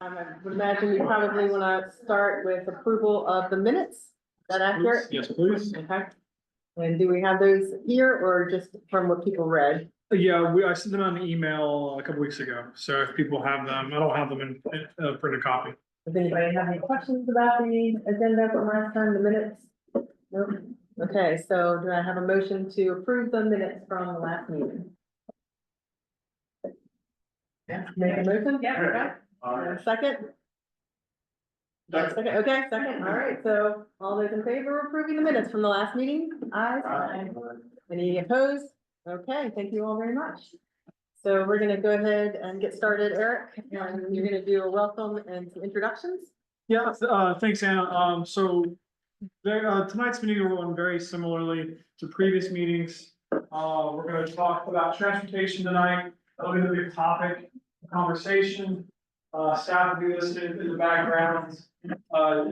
I would imagine you probably want to start with approval of the minutes. Is that accurate? Yes, please. Okay. And do we have those here or just from what people read? Yeah, I sent them on an email a couple weeks ago, so if people have them, I don't have them in printed copy. Does anybody have any questions about the agenda from last time, the minutes? Nope. Okay, so do I have a motion to approve the minutes from the last meeting? Make a motion? Yeah, okay. Second? Second, okay, second, all right, so all those in favor of approving the minutes from the last meeting? Aye. Any opposed? Okay, thank you all very much. So we're gonna go ahead and get started, Eric, and you're gonna do a welcome and some introductions. Yeah, thanks, Anna. So there, tonight's meeting will run very similarly to previous meetings. We're going to talk about transportation tonight. That'll be the big topic of conversation. Staff will be listening in the background,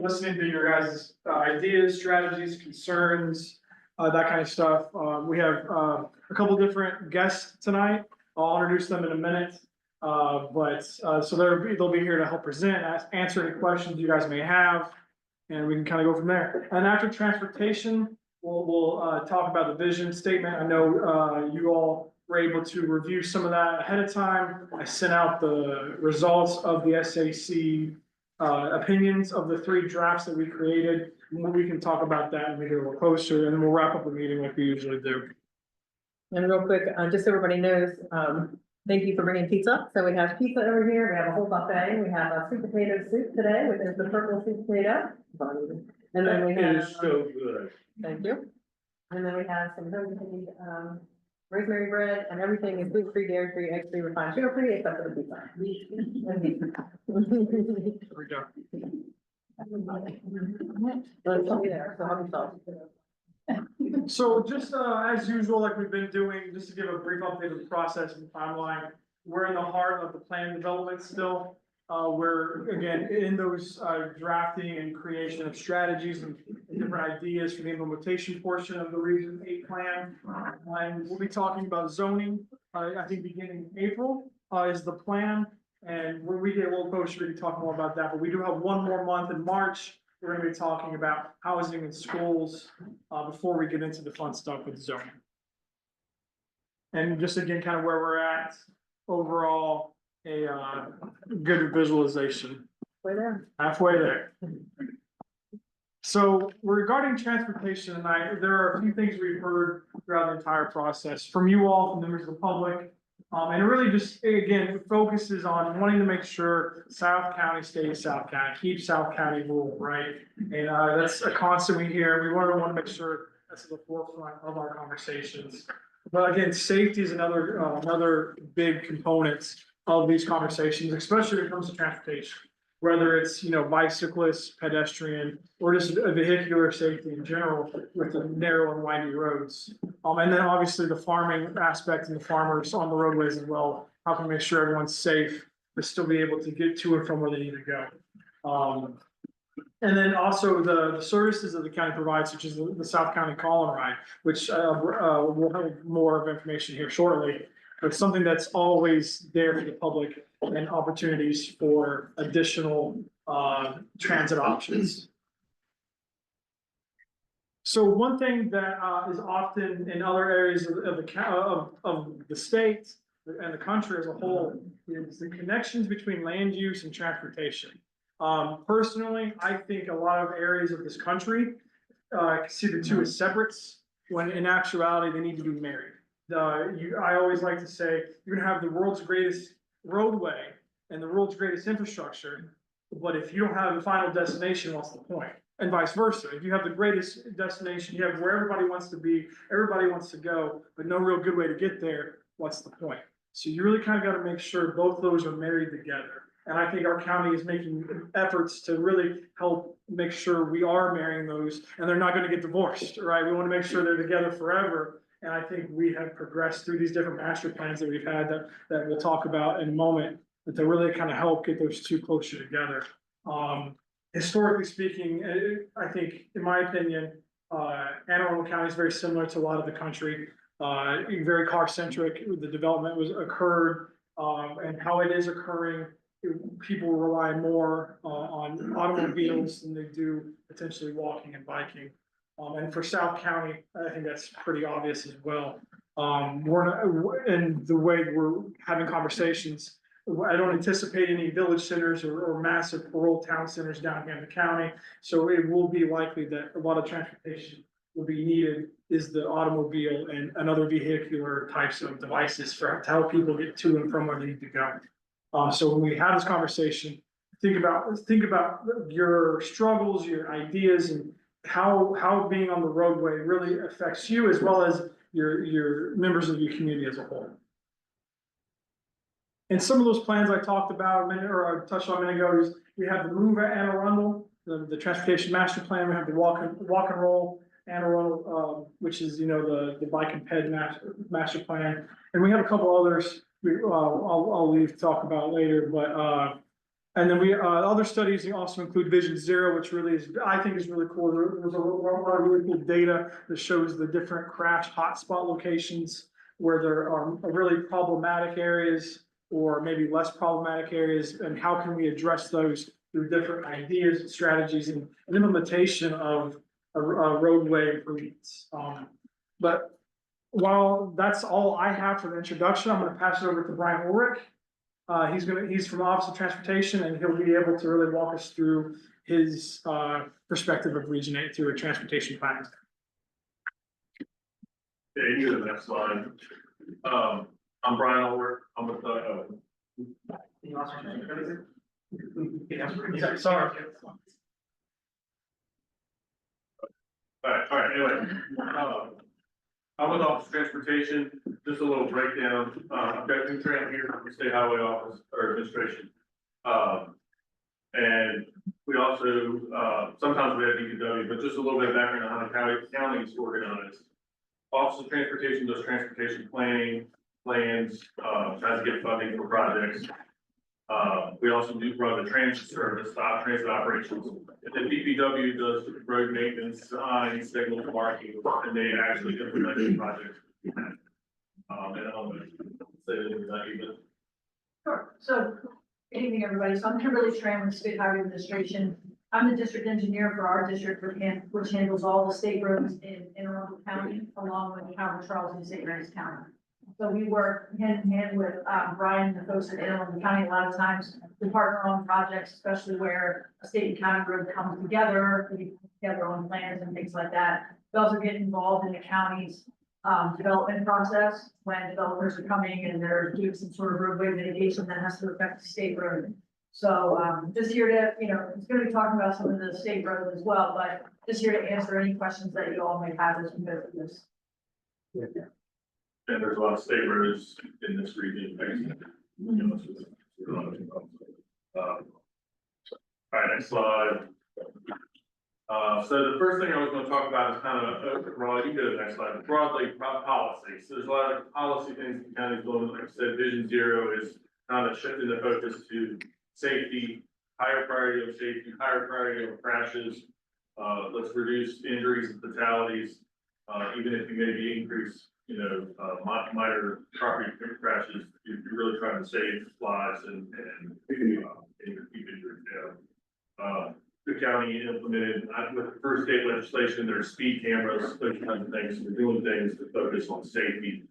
listening to your guys' ideas, strategies, concerns, that kind of stuff. We have a couple different guests tonight. I'll introduce them in a minute. So they'll be here to help present, answer any questions you guys may have, and we can kind of go from there. And after transportation, we'll talk about the vision statement. I know you all were able to review some of that ahead of time. I sent out the results of the SAC opinions of the 3 drafts that we created. We can talk about that and make it a little closer, and then we'll wrap up the meeting like we usually do. And real quick, just so everybody knows, thank you for bringing pizza. So we have pizza over here. We have a whole buffet. We have a sweet potato soup today, which is the purple sweet potato. And then we have. So good. Thank you. And then we have some homemade, rosemary bread, and everything is gluten-free, dairy-free, egg-free, refined sugar-free, except for the pizza. There we go. Let's be there, so help yourself. So just as usual, like we've been doing, just to give a brief update of the process and timeline, we're in the heart of the plan development still. We're again in those drafting and creation of strategies and different ideas for the implementation portion of the Region 8 plan. And we'll be talking about zoning, I think beginning April is the plan. And when we get a little closer, we can talk more about that, but we do have one more month in March. We're gonna be talking about housing and schools, before we get into the fun stuff with zoning. And just again, kind of where we're at overall, a good visualization. We're there. Halfway there. So regarding transportation tonight, there are a few things we've heard throughout the entire process from you all, from members of the public. And it really just, again, focuses on wanting to make sure South County stays South County, keep South County rural, right? And that's a constant we hear. We want to make sure that's at the forefront of our conversations. But again, safety is another big component of these conversations, especially when it comes to transportation. Whether it's, bicyclists, pedestrian, or just a vehicular safety in general with the narrow and windy roads. And then obviously the farming aspect and the farmers on the roadways as well. How can we make sure everyone's safe, but still be able to get to and from where they need to go. And then also the services that the county provides, such as the South County Call and Ride, which we'll have more of information here shortly. But something that's always there for the public and opportunities for additional transit options. So one thing that is often in other areas of the state and the country as a whole is the connections between land use and transportation. Personally, I think a lot of areas of this country see the two as separates, when in actuality they need to be married. I always like to say you're gonna have the world's greatest roadway and the world's greatest infrastructure, but if you don't have the final destination, what's the point? And vice versa. If you have the greatest destination, you have where everybody wants to be, everybody wants to go, but no real good way to get there, what's the point? So you really kind of got to make sure both those are married together. And I think our county is making efforts to really help make sure we are marrying those, and they're not going to get divorced, right? We want to make sure they're together forever. And I think we have progressed through these different master plans that we've had that we'll talk about in a moment, but to really kind of help get those two closer together. Historically speaking, I think, in my opinion, Anne Arundel County is very similar to a lot of the country. Very car centric. The development occurred, and how it is occurring people rely more on automobiles than they do potentially walking and biking. And for South County, I think that's pretty obvious as well. And the way we're having conversations, I don't anticipate any village centers or massive rural town centers down here in the county. So it will be likely that a lot of transportation will be needed is the automobile and other vehicular types of devices to help people get to and from where they need to go. So when we have this conversation, think about your struggles, your ideas, and how being on the roadway really affects you as well as your members of your community as a whole. And some of those plans I talked about a minute, or I touched on a minute ago, is we have the move at Arundel, the transportation master plan. We have the walk and roll Arundel, which is the bike and ped master plan, and we have a couple others. I'll leave to talk about later, but and then other studies also include Vision Zero, which I think is really cool. There's a lot of really cool data that shows the different crash hotspot locations where there are really problematic areas or maybe less problematic areas, and how can we address those through different ideas and strategies and implementation of roadway improvements. But while that's all I have for the introduction, I'm going to pass it over to Brian Ulrich. He's from the Office of Transportation, and he'll be able to really walk us through his perspective of Region 8 through a transportation plan. Yeah, you can go to the next slide. I'm Brian Ulrich. I'm with Sorry. all right, anyway. I'm with Office of Transportation, just a little breakdown. I've got new training here from the State Highway Office or Administration. And we also, sometimes we have DPW, but just a little bit of background on how county is organized. Office of Transportation does transportation planning, plans, tries to get funding for projects. We also do run the transit service, stop transit operations. And then DPW does road maintenance, signs, signals, marking, and they actually implement the projects. And I'm gonna say that even. Sure. So, good evening, everybody. So I'm Kimberly Tran with State Highway Administration. I'm the district engineer for our district, which handles all the state roads in Arundel County, along with Howard Charles and St. Mary's County. So we work hand in hand with Brian and the folks in Arundel County. A lot of times we partner on projects, especially where a state and county road comes together, we put together on plans and things like that. We also get involved in the county's development process when developers are coming and they're doing some sort of roadway mitigation that has to affect the state road. So just here to, it's going to be talking about some of the state roads as well, but just here to answer any questions that you all may have as we go through this. And there's a lot of state roads in this region. All right, next slide. So the first thing I was going to talk about is kind of, Rod, you go to the next slide, broadly policy. So there's a lot of policy things the county's doing. Like I said, Vision Zero is kind of shifting the focus to safety, higher priority of safety, higher priority of crashes. Let's reduce injuries and fatalities, even if you maybe increase, minor property crashes. You're really trying to save lives and keep injuries down. The county implemented with the first state legislation, there's speed cameras, those kinds of things. We're doing things to focus on safety.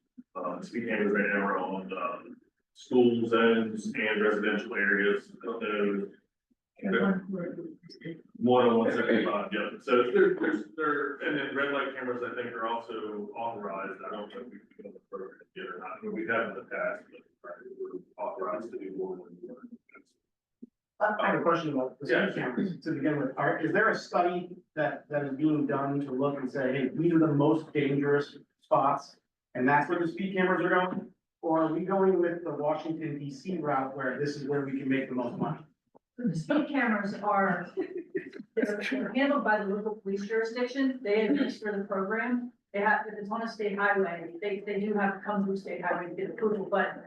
Speed cameras right now are on school zones and residential areas. More than 175, yeah. So there, and then red light cameras, I think, are also authorized. I don't know if we've done the program yet or not, but we have in the past, but we're authorized to do more than one. I have a question about the speed cameras to begin with. Is there a study that is being done to look and say, hey, these are the most dangerous spots, and that's where the speed cameras are going? Or are we going with the Washington DC route where this is where we can make the most money? The speed cameras are, they're handled by the local police jurisdiction. They administer the program. They have, if it's on a state highway, they do have to come through state highway to get approval, but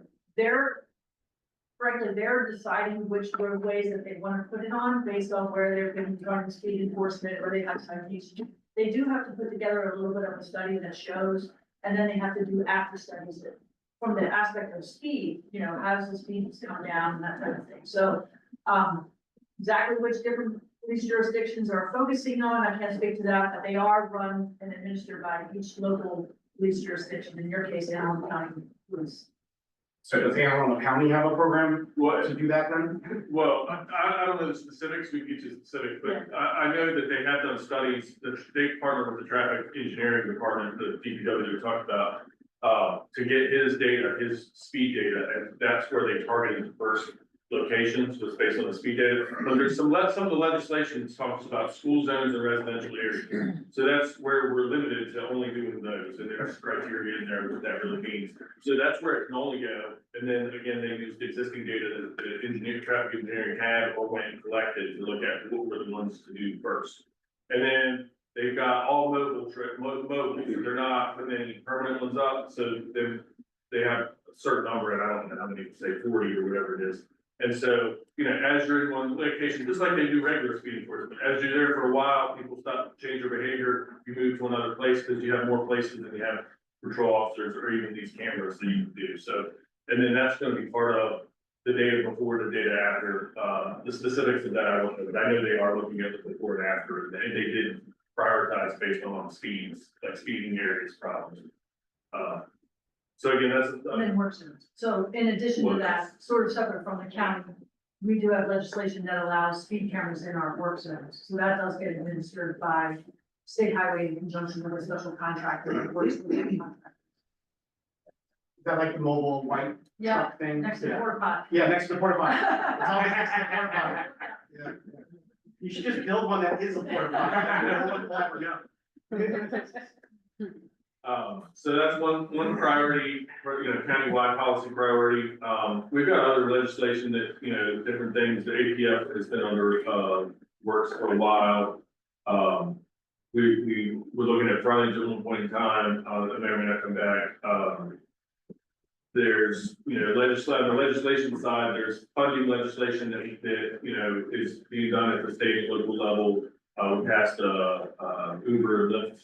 frankly, they're deciding which roadways that they want to put it on based on where they're going to be running speed enforcement or they have citation. They do have to put together a little bit of a study that shows, and then they have to do after studies from the aspect of speed, you know, how does the speed come down and that type of thing. So, exactly which different police jurisdictions are focusing on, I can't speak to that, but they are run and administered by each local police jurisdiction, in your case, Allen County Police. So does Anne Arundel County have a program What, to do that then? well, I don't know the specifics, we get you specific, but I know that they have done studies, that they partner with the traffic engineering department, the DPW we talked about, to get his data, his speed data, and that's where they targeted the first locations, was based on the speed data. But there's some of the legislation talks about school zones and residential areas. So that's where we're limited to only doing those, and there's criteria in there, what that really means. So that's where it can only go. And then again, they use the existing data that the traffic engineering had or went and collected to look at what were the ones to do first. And then they've got all mobile, so they're not putting any permanent ones up, so then they have a certain number, and I don't know how many, say 40 or whatever it is. And so, you know, as you're in one location, just like they do regular speed enforcement, as you're there for a while, people stop, change their behavior, you move to another place because you have more places than you have patrol officers or even these cameras that you can do. So, and then that's gonna be part of the data before, the data after, the specifics of that, I don't know, but I know they are looking at the before and after, and they did prioritize based on speeds, like speeding areas problems. So again, that's. And then work zones. So in addition to that, sort of separate from the county, we do have legislation that allows speed cameras in our work zones. So that does get administered by state highway in conjunction with a special contractor that works with the contractor. Is that like the mobile white Yeah, truck thing? next to the porta potty. Yeah, next to the porta potty. It's always next to the porta potty. Yeah. You should just build one that is a porta potty. So that's one priority, for, you know, countywide policy priority. We've got other legislation that, you know, different things, the APF has been under, works for a while. We were looking at frontage at one point in time, that may or may not come back. There's, you know, on the legislation side, there's funding legislation that, you know, is being done at the state and local level. We passed, Uber, Lyft,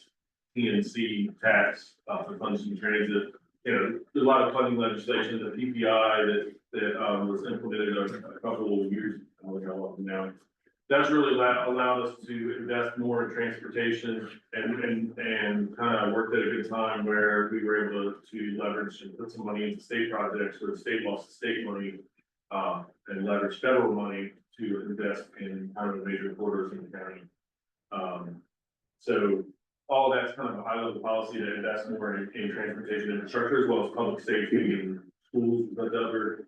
PNC tax, for funds and transit. You know, there's a lot of funding legislation, the PPI that was implemented a couple of years ago now. That's really allowed us to invest more in transportation and kind of worked at a good time where we were able to leverage and put some money into state projects where the state lost the state money, and leverage federal money to invest in kind of the major corridors in the county. So all that's kind of a high level policy to invest more in transportation infrastructure as well as public safety and schools, but other,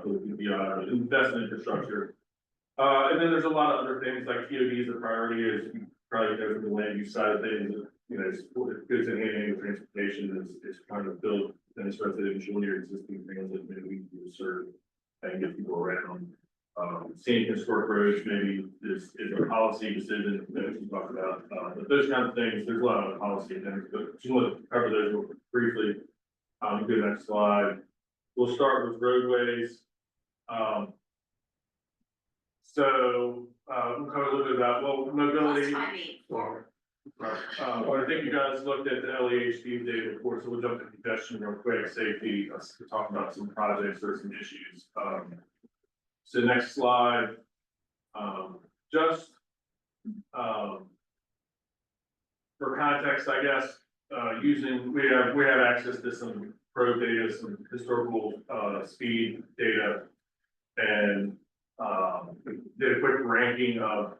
for the PPI, invest in infrastructure. And then there's a lot of other things like TOD is a priority, as you probably know from the land use side of things, you know, goods and handling of transportation is trying to build and residential near existing things that maybe we can serve and get people around. Seeing historic roads maybe is a policy decision that we talk about, but those kind of things, there's a lot of policy things, but just want to cover those real briefly. Go to the next slide. We'll start with roadways. So, we'll cover a little bit about, well, mobility. I think you guys looked at the LEHD data before, so we'll jump to congestion real quick, safety, let's talk about some projects or some issues. So next slide, just, for context, I guess, we have access to some pro data, some historical, speed data. And, did a quick ranking of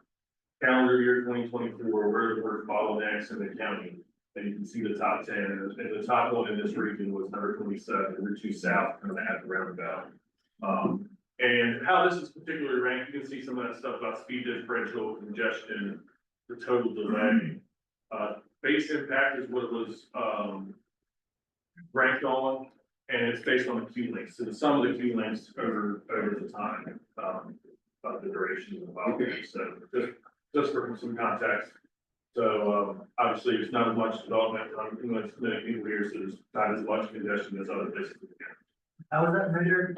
calendar year 2024, where the worst bottlenecks in the county. And you can see the top 10, and the top one in this region was number 27, Route 2 South, kind of at the roundabout. And how this is particularly ranked, you can see some of that stuff about speed differential, congestion, the total delay. Base impact is what it was, ranked on, and it's based on the queue lengths. So the sum of the queue lengths over the time, of the duration of the bottleneck. So just for some context. So, obviously, it's not as much development, many people here, so there's not as much congestion as other places. How is that measured?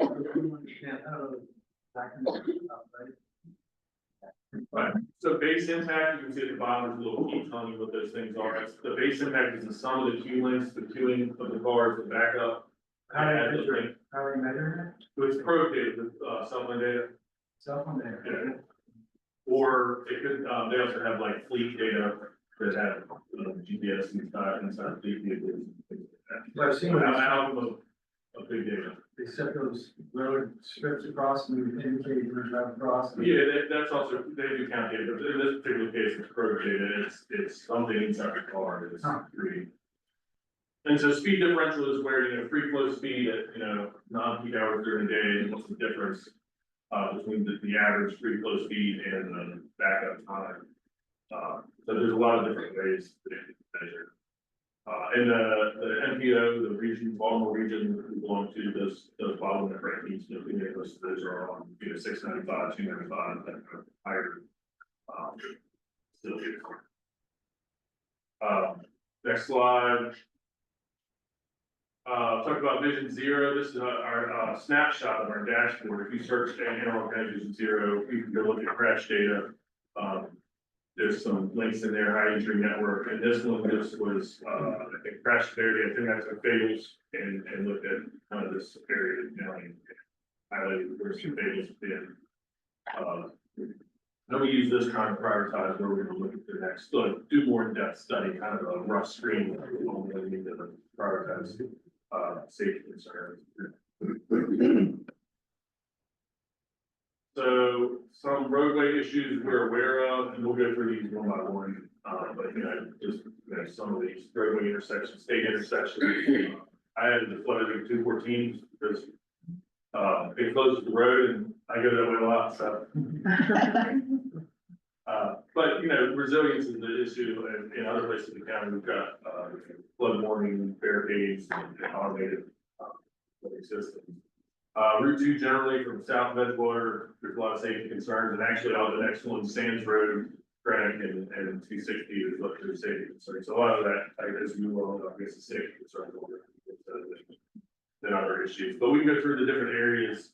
Right, so base impact, you can see at the bottom, there's a little key telling you what those things are. The base impact is the sum of the queue lengths, the queuing of the cars, the backup, How do Yeah, you measure it? How are you measuring it? It's probated with, cell phone data. Cell phone data. Yeah. Or it could, they also have like fleet data that have, GPS inside fleet vehicles. Well, I've seen Out what out of big data. they set those road strips across and indicate you're driving across. Yeah, that's also, they do count data, but in this particular case, it's pro data, it's something inside the car, it's Huh. free. And so speed differential is where, free flow speed at, non-peak hours during the day, and what's the difference between the average free flow speed and the backup time. So there's a lot of different ways to measure. And the MPO, the region, Baltimore region we belong to, those bottleneck rankings, those are on, 695, 295, that kind of higher. Still good. Next slide. Talk about Vision Zero. This is our snapshot of our dashboard. If you search Antelope County Vision Zero, you can go look at crash data. There's some links in there, high injury network, and this one just was, I think crash severity. I think that's a fails and looked at kind of this area of county. Highlighted where some fails have been. Then we use this kind of prioritize where we're gonna look at the next, do more in-depth study, kind of a rough screen. We only need to prioritize, safety concerns. So some roadway issues we're aware of, and we'll go through these one by one. But just, some of these roadway intersections, state intersections. I had the flooded in 214 because, it closes the road and I go that way a lot, so. But, resilience is the issue, and in other places in the county, we've got, flood warning barricades and automated, flooding systems. Route 2 generally from south of Edgewater, there's a lot of safety concerns, and actually all the next one, Sands Road, Granick and 260 is what there's safety concerns. So a lot of that, as you well know, I guess the safety concerns over than other issues. But we can go through the different areas,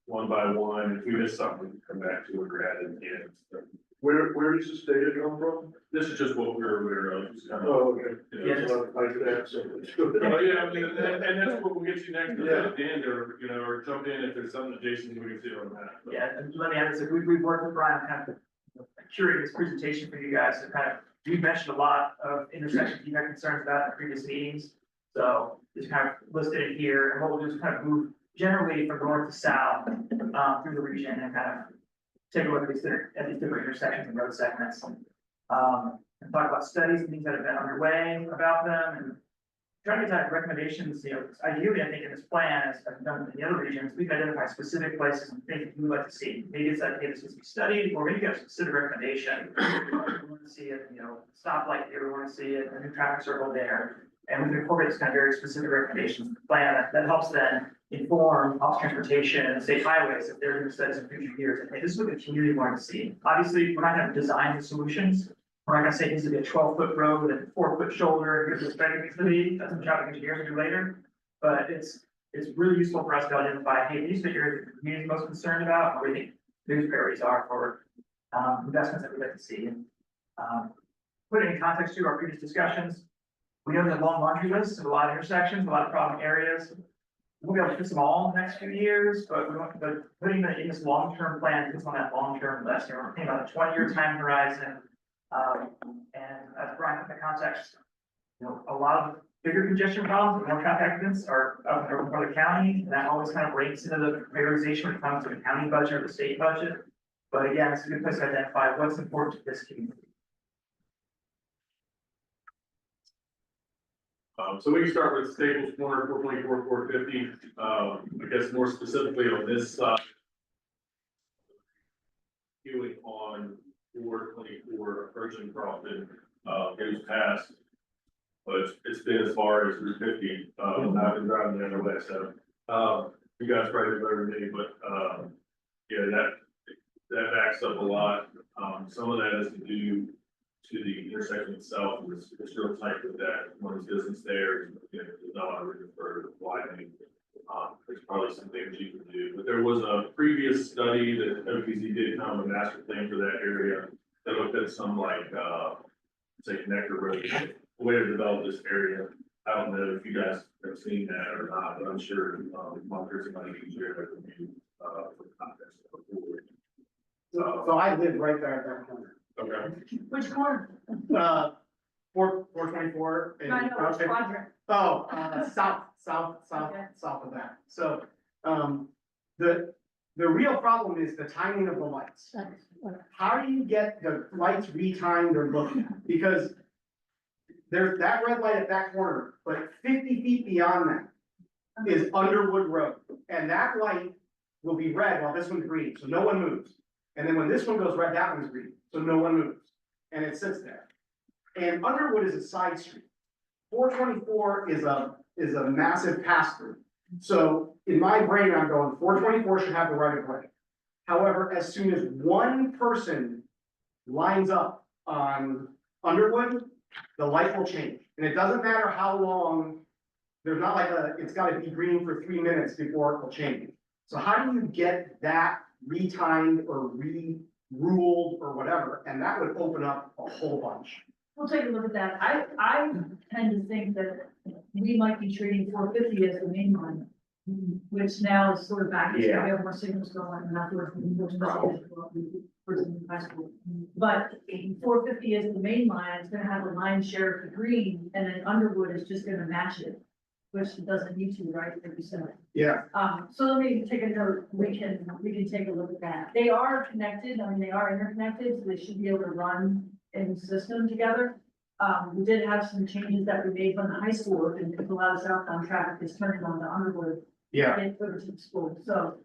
one by one. If we miss something, we can come back to it or add it again. So, Where does this data come from? this is just what we're aware of. Just kind of, Oh, okay. you know, I could add something. Oh, yeah, I mean, and that's what we'll get you next, Yeah. at the end, or, or jump in if there's something that Jason, we can see on that. But- Yeah, and let me add this, we've worked with Brian on kind of curating this presentation for you guys, so kind of, we mentioned a lot of intersections you had concerns about in previous meetings. So it's kind of listed in here, and what we'll do is kind of move generally from north to south, through the region and kind of take a look at these different intersections and road segments. And talk about studies and things that have been underway about them and try to get recommendations, ideally, I think in this plan, as I've done in the other regions, we can identify specific places and things we would like to see. Maybe it's that, hey, this needs to be studied, or maybe you have a specific recommendation. We want to see it, stoplight here, we want to see it, a new traffic circle there. And we can incorporate this kind of very specific recommendations in the plan that helps then inform office transportation and state highways if they're doing studies in future years. And hey, this is what the community wants to see. Obviously, we're not going to design the solutions. We're not gonna say it needs to be a 12-foot road and 4-foot shoulder, here's what striping needs to be, that's what traffic engineers will do later. But it's really useful for us to identify, hey, these are the areas the community is most concerned about, or we think these priorities are for investments that we'd like to see. And put it in context to our previous discussions, we know there's a long laundry list of a lot of intersections, a lot of problem areas. We'll be able to fix them all in the next few years, but putting it in this long-term plan, puts on that long-term list, we're thinking about a 20-year time horizon. And as Brian put in the context, a lot of bigger congestion problems, more traffic accidents are up in northern part of the county, and that always kind of ranks into the prioritization when it comes to the county budget or the state budget. But again, it's a good place to identify what's important to this community. So we can start with Staples Corner, 424, 450. I guess more specifically on this side. Queuing on 424 approaching Crofton, goes past. But it's been as far as Route 50, I've been driving the other way, so, you guys probably better than me, but, yeah, that backs up a lot. Some of that is to do to the intersection itself, it's real tight with that, one is distance there, there's not a lot of room for widening. There's probably some things you can do, but there was a previous study that OPZ did, kind of a master plan for that area that looked at some like, say connector road, a way to develop this area. I don't know if you guys have seen that or not, but I'm sure, Markers and money can share that with you, for context. So I live right there at that corner. Okay. Which corner? 424. I know, which quadrant. Oh, south Okay. of that. So, the real problem is the timing of the lights. How do you get the lights retimed or looked at? Because there's that red light at that corner, but 50 feet beyond that is Underwood Road. And that light will be red while this one's green, so no one moves. And then when this one goes red, that one's green, so no one moves. And it sits there. And Underwood is a side street. 424 is a massive pass through. So in my brain, I'm going, 424 should have the right of way. However, as soon as one person lines up on Underwood, the light will change. And it doesn't matter how long, there's not like it's gotta be green for 3 minutes before it will change. So how do you get that retimed or re-ruled or whatever? And that would open up a whole bunch. We'll take a look at that. I tend to think that we might be treating 450 as the main line, which now is sort of back, we have more signals going and that's where high school. But 450 is the main line, it's gonna have a line share of the green, and then Underwood is just gonna match it, which it doesn't need to, right, like you said. Yeah. So let me take a note, we can take a look at that. They are connected, I mean, they are interconnected, so they should be able to run in the system together. We did have some changes that we made from the high school, and a lot of southbound traffic is turning on to Underwood. Yeah. And over to the school, so,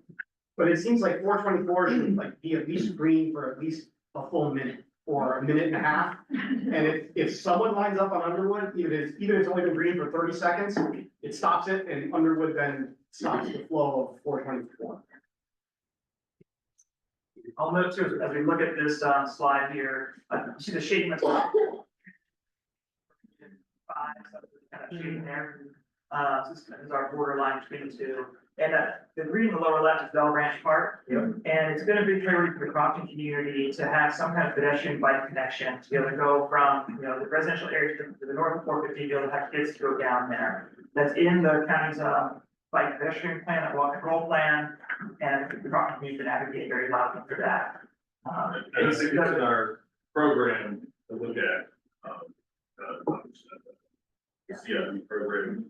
But it seems like 424 should like be at least green for at least a full minute or a minute and a half. And if someone lines up on Underwood, even if it's only been green for 30 seconds, it stops it and Underwood then stops the flow of 424. I'll note too, as we look at this slide here, you see the shading that's kind of shading there. So this is our border line between the two. And the green in the lower left is Bell Ranch Park. And it's gonna be priority for the Crofton community to have some kind of pedestrian bike connection, to be able to go from, the residential area to the north of 450, to be able to have kids to go down there. That's in the county's bike pedestrian plan, that walk and roll plan, and the Crofton community can advocate very loudly for that. And I think it's in our program to look at, the program.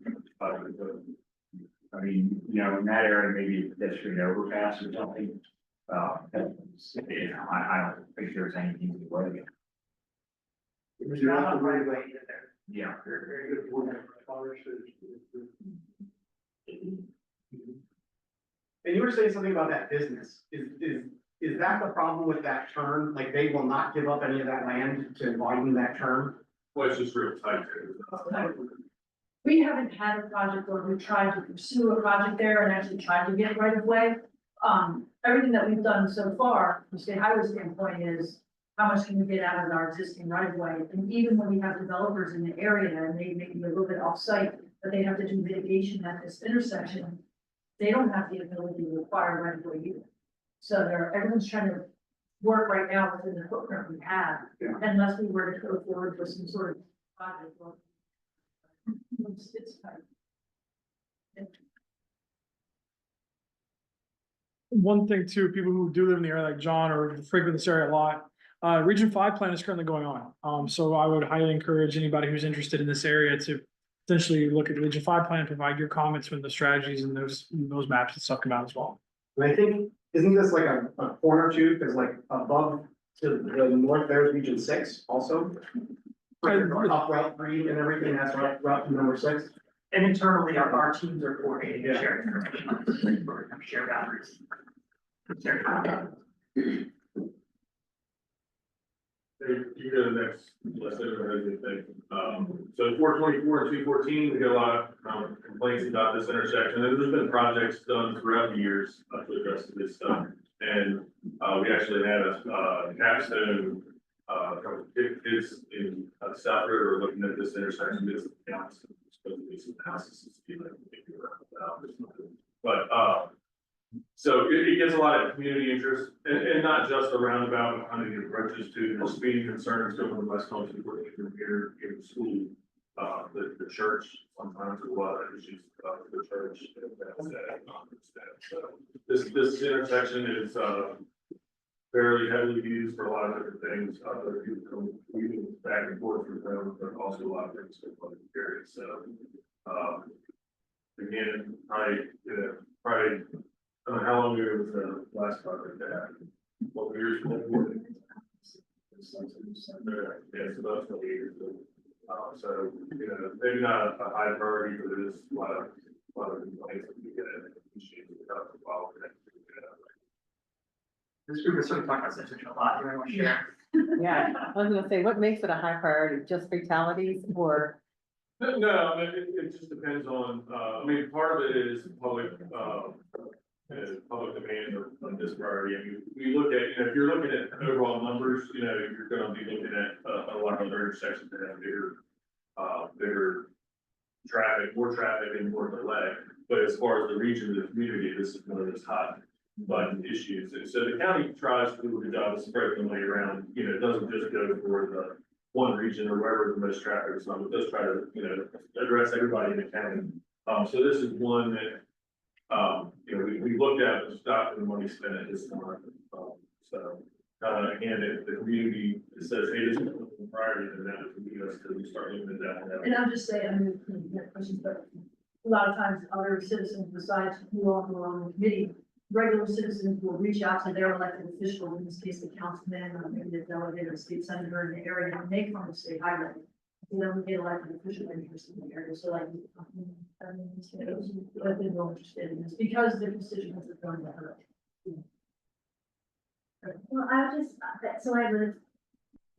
I mean, in that area, maybe a pedestrian overpass or something. I don't think there's anything to worry about. It's not on right away either. Yeah. Very good. And you were saying something about that business. Is that the problem with that term? Like they will not give up any of that land to widen that term? Well, it's just real tight there. we haven't had a project where we've tried to pursue a project there and actually tried to get right of way. Everything that we've done so far, from state highway standpoint, is how much can we get out of our existing right of way? And even when we have developers in the area and they may be a little bit off-site, but they have to do mitigation at this intersection, they don't have the ability to require right of way either. So everyone's trying to work right now within the footprint we have, unless we were to go forward with some sort of project. It's tight. One thing too, people who do live in the area like John or frequent this area a lot, Region 5 plan is currently going on. So I would highly encourage anybody who's interested in this area to potentially look at the Region 5 plan, provide your comments when the strategies and those maps and stuff come out as well. And I think, isn't this like a corner too, because like above to the north, there's Region 6 also? Up Route 3 and everything, that's route number 6. And internally, our teams are coordinating and sharing information on this, like, we're gonna share boundaries. Share content. You go to the next, let's say, thing. So 424 and 214, we get a lot of complaints about this intersection, and there's been projects done throughout the years to address this stuff. And we actually had a capstone, a couple of kids in South River looking at this intersection, because the council was supposed to be some houses. But so it gets a lot of community interest, and not just the roundabout, but kind of the approaches to the speeding concerns going to West Coast, from here to school. the church, sometimes a lot of issues, the church. So this intersection is, fairly heavily used for a lot of different things, other people come moving back and forth from them, but also a lot of things for public areas, so. Again, probably, I don't know how long ago was the last project that happened, what we were. Yeah, it's about 20 years, so, maybe not a high priority, but it is a lot of complaints that we get, and issues about the wild. This group is sort of talking about situation a lot, you want to share? Yeah, I was gonna say, what makes it a high priority? Just fatalities or? No, it just depends on, I mean, part of it is public, public demand of this priority. I mean, we look at, if you're looking at overall numbers, you're gonna be looking at a lot of other intersections that have bigger traffic, more traffic and more delay. But as far as the region of the community, this is one of those hot button issues. And so the county tries to do a good job of spreading the money around, it doesn't just go for the one region or wherever the most traffic is on, it does try to, address everybody in the county. So this is one that, we looked at and stopped the money spent at this time. So, again, if the community says, hey, this is a priority, then that would be us to start looking at that. And I'm just saying, I mean, you have questions, but a lot of times other citizens besides who are on the committee, regular citizens will reach out to their elected official, in this case, the councilman, or maybe the delegate or state senator in the area, and they come to state highway. We get elected official interest in the area, so like, I mean, I've been real interested in this, because the constituents are going to hurt. Well, so I live,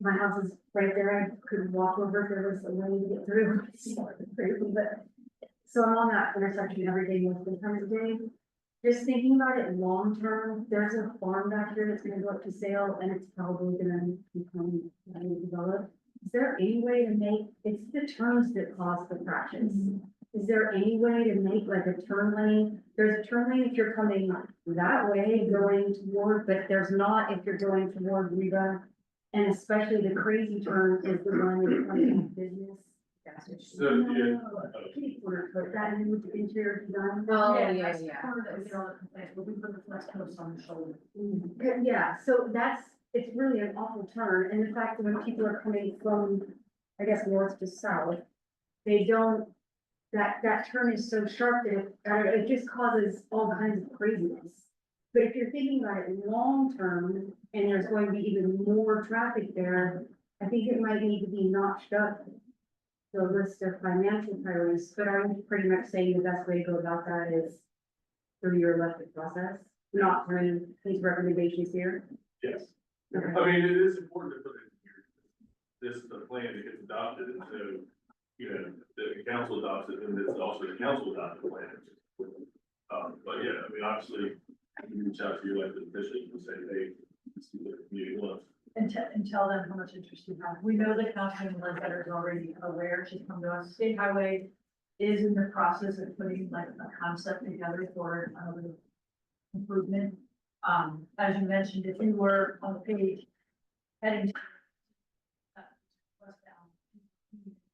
my house is right there, I could walk over if there was a way to get through, it's crazy, but. So I'm on that intersection every day, multiple times a day. Just thinking about it long term, there's a farm back here that's gonna go up to sale and it's probably gonna become developed. Is there any way to make, it's the turns that cause the crashes. Is there any way to make like a turn lane? There's a turn lane if you're coming that way going toward, but there's not if you're going toward Riva. And especially the crazy turn is the one that comes from business. So, yeah. Kitty corner, but that interior design. Oh, That's the corner that we get all the complaints, but we put the flex post on the shoulder. Yeah, so it's really an awful turn, and the fact that when people are coming from, I guess, north to south, they don't, that turn is so sharp that it just causes all kinds of craziness. But if you're thinking about it long term, and there's going to be even more traffic there, I think it might need to be notched up the list of financial priorities, but I would pretty much say the best way to go about that is through your elected process, not through these recommendations here. Yes. Okay. I mean, it is important to put it in here. This is the plan that gets adopted, and so, the council adopts it, and it's also the council adopted plan. But yeah, I mean, obviously, you reach out to your elected officials and say, hey, this is what the community wants. And tell them how much interest you have. We know the councilman Ledbetter is already aware, she's come to us. State Highway is in the process of putting like a concept together for improvement. As you mentioned, if you were on the page heading to westbound,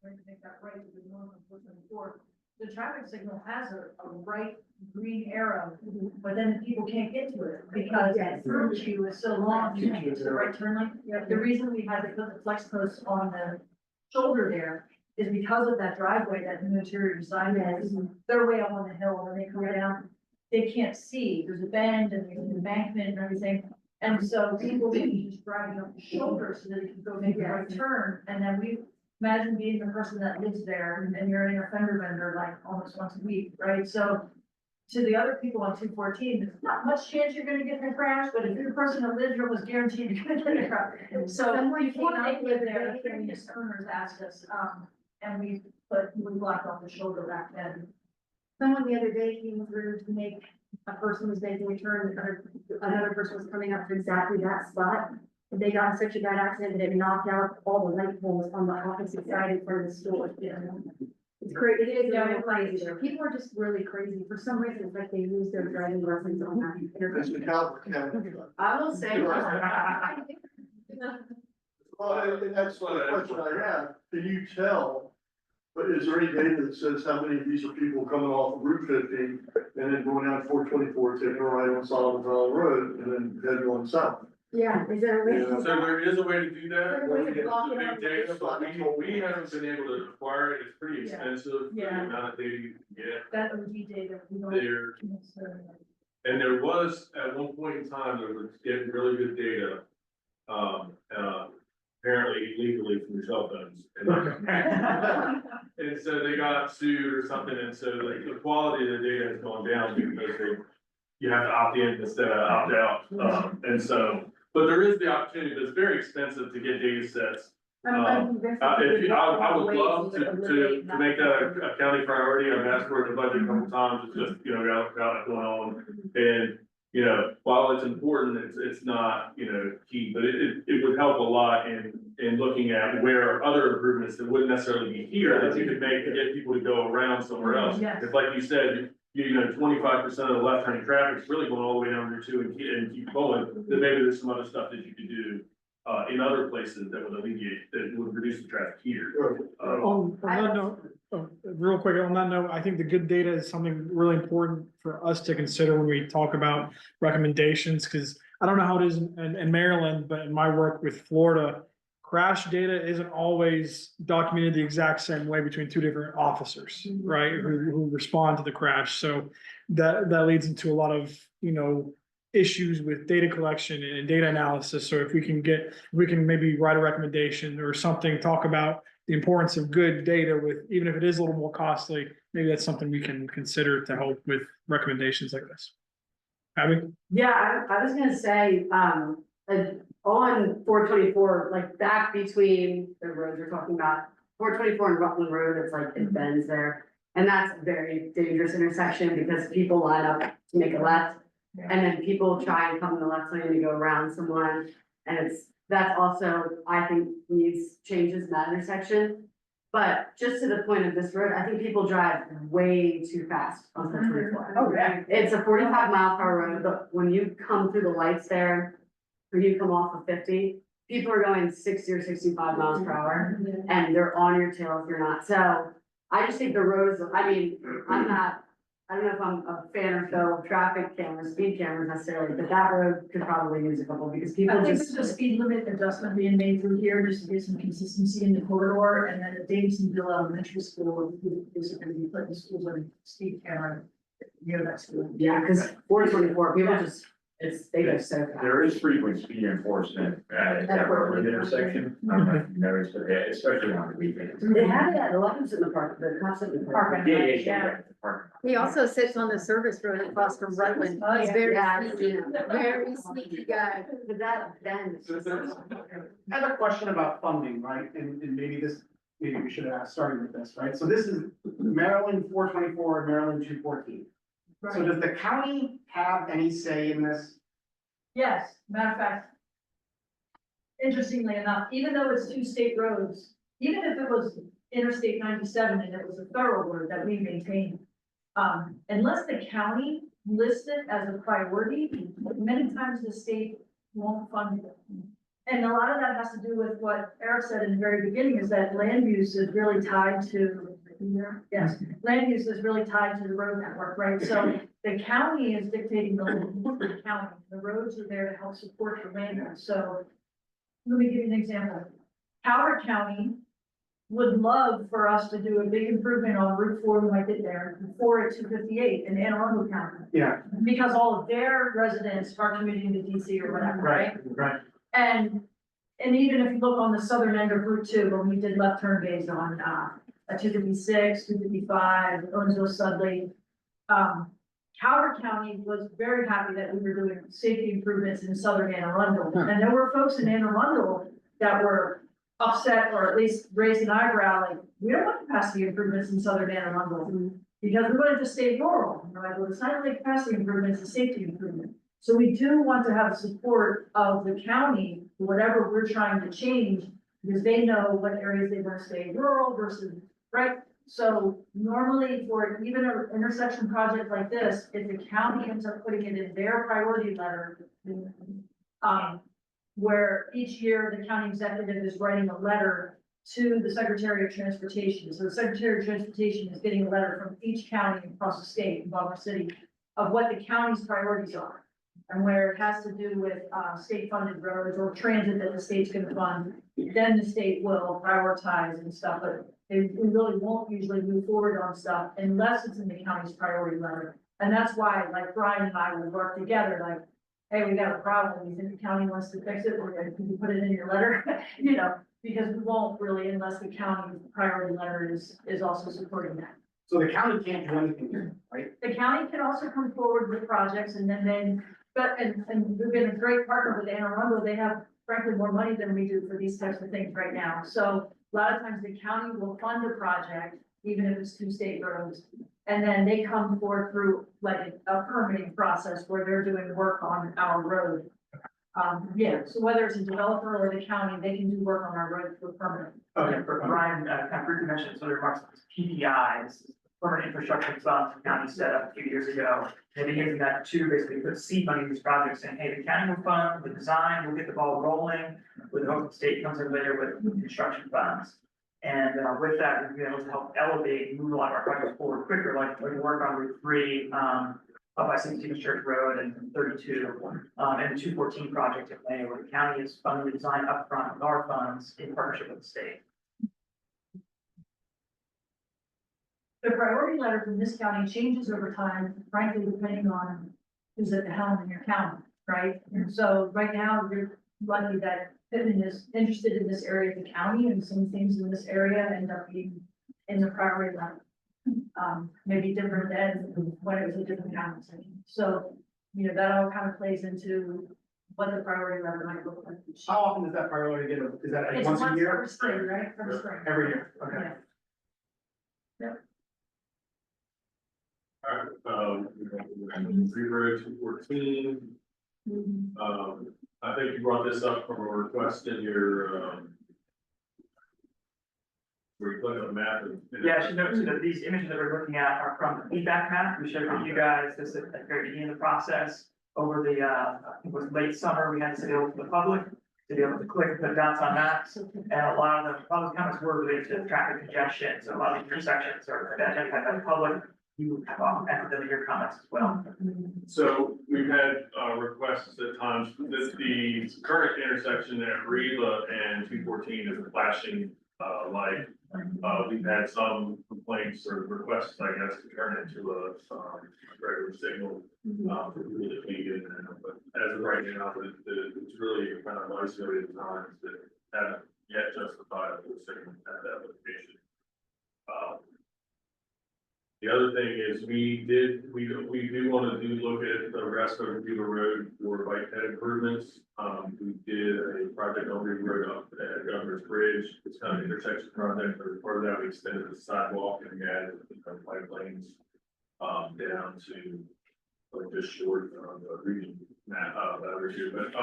going to make that right to the north of 424, the traffic signal has a bright green arrow, but then people can't get to it because the curb queue is so long, you can't get to the right turn lane. The reason we had to put the flex posts on the shoulder there is because of that driveway, that new interior design is, they're way up on the hill, when they come down, they can't see, there's a bend and there's an embankment and everything. And so people will be just driving up the shoulder so that they can go make the right turn, and then we imagine being the person that lives there and you're in a fender bender like almost once a week, right? So to the other people on 214, there's not much chance you're gonna get in a crash, but if you're a person that lives here, was guaranteed you're gonna get in a crash. So before they live there, the previous owners asked us, and we blocked off the shoulder back then. Someone the other day came through to make, a person was making a turn, another person was coming up to exactly that spot. They got in such a bad accident that it knocked out all the light poles on the opposite side in front of the store. It's crazy, it is really crazy there. People are just really crazy. For some reason, it's like they lose their driving lessons on that. That's the Calvert County. I will say. Well, and that's the question I have, can you tell But is there any data that says how many of these are people coming off of Route 50 and then going down 424, taking a right on Solomon Valley Road and then heading on south? Yeah, is there a way? So there is a way to do that. Is there a way to It's block a it big on the data, but baseline? we haven't been able to acquire it. It's pretty Yeah. expensive. For the Yeah. amount of data you can get That OD data, we don't there. necessarily. And there was, at one point in time, there was getting really good data. Apparently legally from your cell phones. And so they got sued or something, and so like the quality of the data has gone down because you have to opt in instead of opt out. And so, but there is the opportunity, but it's very expensive to get data sets. I would love to make that a county priority. I've asked for it in the budget a couple times. It's just, got it going on. And, while it's important, it's not, key, but it would help a lot in looking at where other improvements that wouldn't necessarily be here that you could make to get people to go around somewhere else. Yes. If like you said, 25% of the left turning traffic is really going all the way down Route 2 and keep going, then maybe there's some other stuff that you could do in other places that would alleviate, that would reduce the traffic here. On that note, real quick, on that note, I think the good data is something really important for us to consider when we talk about recommendations, because I don't know how it is in Maryland, but in my work with Florida, crash data isn't always documented the exact same way between two different officers, right, who respond to the crash. So that leads into a lot of, issues with data collection and data analysis. So if we can maybe write a recommendation or something, talk about the importance of good data with, even if it is a little more costly, maybe that's something we can consider to help with recommendations like this. Abby? Yeah, I was gonna say, on 424, like back between the roads we're talking about, 424 and Rutland Road, it's like it bends there. And that's a very dangerous intersection because people line up to make a left. And then people try and come in the left lane to go around someone. And that's also, I think, needs changes in that intersection. But just to the point of this road, I think people drive way too fast on 424. Oh, yeah. It's a 45-mile-per-hour road, but when you come through the lights there, when you come off of 50, people are going 60 or 65 miles per hour, and they're on your tail if you're not. So I just think the roads, I don't know if I'm a fan or so of traffic cameras, speed cameras necessarily, but that road could probably use a couple because people I think just. there's a speed limit adjustment being made through here, just to get some consistency in the corridor, and then at Davidsonville Elementary School, is going to be putting schools on speed camera near that school. Yeah, because 424, people just, they go so fast. There is frequent speed enforcement at that road intersection. I don't know if you noticed, but especially on the weekends. They have it at the Love's in the park, the cops in the park. Yeah. He also sits on the service road across from Rutland. Oh, He's yeah. very Yeah. sneaky, very sneaky guy. But that then. I have a question about funding, right? And maybe we should have started with this, right? So this is Maryland 424 and Maryland 214. So does the county have any say in this? Yes, matter of fact. Interestingly enough, even though it's two state roads, even if it was Interstate 97 and it was a thoroughfare that we maintain. Unless the county lists it as a priority, many times the state won't fund it. And a lot of that has to do with what Eric said in the very beginning, is that land use is really tied to. Yes, land use is really tied to the road network, right? So the county is dictating the land use for the county. The roads are there to help support the land use. So let me give you an example. Howard County would love for us to do a big improvement on Route 4, we might get there, 4 at 258 in Anne Arundel County. Yeah. Because all of their residents are commuting to DC or whatever, right? Right. And even if you look on the southern end of Route 2, when we did left turn bays on, 256, 255, Owensville, Sudley. Howard County was very happy that we were doing safety improvements in southern Anne Arundel. And there were folks in Anne Arundel that were upset or at least raised an eyebrow, like, we don't want capacity improvements in southern Anne Arundel. Because we wanted to stay rural, right? Well, it's not really capacity improvement, it's a safety improvement. So we do want to have the support of the county, for whatever we're trying to change, because they know what areas they want to stay rural versus, right? So normally for even an intersection project like this, if the county ends up putting it in their priority letter, where each year the county executive is writing a letter to the Secretary of Transportation. So the Secretary of Transportation is getting a letter from each county across the state, in Baltimore City, of what the county's priorities are. And where it has to do with, state funded roads or transit that the state's gonna fund, then the state will prioritize and stuff, but we really won't usually move forward on stuff unless it's in the county's priority letter. And that's why, like, Brian and I will work together, like, hey, we got a problem, you think the county wants to fix it, or can you put it in your letter? You know, because we won't really unless the county priority letter is also supporting that. So the county can't do anything, right? The county can also come forward with projects and then, but, and we've been a great partner with Arundel. They have frankly more money than we do for these types of things right now. So a lot of times the county will fund a project, even if it's 2 state roads. And then they come forward through like a permitting process where they're doing work on our road. Yeah, so whether it's a developer or the county, they can do work on our road for permanent. Okay, for Brian, kind of briefly mentioned, so the remarks, PDIs, permanent infrastructure funds, the county set up a few years ago. They've been using that to basically put seed money in these projects, saying, hey, the county will fund the design, we'll get the ball rolling, with the hope the state comes in later with construction funds. And with that, we've been able to help elevate, and move a lot of our projects forward quicker, like we work on Route 3, up by 16th Church Road and 32, and the 214 project in May, where the county is funding the design upfront with our funds in partnership with the state. The priority letter from this county changes over time, frankly, depending on who's at the helm in your county, right? And so right now, you're lucky that Pittman is interested in this area of the county, and some things in this area end up being in the priority letter. Maybe different than when it was a different county. So, you know, that all kind of plays into what the priority letter might look like. How often does that priority get, is that like It's once a year? every spring, right? Every spring. Every year, okay. Yeah. Alright, 214. I think you brought this up from a request in your, where you put a map. Yeah, she noted that these images that we're looking at are from the feedback map. We showed with you guys this at the very beginning of the process. Over the, I think it was late summer, we had this available to the public to be able to click and put dots on maps. And a lot of the public comments were related to traffic congestion. So a lot of the intersections are identified by the public. You have echoed them in your comments as well. So we've had requests at times that the current intersection at Reba and 214 is a flashing light. We've had some complaints or requests, I guess, to turn it into a regular signal for people to be in there. But as of right now, it's really kind of isolated times that haven't yet justified the signal at that location. The other thing is we do want to look at the rest of Beaver Road for bike ped improvements. We did a project on Beaver Road up at Governor's Bridge. It's kind of an intersection project, but as part of that, we extended the sidewalk and we added bike lanes down to like just short of the region map that we do. But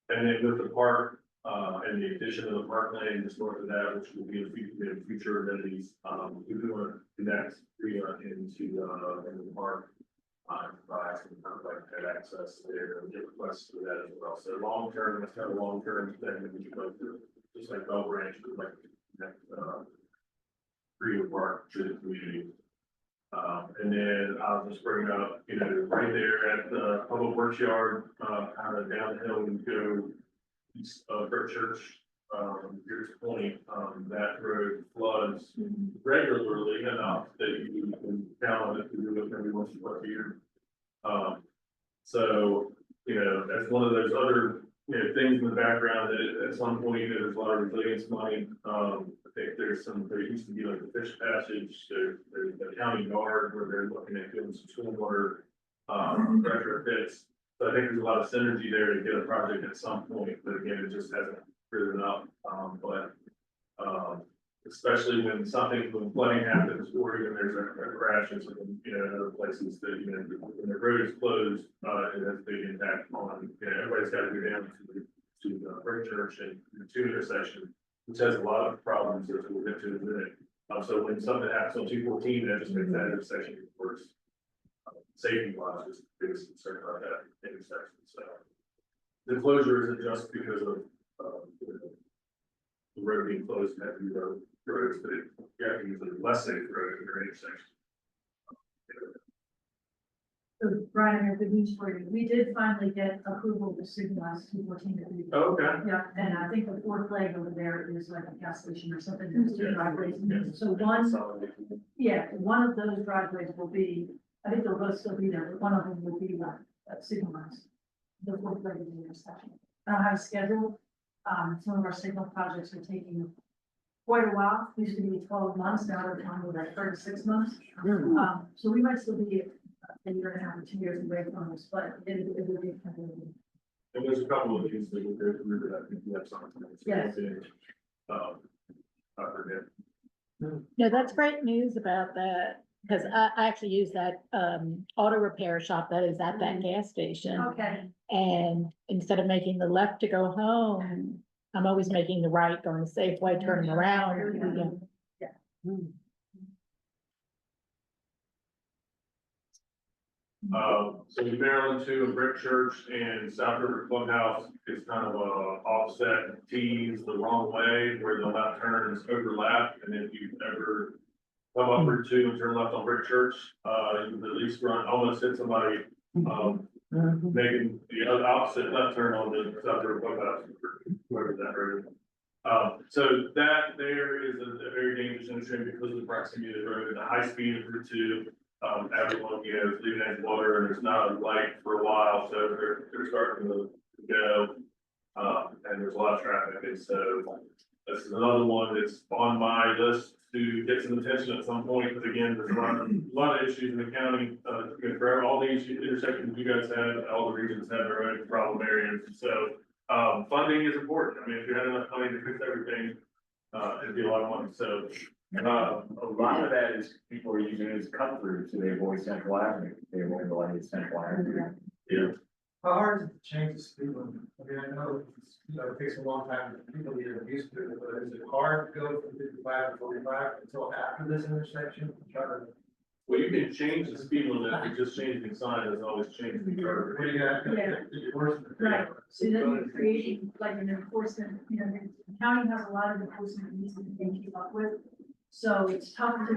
and then with the park and the addition of the park lane just north of that, which will be in future amenities, we do want to connect Reba into the park. Provide some kind of like that access there and get requests for that as well. So long term, that's kind of long term thing that we can go through, just like Bell Branch would like to connect Reba Park to the community. And then I'll just bring up, you know, right there at the Public Works Yard, kind of down the hill and go east of Brick Church, here's the point, that road floods regularly enough that you can count on it to do it every once in a while here. So, you know, that's one of those other, you know, things in the background that at some point there's a lot of resilience money. I think there used to be like a fish passage, there's the county guard where they're looking at doing some stormwater retrofits. So I think there's a lot of synergy there to get a project at some point, but again, it just hasn't risen up. Especially when flooding happens, or even there's a crash and something, you know, in other places that, you know, when the road is closed, it has a big impact on, you know, everybody's got to go down to the Brick Church and the 2 intersection, which has a lot of problems that we'll get to in a minute. So when something happens on 214, that just makes that intersection worse. Safety wise, is the biggest concern about that intersection. So the closure isn't just because of the road being closed, and having the roads, but you have to use a less safe road in your intersection. So Brian, I have good news for you. We did finally get approval to signalize 214. Okay. Yeah, and I think the fourth leg over there is like a gas station or something. There's two driveways. So one of those driveways will be, I think they'll both still be there, but one of them will be signalized. The fourth leg of the intersection. I don't have a schedule. Some of our signal projects are taking quite a while. Used to be 12 months, now they're down to like 36 months. So we might still be a year and a half or 2 years away from this, but it will be kind of. And there's a couple of things that will go through that I think you have something. Yes. I forget. No, that's great news about that, because I actually use that auto repair shop that is at that gas station. Okay. And instead of making the left to go home, I'm always making the right, going the safe way, turning around. So Maryland 2 and Brick Church and South River Clubhouse is kind of a offset T's the wrong way where the left turns overlap. And if you ever come up Route 2 and turn left on Brick Church, you can at least almost hit somebody, making the other opposite left turn on the South River Clubhouse, whoever that road. So that there is a very dangerous intersection because of the proximity of the road and the high speed of Route 2. Everyone, is leaving edge water and there's not a light for a while, so they're starting to go. And there's a lot of traffic, and so this is another one that's on my list to get some attention at some point, because again, there's a lot of issues in the county, for all these intersections you guys have, all the regions have their own problem areas, so, funding is important. I mean, if you had enough money to fix everything, it'd be a lot of money, so. A lot of that is people are using it as cut through, so they avoid Central Avenue, they avoid the light at Central Avenue. Yeah. How hard is it to change the speed limit? I mean, I know, it takes a long time for people to get used to it, but is it hard to go from 55 to 45 until after this intersection? Well, you can change the speed limit, you just change the sign, doesn't always change the curve. What do you got? Right, so then you're creating like an enforcement, the county has a lot of enforcement needs to be keep up with. So it's tough to,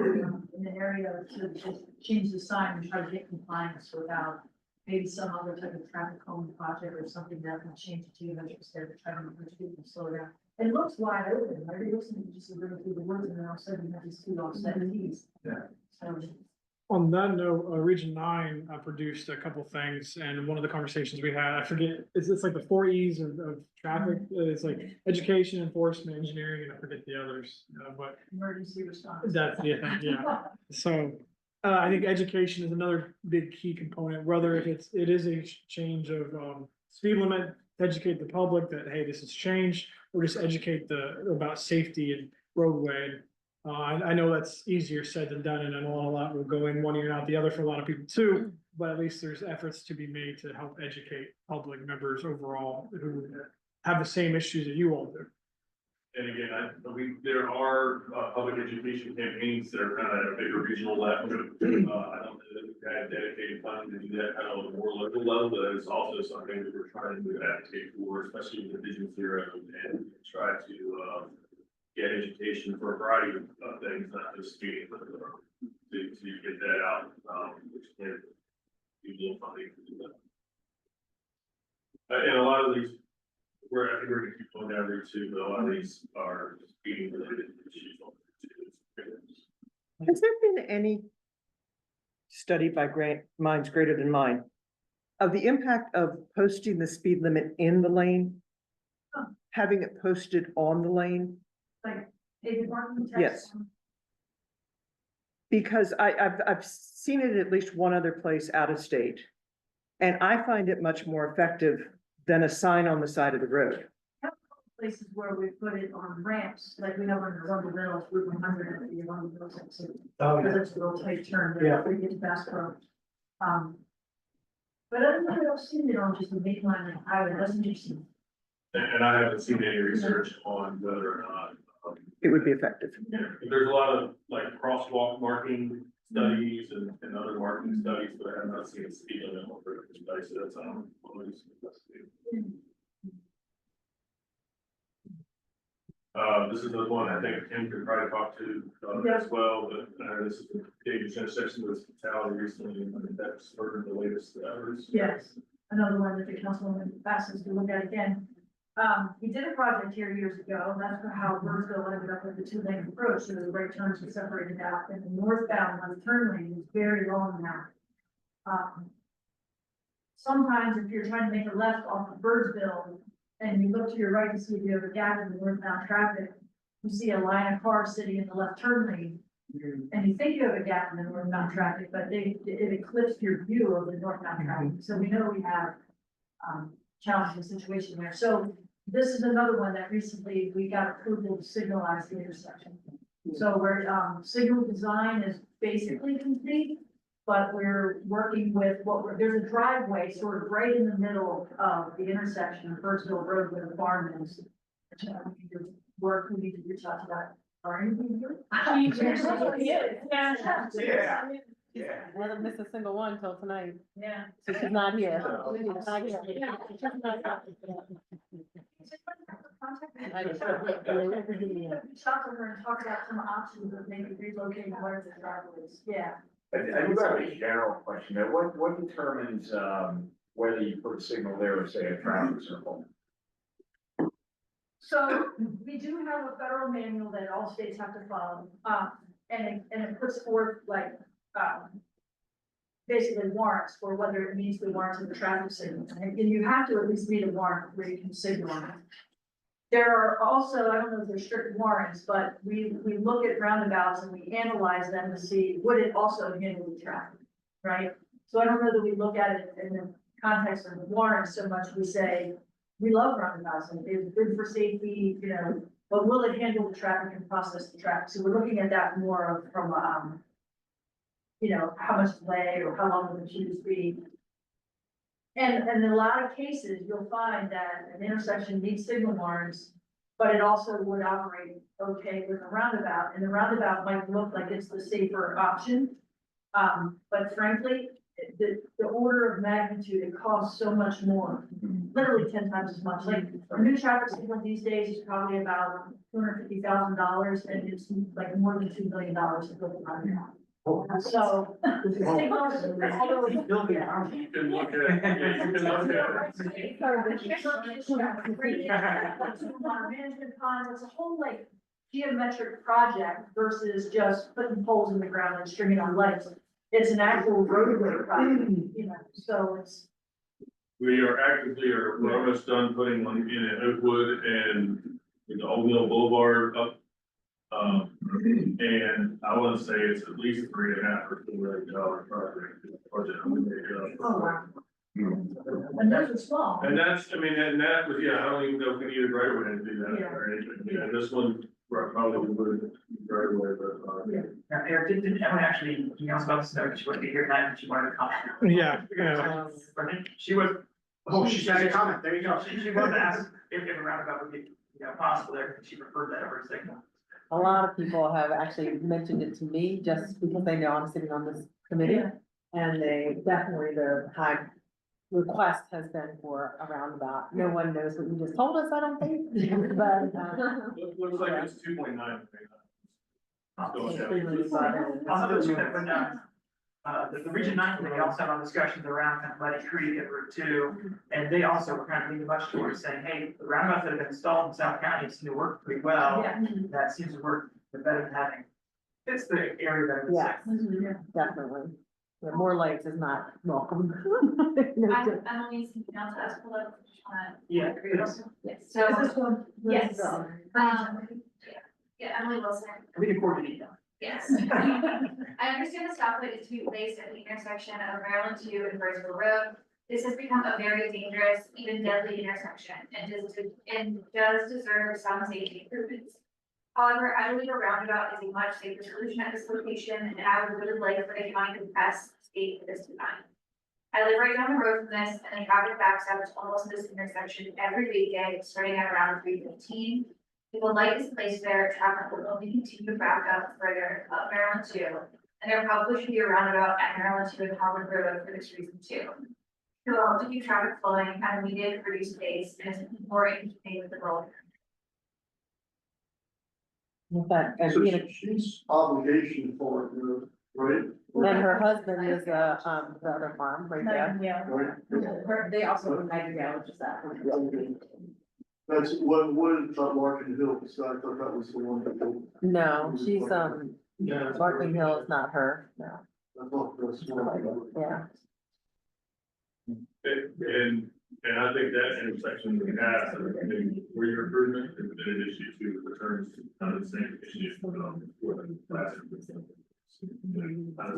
in an area to just change the sign and try to get compliance without maybe some other type of traffic calming project or something that can change it to you, instead of trying to push people to slow down. And it looks wide open, right? It looks like you just running through the woods and then all of a sudden you have these two offset T's. Yeah. So. On that note, Region 9 produced a couple things, and one of the conversations we had, I forget, it's like the 4 E's of traffic. It's like education, enforcement, engineering, and I forget the others, but Emergency response. that's the thing, yeah. So I think education is another big key component, whether if it is a change of speed limit, educate the public that, hey, this has changed, or just educate about safety and roadway. I know that's easier said than done, and I know a lot will go in one ear and out the other for a lot of people too, but at least there's efforts to be made to help educate public members overall who have the same issues that you all do. And again, there are public education campaigns that are kind of at a bigger regional level. I don't know that we've had dedicated funding to do that kind of on a more local level, but it's also something that we're trying to advocate for, especially with Vision Zero, and try to get education for a variety of things, not just speeding, but to get that out, which can be more funding to do that. And a lot of these, I think we're gonna keep going down Route 2, but a lot of these are speeding related issues on Route 2. Has there been any study by minds greater than mine of the impact of posting the speed limit in the lane? Having it posted on the lane? Like, David Martin. Yes. Because I've seen it at least one other place out of state. And I find it much more effective than a sign on the side of the road. Places where we put it on ramps, like we know when the Arundel Mills, Route 100, and the Arundel Mills exit. Because it's a little tight turn there, we get to Bass Pro. But I don't know if I've seen it on just a main line and highway, that's interesting. And I haven't seen any research on whether or not. It would be effective. Yeah, there's a lot of like crosswalk marking studies and other marking studies, but I have not seen a speed limit on the study, so that's always investigated. This is the one I think Kim could probably talk to, as well, but, this is the dangerous intersection with fatality recently, and I think that's sort of the latest efforts. Yes, another one that the councilwoman asked us to look at again. We did a project here years ago, and that's how Burnsville ended up with the two-lane approach, so the right turns were separated out, and the northbound left turn lane is very long now. Sometimes if you're trying to make a left off of Birdsville, and you look to your right to see if you have a gap in the northbound traffic, you see a line of cars sitting in the left turn lane, and you think you have a gap in the northbound traffic, but it eclipsed your view of the northbound traffic, so we know we have challenging situation there. So this is another one that recently we got approval to signalize the intersection. So we're, signal design is basically complete, but we're working with there's a driveway sort of right in the middle of the intersection of Birdsville Road where the farm is. Which I don't need to work, we need to reach out to that, or anything to do. Yeah. Yeah. I haven't missed a single one till tonight, Yeah. so she's not here. She's not here. I just- Reach out to her and talk about some options of maybe relocating one of the driveways, yeah. I do have a general question, there. What determines, whether you put a signal there or say a traffic circle? So we do have a federal manual that all states have to follow, and it puts forth like, basically warrants for whether it meets the warrants of the traffic signal. And you have to at least read a warrant where you can signal it. There are also, I don't know if they're strict warrants, but we look at roundabouts and we analyze them to see, would it also handle the traffic, right? So I don't know that we look at it in the context of the warrant so much, we say, we love roundabouts and it's good for safety, you know, but will it handle the traffic and process the traffic? So we're looking at that more from, you know, how much delay or how long will the queues be? And in a lot of cases, you'll find that an intersection needs signal warrants, but it also would operate okay with a roundabout, and the roundabout might look like it's the safer option. But frankly, the order of magnitude, it costs so much more, literally 10 times as much. Like a new traffic signal these days is probably about $250,000, and it's like more than $2 million to build a roundabout. So. signals, although it's- Building yeah. around. You can look at, yeah, you can look at. Water management ponds, it's a whole like geometric project versus just putting poles in the ground and stringing on lights. It's an actual roadway project, you know, so it's. We are actively, we're almost done putting one in at Oakwood and the Old Mill Boulevard up. And I want to say it's at least $3.5 or $4 million project. Oh, wow. And those are small. And that's, I mean, and that was, yeah, I don't even know if we needed right away to do that Yeah. or anything. Yeah, this one, probably would right away, but, Yeah. Now, Eric, didn't Emily actually email us about this note? She wouldn't be here tonight, and she wanted to comment. Yeah. She was. Oh, she got a comment, there you go. She wanted to ask if a roundabout would be, you know, possible there, she preferred that over a signal. A lot of people have actually mentioned it to me just because they know I'm sitting on this committee. Yeah. And they definitely, the high request has been for a roundabout. No one knows what you just told us, I don't think, but. looks like it's 2.9. It's really fun. Also, the Region 9 committee also had on discussions around kind of Leddy Creek and Route 2, and they also were kind of leaning much towards saying, hey, the roundabouts that have been installed in South County seem to work pretty well. Yeah. That seems to work better than having, it's the area that it's. Yes, definitely. Yeah, more lights is not welcome. No, I'm Emily, now to ask for Yeah. Yes, Is so, this one? yes, yeah, Emily Wilson, We can forward it. yes. I understand the stoplight is to be placed at the intersection of Maryland 2 and Birdsville Road. This has become a very dangerous, even deadly intersection, and does deserve some safety improvements. However, I believe a roundabout is a much safer solution at this location, and I would really like for the county to press state for this design. I live right down the road from this, and the traffic backs up to almost this intersection every weekday, starting at around 3:15. If a light is placed there, traffic will only continue to back up further up Maryland 2, and there probably should be a roundabout at Maryland 2 and Holland Road for this reason too. It will help to keep traffic flowing at a medium reduced pace and is more in keeping with the road. In fact, and So being a she's obligation for it, right? and her husband is, the other farm right there. Yeah. Right? They also own Nightingale, which is that. That's what is that Larkin Hill, so I thought that was the one that. No, she's, Yeah. Barking Hill is not her, no, I thought that's one. yeah. And I think that intersection we have, where your improvement has been an issue too, returns to kind of the same issue. For the last.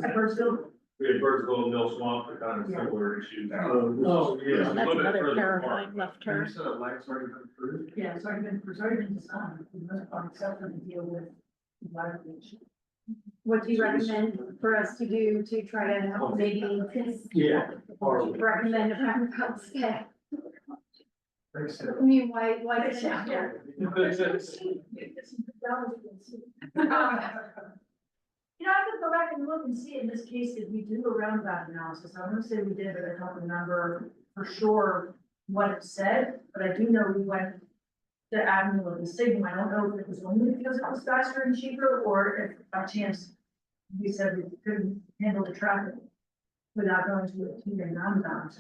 At Birdsville? We had Birdsville and Mill Swamp, the kind of similar issues. Oh, yeah. That's another terrifying left You turn. said a light's already been approved? Yeah, it's already been designed, for the most part, except for the deal with environment. What do you recommend for us to do to try to help maybe Yeah. recommend a roundabout stay? Thanks, I mean, why is it? You know, I could go back and look and see in this case, did we do a roundabout analysis? I want to say we did, but I don't remember for sure what it said, but I do know we went to Avenue of the Signal. I don't know if it was only because it was faster and cheaper, or if by chance we said we couldn't handle the traffic without going to a two-lane roundabout.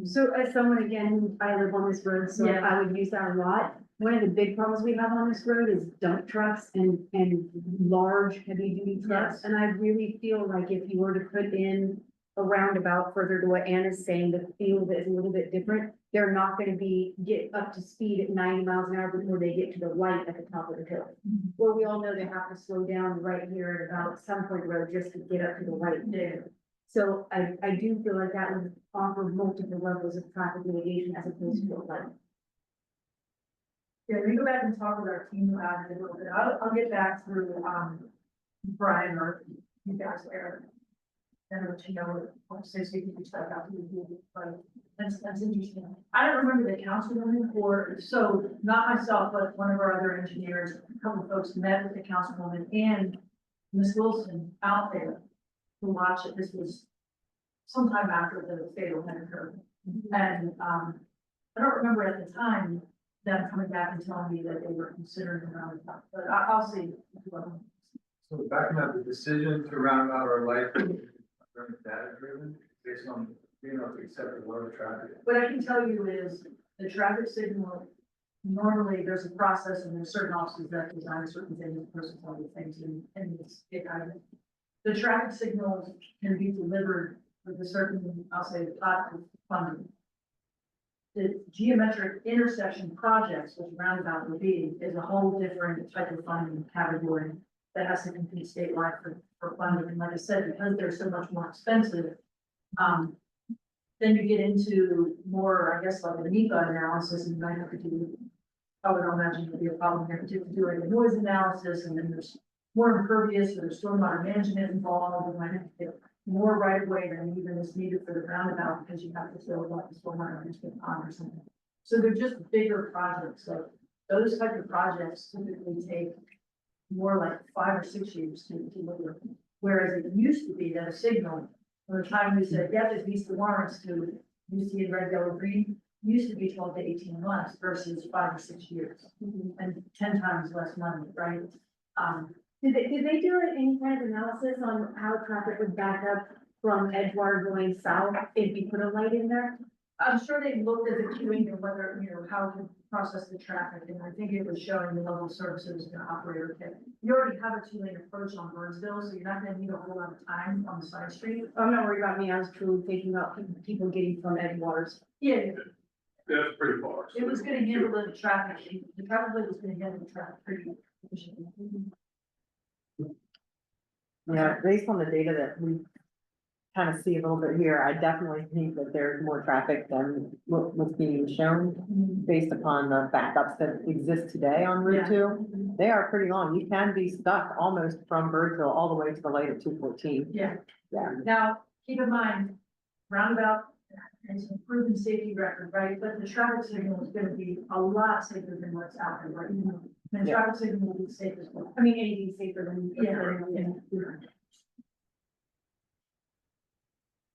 So as someone, again, I live on this road, so Yeah. I would use that a lot. One of the big problems we have on this road is dump trucks and large heavy duty trucks. Yes. And I really feel like if you were to put in a roundabout further to what Anna's saying, the feel of it is a little bit different. They're not gonna get up to speed at 90 miles an hour before they get to the light at the top of the hill. Well, we all know they have to slow down right here at about some point road just to get up to the light there. So I do feel like that would offer multiple levels of traffic mitigation as opposed to a light. Yeah, we go back and talk with our team about it a little bit. I'll get back through, Brian or you guys there. And let you know what say so you can reach back out to you, but that's interesting. I don't remember the councilwoman so not myself, but one of our other engineers, a couple of folks met with the councilwoman and Ms. Wilson out there to watch it. This was sometime after the fatal had occurred. And, I don't remember at the time them coming back and telling me that they were considering the roundabout, but I'll see. So backing up the decision to round out our light, data driven, based on, to accept the load of traffic. What I can tell you is the traffic signal, normally there's a process and there's certain offices that design certain things, persons other things, and it's, the traffic signals can be delivered with a certain, I'll say, pot of funding. The geometric intersection projects, which roundabout would be, is a whole different type of funding category that has to compete statewide for funding. And like I said, because they're so much more expensive, then you get into more, I guess, like a NEPA analysis, and you might have to do, I would imagine it'd be a problem here to do like a noise analysis, and then there's more impervious, so there's stormwater management involved, and might have to get more right of way than even is needed for the roundabout, because you have to fill like the stormwater management pond or something. So they're just bigger projects, so those type of projects typically take more like 5 or 6 years to deliver. Whereas it used to be that a signal, from the time we said, yeah, this meets the warrants to UC in red, yellow, green, used to be 12 to 18 months versus 5 or 6 years. And 10 times less money, right? Did they do any kind of analysis on how traffic would back up from Edgewater going south if you put a light in there? I'm sure they looked at the queuing and whether, how to process the traffic, and I think it was showing the level of services going to operate okay. You already have a 2-lane approach on Burnsville, so you're not gonna need a whole lot of time on the side street. I'm not worried about me, I was truly thinking about people getting from Edgewaters. Yeah, That's pretty far. it was gonna handle the traffic, the traffic light was gonna handle the traffic pretty efficiently. Yeah, based on the data that we kind of see a little bit here, I definitely think that there's more traffic than what's being shown based upon the backups that exist today on Route 2. They are pretty long. You can be stuck almost from Birdsville all the way to the light at 214. Yeah. Yeah. Now, keep in mind, roundabout has a proven safety record, right? But the traffic signal is gonna be a lot safer than what's out there right now. And the Yeah. traffic signal will be safe as well. I mean, anything safer than. Yeah.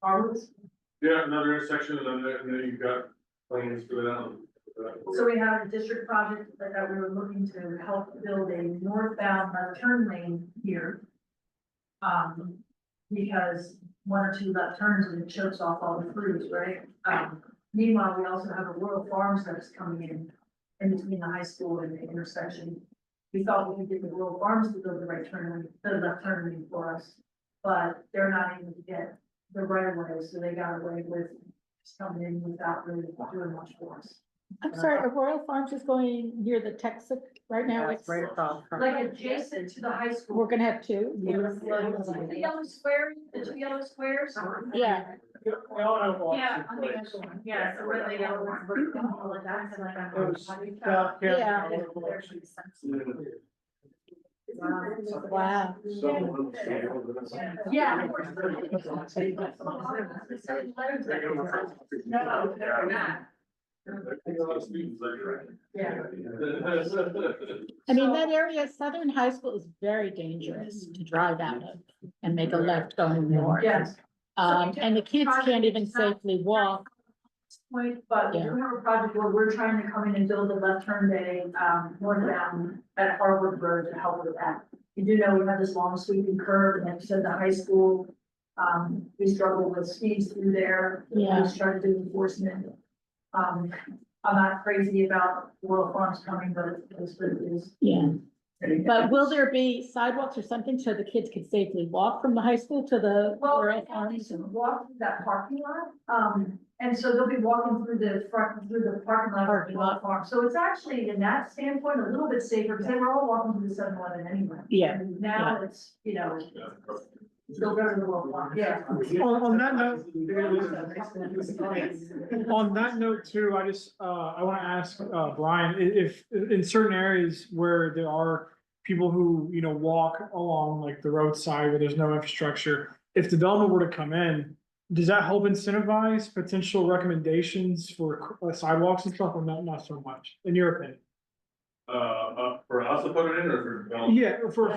Arledge? Yeah, another intersection, and then you've got plans for that. So we have a district project that we were looking to help build a northbound left turn lane here. Because one or two left turns and it chokes off all the crews, right? Meanwhile, we also have a Royal Farms that's coming in between the high school and the intersection. We thought we could get the Royal Farms to build the right turn lane, the left turn lane for us, but they're not able to get the right of way, so they got away with just coming in without really doing much for us. I'm sorry, Royal Farms is going near the Texaco right now. Yeah, it's right across from. Like adjacent to the high school. We're gonna have two. The yellow square, the two yellow squares? Yeah. We all know. Yeah, I mean, yeah, so where they go, all of that's like. Yeah. Wow. Yeah. Of course. No, they're not. Yeah. I mean, that area, Southern High School is very dangerous to drive out of and make a left going north. Yes. And the kids can't even safely walk. Point, but we do have a project where we're trying to come in and build a left turn bay, northbound at Harvard Road to help with that. You do know we have this long sweeping curve, and like you said, the high school, we struggle with speeds through there. Yeah. We started doing enforcement. I'm not crazy about Royal Farms coming, but it's what it is. Yeah. But will there be sidewalks or something so the kids can safely walk from the high school to the Well, Royal they Farms? walk through that parking lot, and so they'll be walking through the parking lot of Parking lot. Royal Farm. So it's actually, in that standpoint, a little bit safer, because they were all walking through the 7-Eleven anyway. Yeah. And now it's, still go to the Royal Farm, yeah. On that note, on that note too, I just, I wanna ask, Brian, if in certain areas where there are people who, walk along like the roadside where there's no infrastructure, if development were to come in, does that help incentivize potential recommendations for sidewalks and stuff, or not so much, in your opinion? For us to put it in or for development? Yeah, for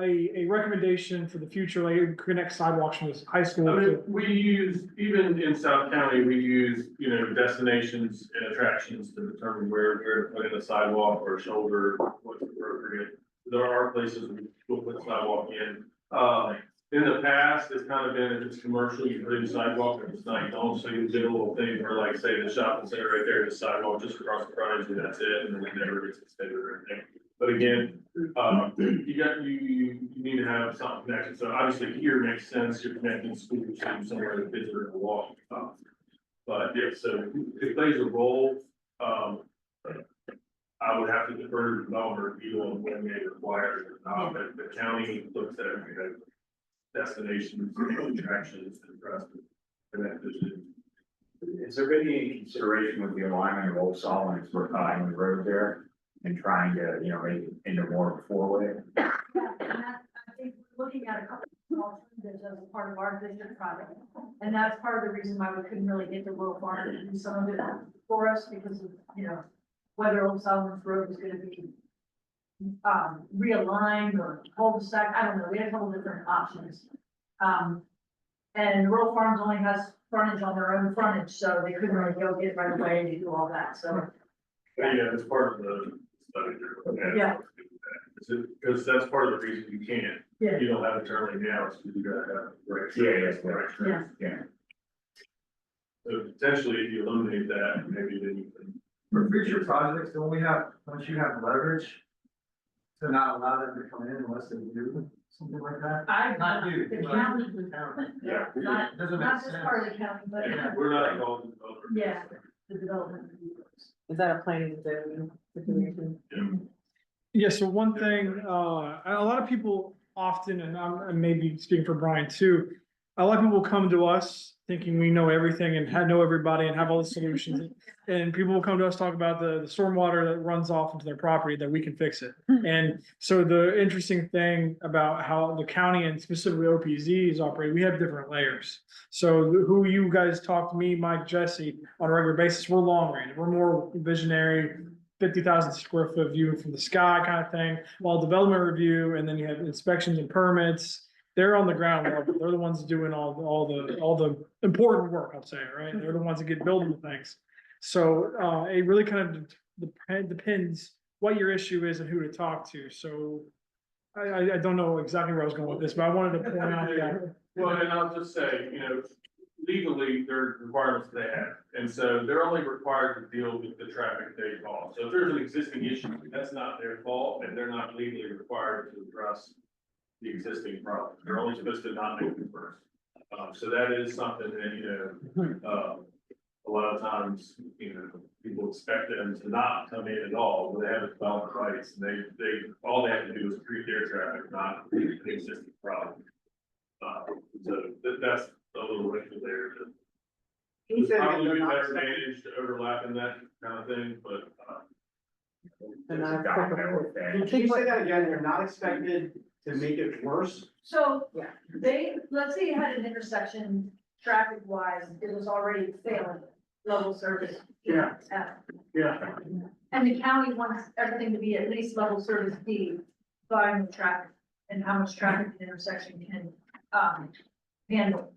a recommendation for the future, like connect sidewalks from this high school. I mean, we use, even in South County, we use, destinations and attractions to determine where to put in a sidewalk or a shoulder, what's appropriate. There are places we'll put sidewalk in. In the past, it's kind of been, if it's commercial, you put in sidewalk, if it's not, you don't, so you did a little thing where like, say, the shopping center right there, the sidewalk just across the front, and that's it, and then it never gets extended or anything. But again, you need to have something connected, so obviously here makes sense, you're connecting schools to somewhere that kids are gonna walk. But yeah, so it plays a role, I would have to defer to the developer view on when they require it, but the county looks at it, destinations, attractions, and trust. Is there any consideration with the alignment of Old Solomon for the road there and trying to, make it into more of a four-way? Yeah, and that, I think we're looking at a couple of alternatives as a part of our district project. And that's part of the reason why we couldn't really get the Royal Farm to do some of it for us, because of, whether Old Solomon's Road was gonna be realigned or cul-de-sac, I don't know, we had a couple different options. And Rural Farms only has frontage on their own frontage, so they couldn't really go get right away and do all that, so. Yeah, it's part of the study. Yeah. Because that's part of the reason you can't, Yeah. you don't have a turn lane now, it's because you gotta have, right? Yeah. So potentially, if you eliminate that, maybe then you can. For future projects, don't we have, don't you have leverage to not allow them to come in unless they do something like that? Not you. The but county. the county. Yeah. Not, Doesn't make not just sense. part of the county, but. We're not involved in development. Yeah, the development. Is that a planning and zoning situation? Yeah, so one thing, a lot of people often, and I'm maybe speaking for Brian too, a lot of people come to us thinking we know everything and know everybody and have all the solutions. And people will come to us, talk about the stormwater that runs off into their property, that we can fix it. And so the interesting thing about how the county and specifically OPZ is operating, we have different layers. So who you guys talk to, me, Mike, Jesse, on a regular basis, we're long range, we're more visionary, 50,000 square foot view from the sky kind of thing, while development review, and then you have inspections and permits. They're on the ground level. They're the ones doing all the important work, I'll say, right? They're the ones that get building the things. So, it really kind of depends what your issue is and who to talk to, so. I don't know exactly where I was going with this, but I wanted to point out that, Well, and I'll just say, legally, there are requirements they have, and so they're only required to deal with the traffic they cause. So if there's an existing issue, that's not their fault, and they're not legally required to address the existing problem. They're only supposed to not make it first. So that is something that, a lot of times, people expect them to not come in at all, when they haven't developed rights, and all they have to do is treat their traffic, not an existing problem. So that's a little wrinkle there. He said Probably they're be not better expected- managed overlapping that kind of thing, but, And There's a I- domino effect. Can you say that again? They're not expected to make it worse? So Yeah. let's say you had an intersection, traffic wise, it was already failing level service. Yeah. F. Yeah. And the county wants everything to be at least level service D, volume of traffic and how much traffic the intersection can, handle.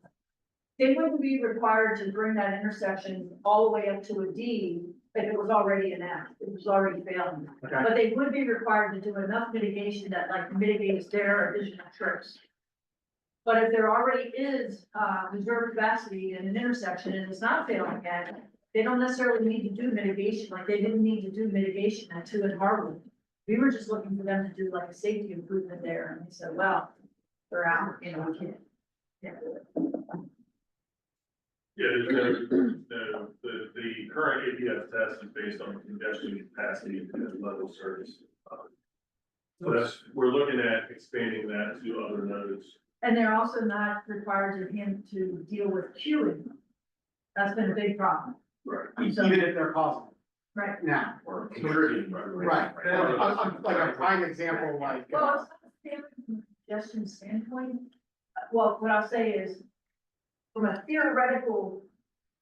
They wouldn't be required to bring that intersection all the way up to a D if it was already an F, it was already failing. Okay. But they would be required to do enough mitigation that like mitigates their additional trips. But if there already is, reserve capacity in an intersection and it's not failing yet, they don't necessarily need to do mitigation, like they didn't need to do mitigation at 2 in Harwood. We were just looking for them to do like a safety improvement there, and they said, well, they're out, we can't. Yeah. there's no, the current APS test is based on congestion capacity and level of service. So we're looking at expanding that to other nodes. And they're also not required to deal with queuing. That's been a big problem. Right. Even if they're causing it Right. now. Or contributing. Right. Like a prime example, like, Well, it's not from a congestion standpoint. Well, what I'll say is, from a theoretical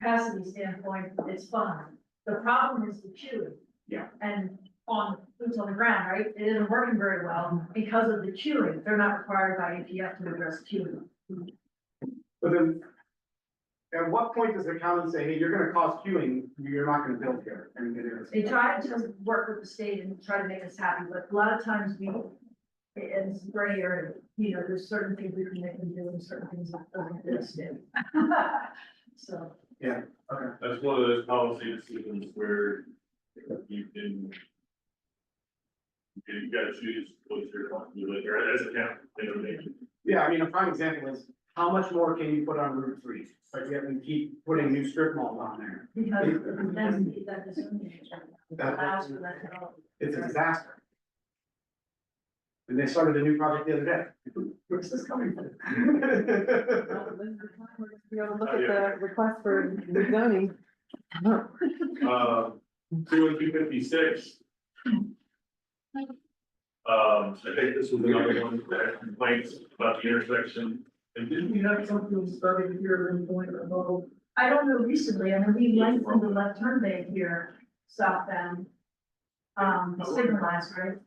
capacity standpoint, it's fine. The problem is the queuing. Yeah. And boots on the ground, right? It isn't working very well because of the queuing. They're not required by APF to address queuing. but then. At what point does the county say, hey, you're gonna cause queuing, you're not gonna build here? And it is. They try to work with the state and try to make us happy, but a lot of times it's gray area, there's certain things we can make them do and certain things that don't do. So. Yeah, okay. That's one of those policy decisions where you gotta choose what you're going to do later as a county. Yeah, I mean, a prime example is, how much more can you put on Route 3? But yet we keep putting new strip malls on there. Because that discrimination allows for that development. It's a disaster. And they started a new project the other day. Where's this coming from? Well, this is the time we're gonna be able to look at the request for rezoning. 256. I think this was another one that had complaints about the intersection. And didn't we have something starting here at any point about? I don't know recently, I mean, we lengthened the left turn lane here, southbound. Signalized, right?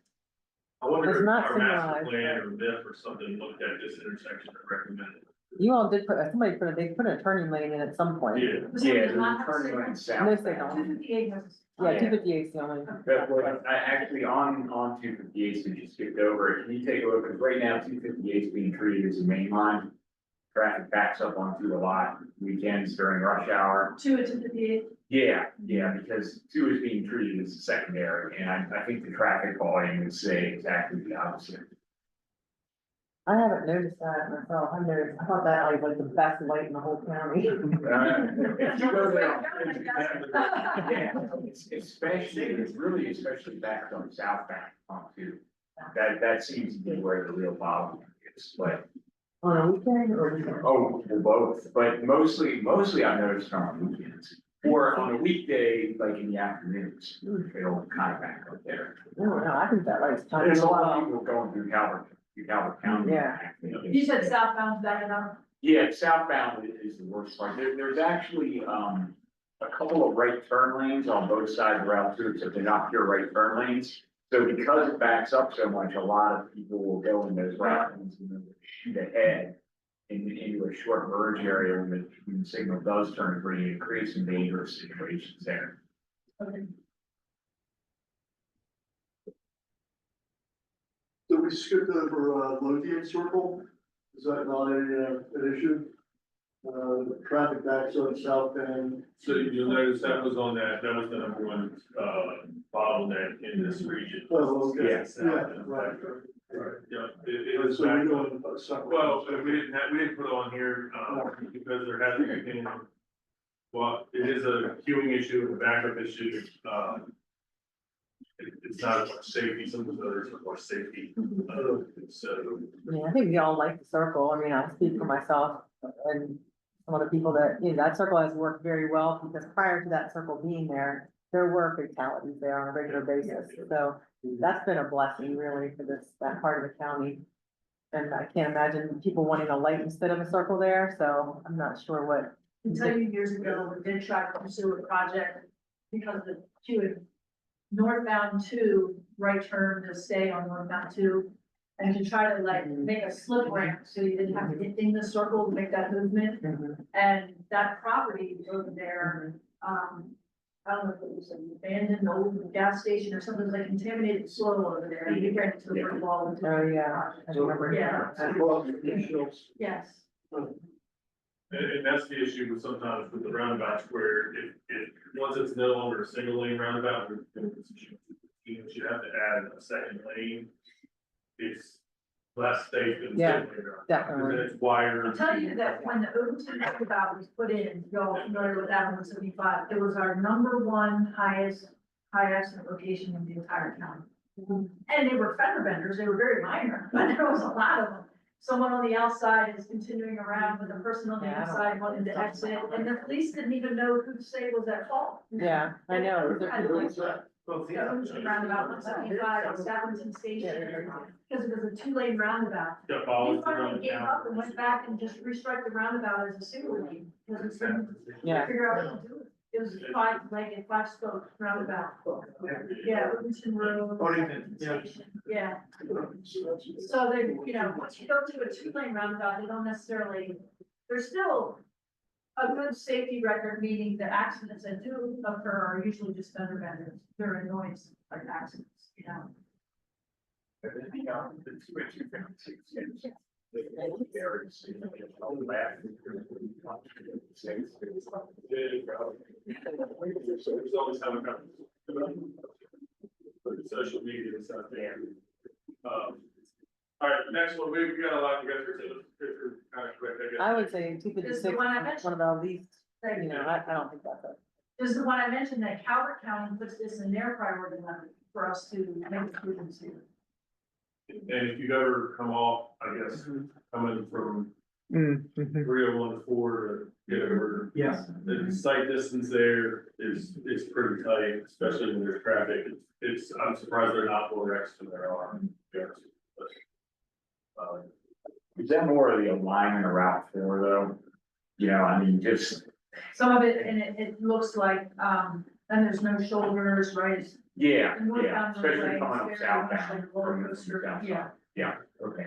I wonder It's if not our master signalized, plan or MIF or something looked at this intersection and recommended. You all did they put a turning lane in at some point. Yeah. Was it Yeah, there's not a turning lane No, south. they don't. 258 was. Yeah, 258 is the only. But what, I actually on 258, since you skipped over it, can you take a look, because right now 258 is being treated as a main line. Traffic backs up onto a lot weekends during rush hour. 258. Yeah, because 2 is being treated as a secondary, and I think the traffic volume would say exactly the opposite. I haven't noticed that myself. I thought that was like the best light in the whole county. If you go there, yeah, it's really especially back on southbound on 2. That seems to be where the real problem is, but. On a weekend or weekend? Oh, well, both, but mostly I've noticed on weekends, or on a weekday, like in the afternoons, it'll kind of back up there. No, I think that light's time. There's a lot of people going through Calvert County. Yeah. You said southbound backing up. Yeah, southbound is the worst part. There's actually, a couple of right turn lanes on both sides of Route 2, except they're not pure right turn lanes. So because it backs up so much, a lot of people will go in those route lanes and then shoot ahead into a short merge area when the signal does turn green, it creates some dangerous situations there. Okay. So we skipped over, Lothian Circle, is that not an issue? Traffic backs on south end. So you'll notice that was on that was the number one, bottleneck in this region. Oh, okay. Yes. Yeah, right. Yeah, it was So we're back doing a separate. well, we didn't put it on here, because there hasn't been, well, it is a queuing issue and a backup issue, it's not as much safety, some of the others are more safety, so. Yeah, I think we all like the circle. I mean, I speak for myself and some of the people that, that circle has worked very well because prior to that circle being there were fatalities there on a regular basis. So that's been a blessing really for that part of the county. And I can't imagine people wanting a light instead of a circle there, so I'm not sure what. I can tell you years ago, we did try to pursue a project because the two northbound two, right turn to stay on northbound two. And to try to like make a slip ramp, so you didn't have to get in the circle to make that movement. And that property over there, I don't know if it was an abandoned old gas station or something, like contaminated soil over there, and you ran into the brick wall. Oh, yeah. I remember. Yeah. Yes. And that's the issue with sometimes with the roundabouts where once it's no longer a single lane roundabout, you have to add a second lane. It's less safe than. Yeah, single lane roundabout, definitely. because it's wired. I'll tell you that when the Overton roundabout was put in, y'all familiar with that 175, it was our number one highest accident location in the entire county. And they were fender benders, they were very minor, but there was a lot of them. Someone on the outside is continuing around with a person on the Yeah, I don't- inside wanting to exit, and the police didn't even know who to say was at fault. Yeah, I know. Roundabout 175 at Staffordton Station, because it was a two-lane roundabout. Yeah, We follows finally gave around up and went back and just restrike the roundabout as a sewer lane, because it's been, Yeah. figure out what to do. It was five-legged, five-spoke roundabout. Yeah, Livingston Road. Station, yeah. So they, once you go to a two-lane roundabout, they don't necessarily, there's still a good safety record, meaning the accidents that do occur are usually just fender benders. They're annoyance like accidents, There's always having social media and stuff there. All right, next one, we got a lot to go through, so let's go kind of quick, I guess. I would say two This is fifty-six, the one I mentioned. one of the least, I don't think that's it. This is the one I mentioned, that Calvert County puts this in their priority level for us to make improvements here. And if you've ever come off, I guess, coming from Mm-hmm. 301 to 4 to get over. Yes. The sight distance there is pretty tight, especially when there's traffic. I'm surprised there are not more wrecks than there are. Is that more of the alignment of Route 4 though? I mean, just, Some of it, and it looks like, and there's no shoulders, right? It's yeah, northbound especially roadway, coming up it's very much southbound. like a roller coaster, yeah. Okay.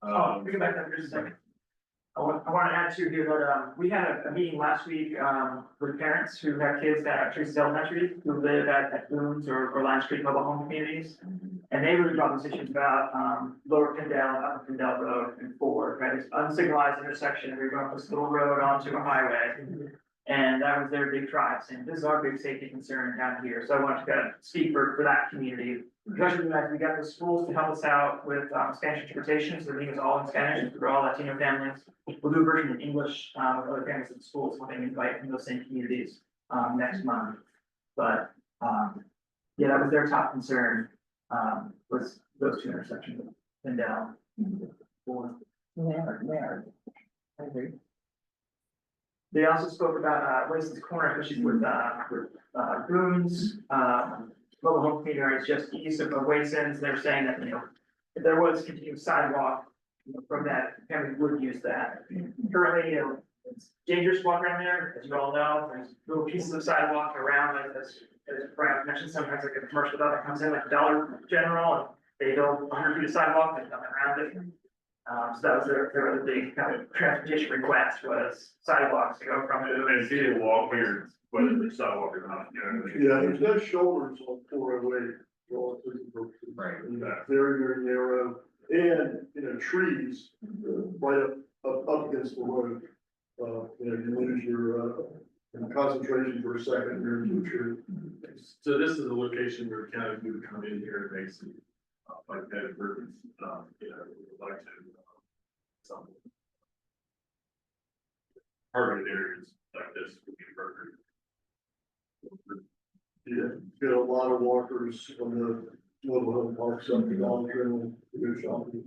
Oh, we go back there for just a second. I want to add to here that, we had a meeting last week, with parents who have kids at Tracy's Elementary, who live at Boone's or Line Street mobile home communities. And they really brought these issues about, Lower Pindell, Upper Pindell Road and Ford, right? It's unsignalized intersection, and we're going from this little road onto a highway. And that was their big drive, saying, this is our big safety concern down here. So I want to kind of speak for that community. Especially as we got the schools to help us out with Spanish interpretation, so the meeting is all in Spanish for all Latino families. We'll do a version in English with other families in schools, when they invite from those same communities next month. But yeah, that was their top concern, was those two intersections and down. Yeah, I agree. They also spoke about Wason's Corner, especially with Boone's, mobile home community is just east of Wason's. They're saying that, if there was continuous sidewalk, from that, family would use that. Currently, it's dangerous to walk around there, as you all know. There's little pieces of sidewalk around, as Brian mentioned, sometimes like a commercial that comes in, like Dollar General, and they build 100 feet of sidewalk, there's nothing around it. So that was their other big kind of transportation request was sidewalks to go from. And people walk here, whether it's sidewalk or not, you know. Yeah, there's no shoulders on 408. for all intents and purposes. Right. And very, very narrow, and, trees, right up against the road. You lose your, concentration for a second, you're into a tree. So this is a location where the county would come in here and make some, like that improvements, we would like to. Some targeted areas like this would be appropriate. Yeah, get a lot of walkers from the mobile home parks up to Dollar General, to do shopping.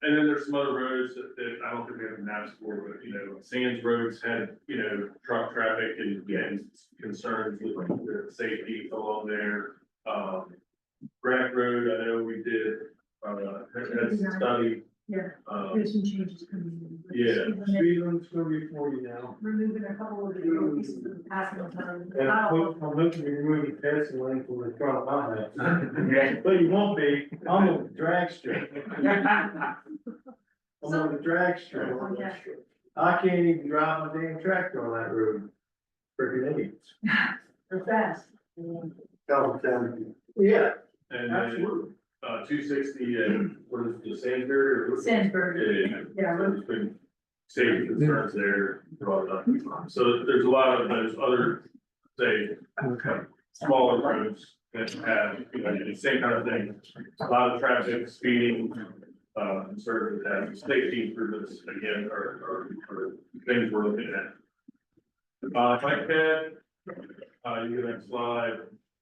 And then there's some other roads that I don't think we have maps for, but, Sands roads had, truck traffic and concerns with their safety along there. Grant Road, I know we did, had some study. Yeah. Um, Some changes coming in. Yeah. Speed limit's gonna be 40 now. Removing a couple of the pieces of passing time. And I'm looking to remove the passing lane from the front of my house. But you won't be, I'm on the drag strip. I'm on the drag strip. I can't even drive my damn tractor on that road. Freaking idiots. They're fast. Calvin County. Yeah, and absolutely. 260, what is the Sainsbury or? Sainsbury. Yeah. Yeah. So there's been safety concerns there brought up. So there's a lot of those other, say, smaller roads that have, the same kind of thing. A lot of traffic, speeding, concerns with that, safety improvements, again, are things we're looking at. If I can, you get next slide.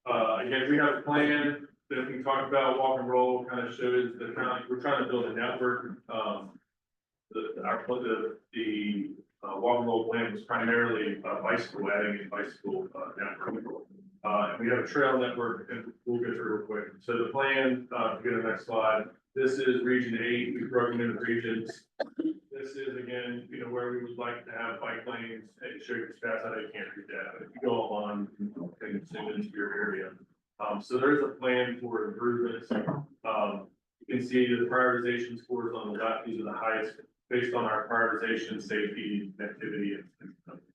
Again, we have a plan that we talked about, walk and roll, kind of shows the county, we're trying to build a network. The walk and roll plan was primarily bicycle adding and bicycle network. And we have a trail network, and we'll get through real quick. So the plan, to go to the next slide, this is region 8, we've broken into regions. This is again, where we would like to have bike lanes, and show you stats, I know you can't read that, but if you go online, you can zoom into your area. So there's a plan for improvements. You can see the prioritization scores on the left, these are the highest, based on our prioritization, safety, activity, and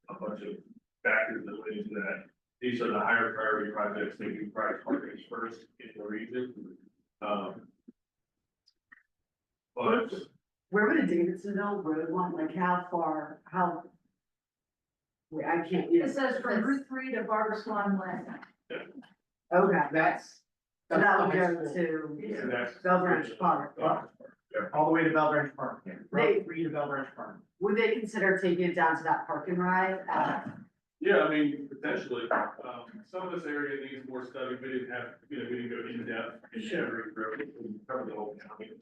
a bunch of factors that went into that. These are the higher priority projects, making priorities first in the region. But Where would a Davidsonville road one, like wait, I can't, It says from Route 3 to Barber Swan Lane. Okay, That's. so that would go and to that's. Bell Branch Park. All the way to Bell Branch Park. They- Route 3 to Bell Branch Park. Would they consider taking it down to that park and ride? Yeah, I mean, potentially, some of this area needs more study, we didn't have, we didn't go in depth in every road, we covered the whole county.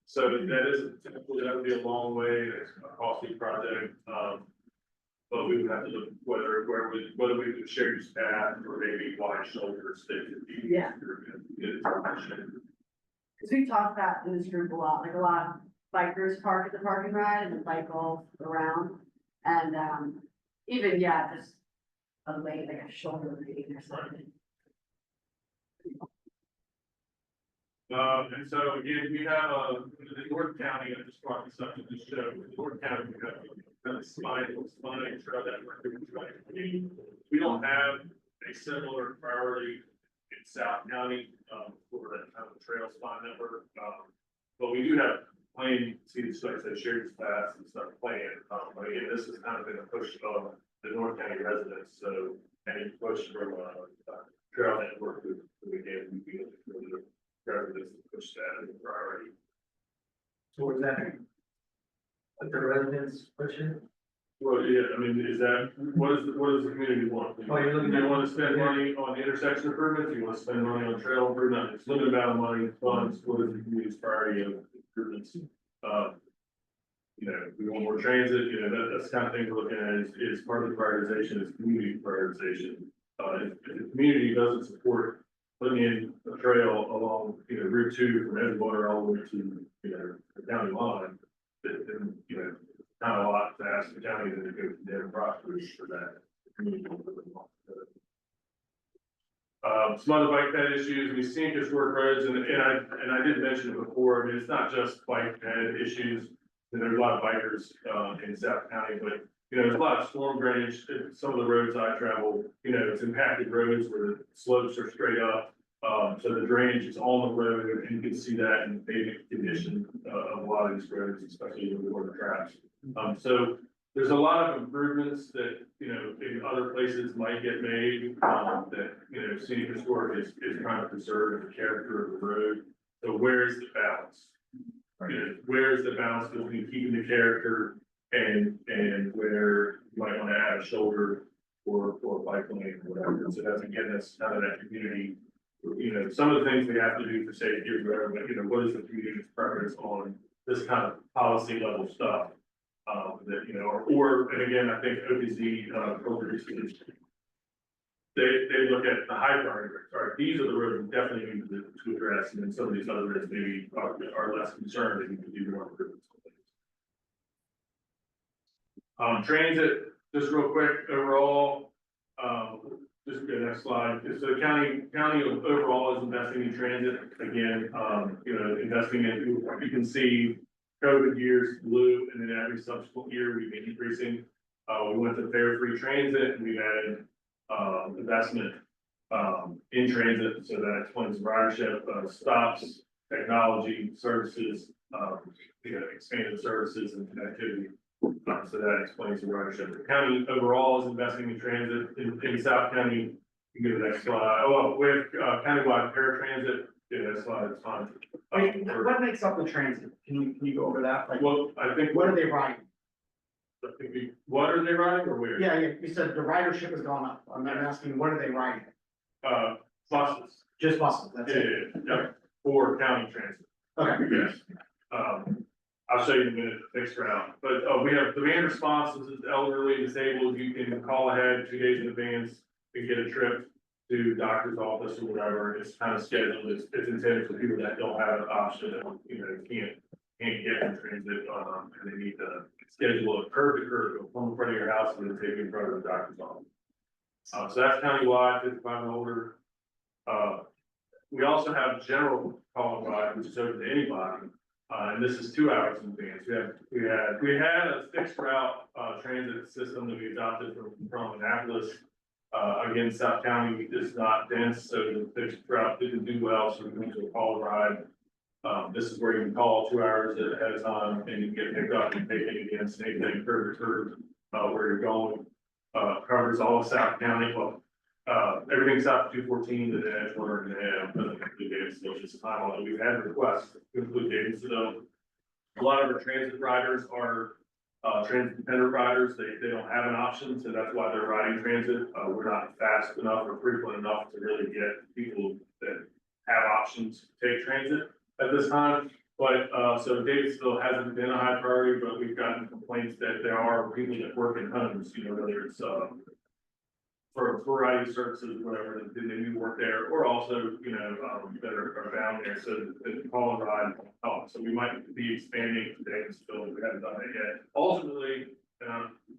So that is, typically, that would be a long way, it's a costly project, but we would have to look whether we could share use path or maybe wide shoulders that could be. Yeah. Cause we talked about in this group a lot, like a lot of bikers park at the park and ride and bike all around. And, even, just a lane, like a shoulder lane or something. And so again, we have, the North County, I just brought this up to this show, the North County, we have kind of spine trail network. We don't have a similar priority in South County, for that kind of trail spine network. But we do have plenty, see the stuff that shared paths and stuff planned. But again, this has kind of been a push of the North County residents, so any push from, trail network, we gave, we feel the residents to push that as a priority. So what does that mean? Let the residents push it? Well, yeah, I mean, what does the community want? Oh, you're looking at- You want to spend money on intersection improvements, you want to spend money on trail improvement, it's limited amount of money, funds, what is the community's priority of improvements? We want more transit, that's the kind of thing we're looking at is part of the prioritization is community prioritization. If the community doesn't support putting in a trail along, Route 2 from Edgewater all the way to, the county line, then, not a lot to ask the county to go to their properties for that. Some other bike ped issues, we see historic roads, and I did mention it before, I mean, it's not just bike ped issues. And there's a lot of bikers, in South County, but, you know, there's a lot of storm drainage, some of the roads I travel, you know, it's impacted roads where the slopes are straight up. So the drainage is on the road, and you can see that in the pavement condition, of a lot of these roads, especially in the water traps. So there's a lot of improvements that, you know, in other places might get made, that, you know, scenic historic is trying to preserve the character of the road. So where is the balance? You know, where is the balance between keeping the character and where you might want to add a shoulder or bike lane or whatever? So that's, again, that's kind of that community. You know, some of the things we have to do for safety or whatever, but, you know, what is the community's preference on this kind of policy level stuff? That, you know, or, and again, I think OPC, they look at the high priority roads. All right, these are the roads we definitely need to address, and then some of these other roads maybe are less concerned, and you can do more improvements. Transit, just real quick, overall, just go next slide. So the county overall is investing in transit, again, you know, investing in, you can see COVID years blue, and then every subsequent year we've been increasing. We went to fare-free transit, and we've added investment in transit, so that explains ridership, stops, technology, services, you know, expanded services and connectivity. So that explains the ridership. The county overall is investing in transit in South County. You can go to the next slide. Oh, with countywide paratransit. Yeah, that slide is fine. What makes up the transit? Can you go over that? Like, Well, I think. what are they riding? What are they riding or where? Yeah, you said the ridership has gone up. I'm asking, what are they riding? Buses. Just buses, that's it. Yeah, for county transit. Okay. Yes. I'll show you in a minute, fixed route, but, we have demand response, this is elderly, disabled, you can call ahead 2 days in advance and get a trip to doctor's office or whatever, it's kind of scheduled, it's intended for people that don't have an option, that, you know, can't get in transit, and they need to schedule a curb to curb, go from in front of your house and then take you in front of the doctor's office. So that's countywide, 55 and older. We also have general call and ride, which is open to anybody. And this is 2 hours in advance. We had a fixed route, transit system that we adopted from Annapolis. Again, South County is not dense, so the fixed route didn't do well, so we went to a call and ride. This is where you can call 2 hours ahead of time and you get picked up and take it again, same thing, curb to curb, where you're going. Covers all of South County, well, everything south of 214 to the Edgewater and Davidson, which is time on. We've had requests to include Davidson. A lot of our transit riders are transit dependent riders. They don't have an option, so that's why they're riding transit. We're not fast enough or frequent enough to really get people that have options to take transit at this time. But so Davidsville hasn't been a high priority, but we've gotten complaints that there are people that work in homes, you know, whether it's for a variety of services, whatever, that they do work there, or also, you know, that are down there, so that the call and ride help. So we might be expanding to Davidsville, we haven't done that yet. Ultimately, if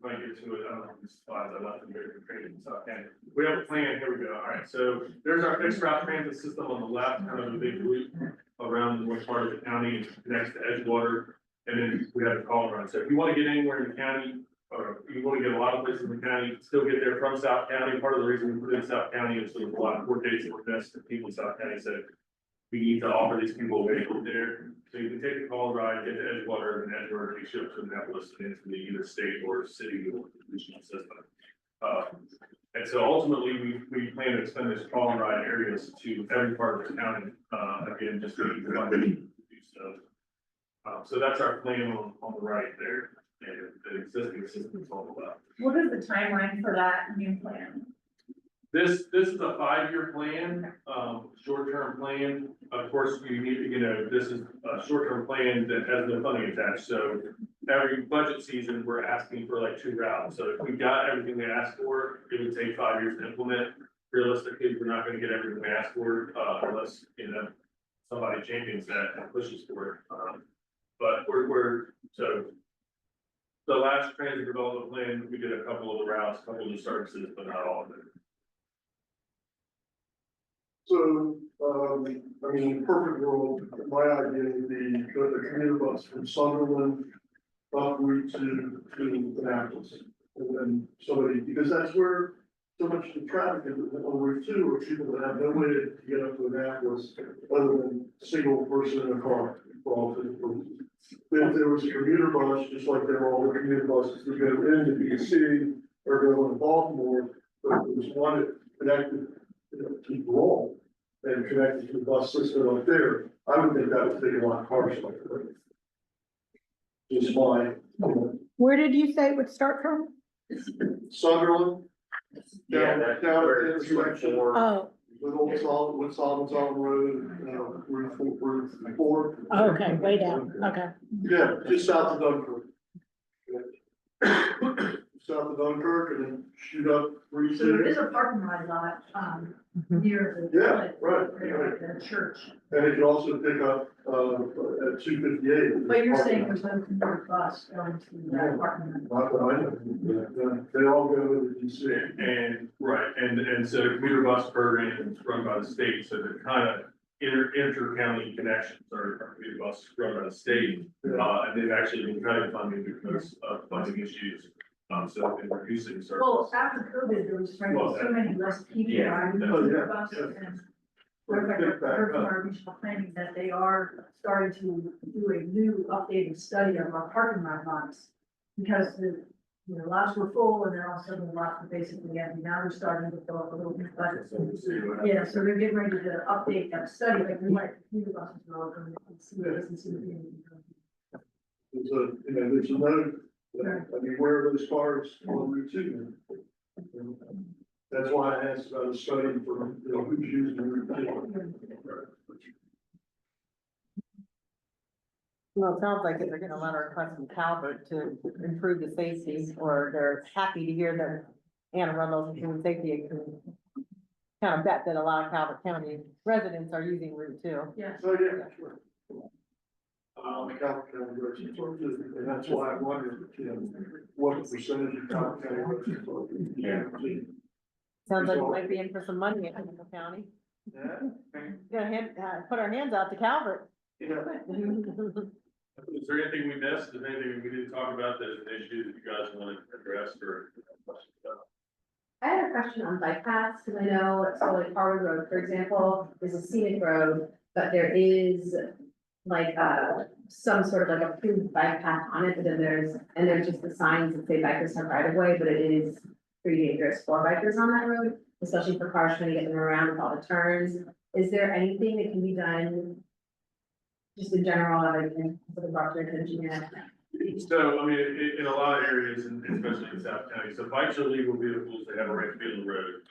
I get to it, I don't know if these slides I left them here for training, so I can. We have a plan, here we go, all right, so there's our fixed route transit system on the left, kind of a big loop around the north part of the county, and connects to Edgewater, and then we have the call and ride. So if you want to get anywhere in the county, or you want to get a lot of places in the county, still get there from South County. Part of the reason we put in South County is there's a lot of court dates that were missed, and people in South County said, we need to offer these people a way to get there. So you can take the call and ride, get to Edgewater, and Edgewater takes you up to Annapolis, and into the either state or city or regional system. And so ultimately, we plan to extend this call and ride areas to every part of the county, again, just to do so. So that's our plan on the right there. And the existing system is all about. What is the timeline for that new plan? This is a 5-year plan, short-term plan. Of course, you need, you know, this is a short-term plan that has no funding attached. So every budget season, we're asking for like 2 routes. So if we got everything we asked for, it would take 5 years to implement. Realistically, we're not going to get everything we asked for, unless, you know, somebody champions that and pushes for it. But so the last transit development plan, we did a couple of the routes, a couple of the services, but not all of it. So, I mean, in a perfect world, my idea would be the commuter bus from Sunderland up route to Annapolis. And then somebody, because that's where so much of the traffic is on Route 2, or people that have no way to get up to Annapolis other than a single person in a car. For all intents and purposes. If there was a commuter bus, just like there are all the commuter buses that go into DC or go into Baltimore, but if there was one that connected to Roll and connected to the bus system up there, I would think that would take a lot of cars like that. Just my, Where did you say it would start from? Sunderland. Yeah, that's Down at where the intersection 2 and 4. Oh, with Old Solomon, with Solomon's on Road, Route 4. okay, way down, okay. Yeah, just south of Dunkirk. South of Dunkirk and then shoot up Route So there 2. is a parking lot, near the. Yeah, right. The church, And it can also pick up, at 258. but you're saying there's no commuter bus going to that parking lot. Not that I know. Yeah, they all go to DC. And, right, and so the commuter bus program is run by the state, so the kind of inter-county connections are commuter buses run by the state. And they've actually been cutting funding because of funding issues, so they've been reducing service. Well, after COVID, there was frankly so many less people Yeah. driving Oh, the yeah. bus Yeah. and. Matter of fact, I heard from our regional planning that they are starting to do a new updated study of our parking lots. Because lots were full and then all of a sudden the lots were basically empty. Now they're starting to fill up a little bit, but yeah, so they're getting ready to update that study, like we might, commuter buses are all going to see what it is and see what it is. There's a note, I mean, where are those cars on Route 2? That's why I asked about a study for, who's using Route 2. Well, it sounds like they're gonna let our request from Calvert to improve the safety, or they're happy to hear that Anne Arundel's improving safety. Can kind of bet that a lot of Calvert County residents are using Route 2. Yes. Oh, yeah, sure. The Calvert County residents are too, and that's why I wondered, what the percentage of Calvert County residents are. Yeah. Sounds like we might be in for some money in Arundel County. Yeah. Put our hands out to Calvert. Yeah. Is there anything we missed? Is there anything we didn't talk about that is an issue that you guys want to address or questions about? I had a question on bike paths, because I know, so like Harwood Road, for example, is a scenic road, but there is like, some sort of like approved bike path on it, but then there's just the signs that say bikers have right of way, but it is pretty dangerous for bikers on that road, especially for cars trying to get them around with all the turns. Is there anything that can be done just in general, like, for the proper attention yet? So, I mean, in a lot of areas, and especially in South County, so bikes are legal vehicles, they have a right to be on the road.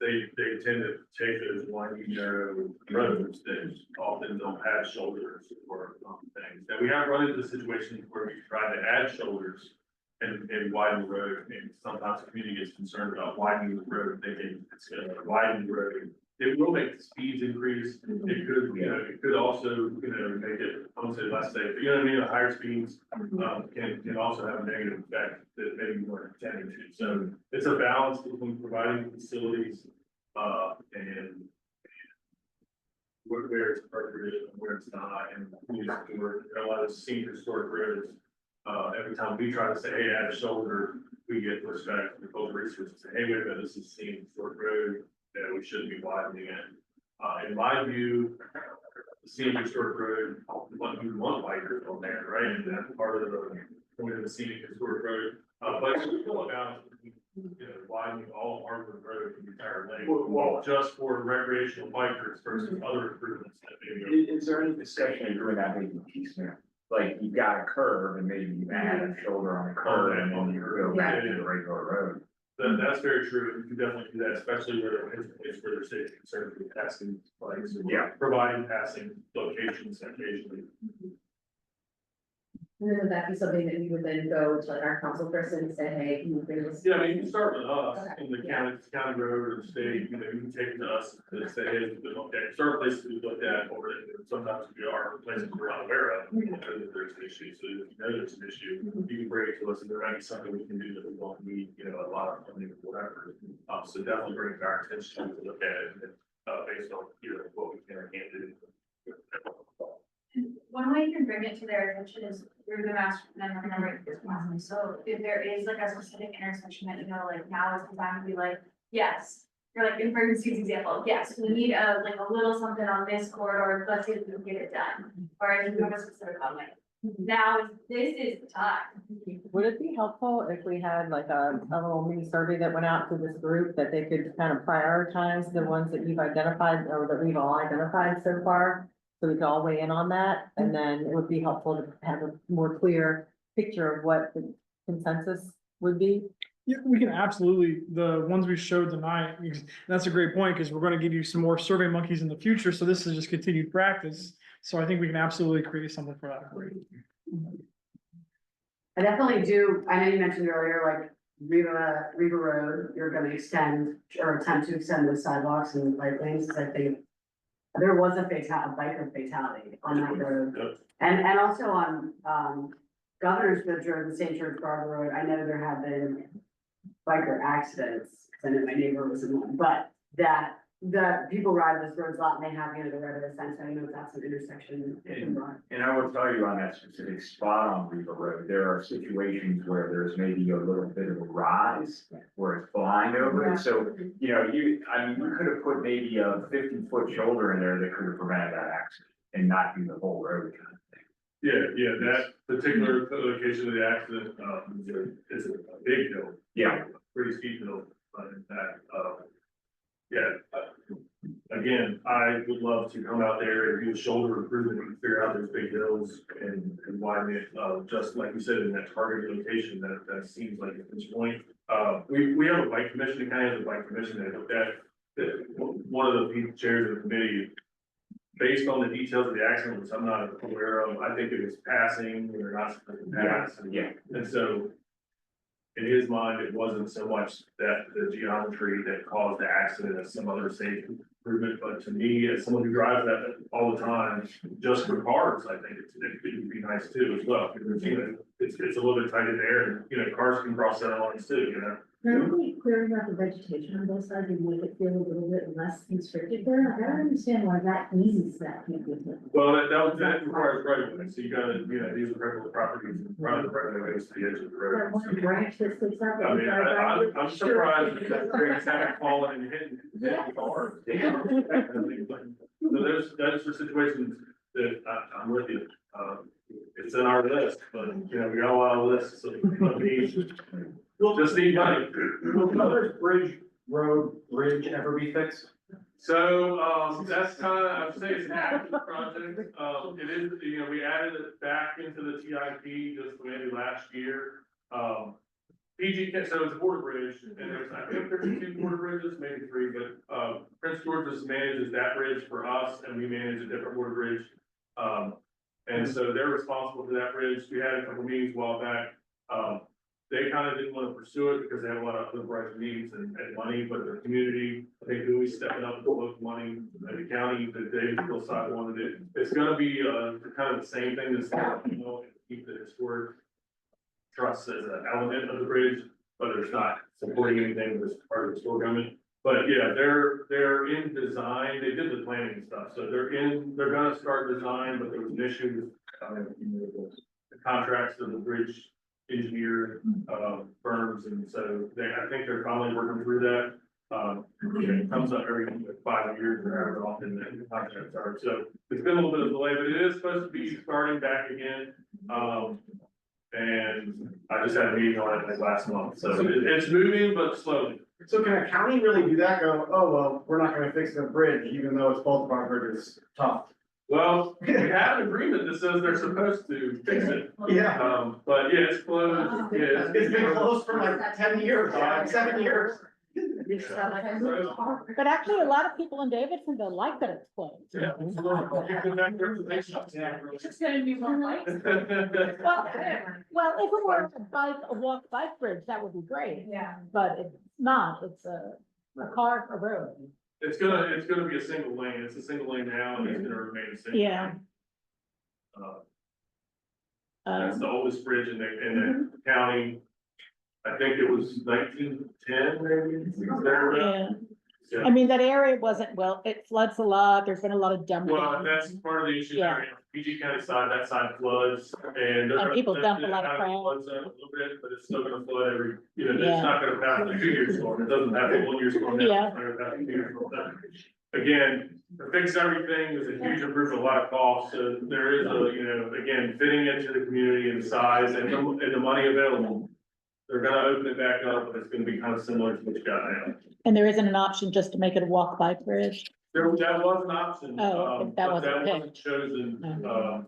They tend to take those winding narrow roads that often don't have shoulders or things. And we have run into situations where we try to add shoulders and widen the road, and sometimes the community gets concerned about widening the road, thinking it's gonna widen the road. It will make the speeds increase, it could, it could also, make it, I won't say less safe, but you know what I mean, the higher speeds, can also have a negative effect that maybe we weren't intending to. So it's a balance between providing facilities, and where it's appropriate and where it's not, and we're, a lot of senior historic roads. Every time we try to say, hey, add a shoulder, we get pushback from the local resources, say, hey, wait a minute, this is senior historic road, we shouldn't be widening it. In my view, the scenic historic road, you want bikers on there, right? And that's part of the point of the scenic historic road. But it's still a balance between, widening all of Harvard Road in the entire lane, well, just for recreational bikers versus other improvements that maybe. Is there any discussion of doing that maybe piecemeal? Like you've got a curve and maybe you add a shoulder on the curve and then you go back to the regular road. That's very true. You can definitely do that, especially where it's where there's safety concerns with passing bikes. Yeah. Providing passing locations occasionally. And then would that be something that we would then go to like our council person and say, hey, can you bring this? Yeah, I mean, you can start with us in the county road or the state, you know, you can take it to us and say, hey, we looked at, certain places we looked at, or sometimes we are places we're not aware of, you know, that there's an issue, so if you know there's an issue, you can bring it to us, and there might be something we can do that we won't need, you know, a lot of funding or whatever. So definitely bring it to our attention to look at it, based on, you know, what we can or can't do. One way you can bring it to their attention is through the master plan or whatever it is. So if there is like a specific intersection that, you know, like now is the time to be like, yes. Or like in Ferguson's example, yes, we need like a little something on this corridor, let's see if we can get it done. Or if you have a specific comment. Now, this is the time. Would it be helpful if we had like a little mini survey that went out to this group that they could kind of prioritize the ones that you've identified or that we've all identified so far? So we could all weigh in on that, and then it would be helpful to have a more clear picture of what the consensus would be. Yeah, we can absolutely, the ones we showed tonight, because that's a great point, because we're gonna give you some more survey monkeys in the future, so this is just continued practice. So I think we can absolutely create something for that. I definitely do, I know you mentioned earlier, like Riva Road, you're gonna extend or attempt to extend the sidewalks and bike lanes, because I think there was a biker fatality on that road. And also on, Governor's Bridge Road and St. George Garber Road, I know there have been biker accidents, because I know my neighbor was in one, but that the people ride those roads a lot and they have, you know, the red or sense, I know that's an intersection. And I will tell you on that specific spot on Riva Road, there are situations where there's maybe a little bit of a rise where it's blind over it. So, you know, I mean, we could have put maybe a 50-foot shoulder in there that could have prevented that accident and not do the whole road kind of thing. Yeah, that particular location of the accident, is a big hill. Yeah. Pretty steep hill, but in fact, again, I would love to come out there and do a shoulder improvement and figure out those big hills and widen it, just like you said, in that targeted location, that seems like at this point. We have a bike commission, the county has a bike commission that looked at, one of the chairs of the committee, based on the details of the accident, which I'm not aware of, I think it was passing, or not supposed to pass. Yeah. And so, in his mind, it wasn't so much that the geometry that caused the accident as some other safety improvement, but to me, as someone who drives that all the time, just for cars, I think it could be nice too as well, because, you know, it's a little bit tight in there, and, you know, cars can cross that lines too, you know? Really clearing out the vegetation on both sides and make it feel a little bit less constricted there. I don't understand why that eases that. Well, that requires right of way, so you gotta, you know, these are regular properties, run the right of ways to the edge of the road. That one branch that sticks out. I mean, I'm surprised that trees haven't fallen and hit cars. So those are situations that I'm with you, it's in our list, but, you know, we got a lot of lists, so just need money. Will Governor's Bridge ever be fixed? So, that's kind of, I would say it's an active project, it is, you know, we added it back into the TIP just maybe last year. PG, so it's a border bridge, and there's, I think there's 2 border bridges, maybe 3, but, Prince George's manages that bridge for us, and we manage a different border bridge. And so they're responsible for that bridge, we had a couple meetings a while back, they kind of didn't want to pursue it because they had a lot of other pressing needs and money, but the community, I think, who is stepping up with the local money, and the county, that they Hillside wanted it. It's gonna be, kind of the same thing as, you know, keep the historic trust as an element of the bridge, but it's not supporting anything that's part of the store government. But yeah, they're in design, they did the planning and stuff, so they're gonna start design, but there was an issue with, the contracts of the bridge engineer, firms, and so I think they're finally working through that. It comes up every 5 years or however often the contracts are, so it's been a little bit of a delay, but it is supposed to be starting back again. And I just had a meeting on it like last month, so it's moving, but slowly. So can a county really do that, go, oh, well, we're not gonna fix the bridge, even though it's both of our bridges tough? Well, we have an agreement that says they're supposed to fix it. Yeah. But yeah, it's closed. Yeah, It's been closed for like 10 years, 7 years. But actually, a lot of people in Davidsonville like that it's closed. Yeah. It's gonna be more light. Well, if it were a walk bike bridge, that would be great, Yeah. but it's not, it's a car, a road. It's gonna be a single lane, it's a single lane now, and it's gonna remain a single. Yeah. lane. That's Um, the oldest bridge in the county. I think it was 1910, maybe, yeah, Yeah. I mean, that area wasn't, well, it floods a lot, there's been a lot of dumping. Well, that's part of the issue, Yeah. there. PG County side, that side floods, and. And people dump a lot of it crap. Floods out a little bit, but it's still gonna flood every, Yeah. it's not gonna pass a 2-year storm, it doesn't have a 1-year storm. now, Yeah. it's not gonna pass a 2-year storm. Again, to fix everything is a huge improvement, a lot of costs, so there is again, fitting into the community and size and the money available. They're gonna open it back up, but it's gonna be kind of similar to what you got now. And there isn't an option just to make it a walk bike bridge? That was an option, Oh, that but wasn't that picked. wasn't chosen, Oh.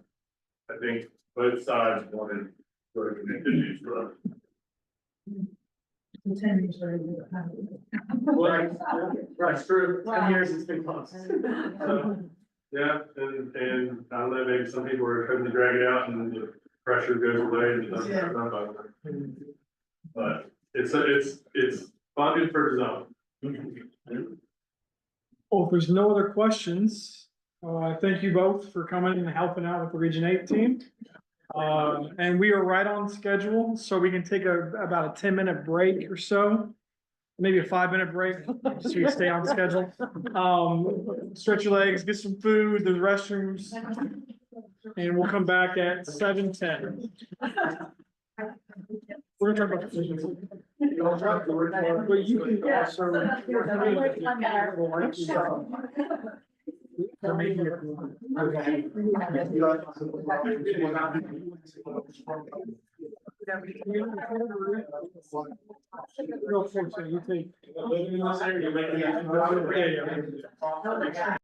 I think both sides wanted sort of connected use for. Right, true, 10 years it's been closed. So, yeah, and I don't know, maybe some people are hoping to drag it out and the pressure goes away and it's not. But it's funded for design. Well, if there's no other questions, thank you both for coming and helping out with the Region 8 team. And we are right on schedule, so we can take about a 10-minute break or so. Maybe a 5-minute break, so we stay on schedule. Stretch your legs, get some food, there's restrooms. And we'll come back at 7:10. We're gonna talk about decisions. But you can also. Real quick, so you think. Yeah.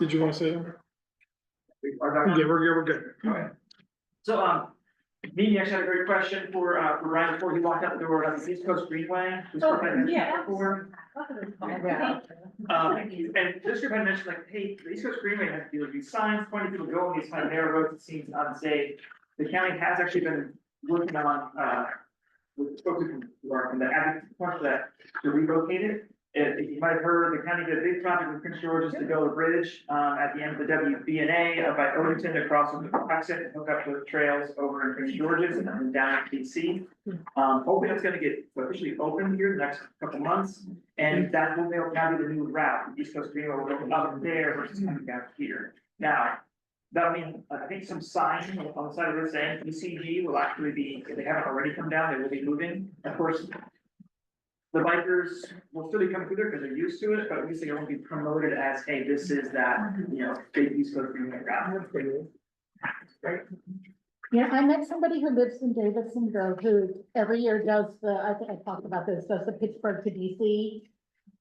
Did you want to say that? Are Yeah, we're good. Okay. So, Mimi actually had a great question for Ryan before he walked out the door on the East Coast Greenway. We spoke about that yeah. before. Yeah. And this group had mentioned like, hey, the East Coast Greenway has these signs, 20 people go on these kind of narrow roads, it seems unsafe. The county has actually been working on, with spoke to Mark and the advocate for that to relocate it. If you might have heard, the county did a big project with Prince George's to build a bridge, at the end of the WBNA by Overton to cross over the exit and hook up the trails over in Prince George's and then down to DC. Hoping it's gonna get officially open here in the next couple months, and that will now be the new route, the East Coast Greenway will go up there versus coming down here. Now, that'll mean, I think some signs on the side of it saying ECG will actually be, if they haven't already come down, they will be moving. Of course, the bikers will still be coming through there because they're used to it, but at least they won't be promoted as, hey, this is that, big East Coast Greenway route. Yeah, I met somebody who lives in Davidsonville who every year does I think I talked about this, does the Pittsburgh to DC.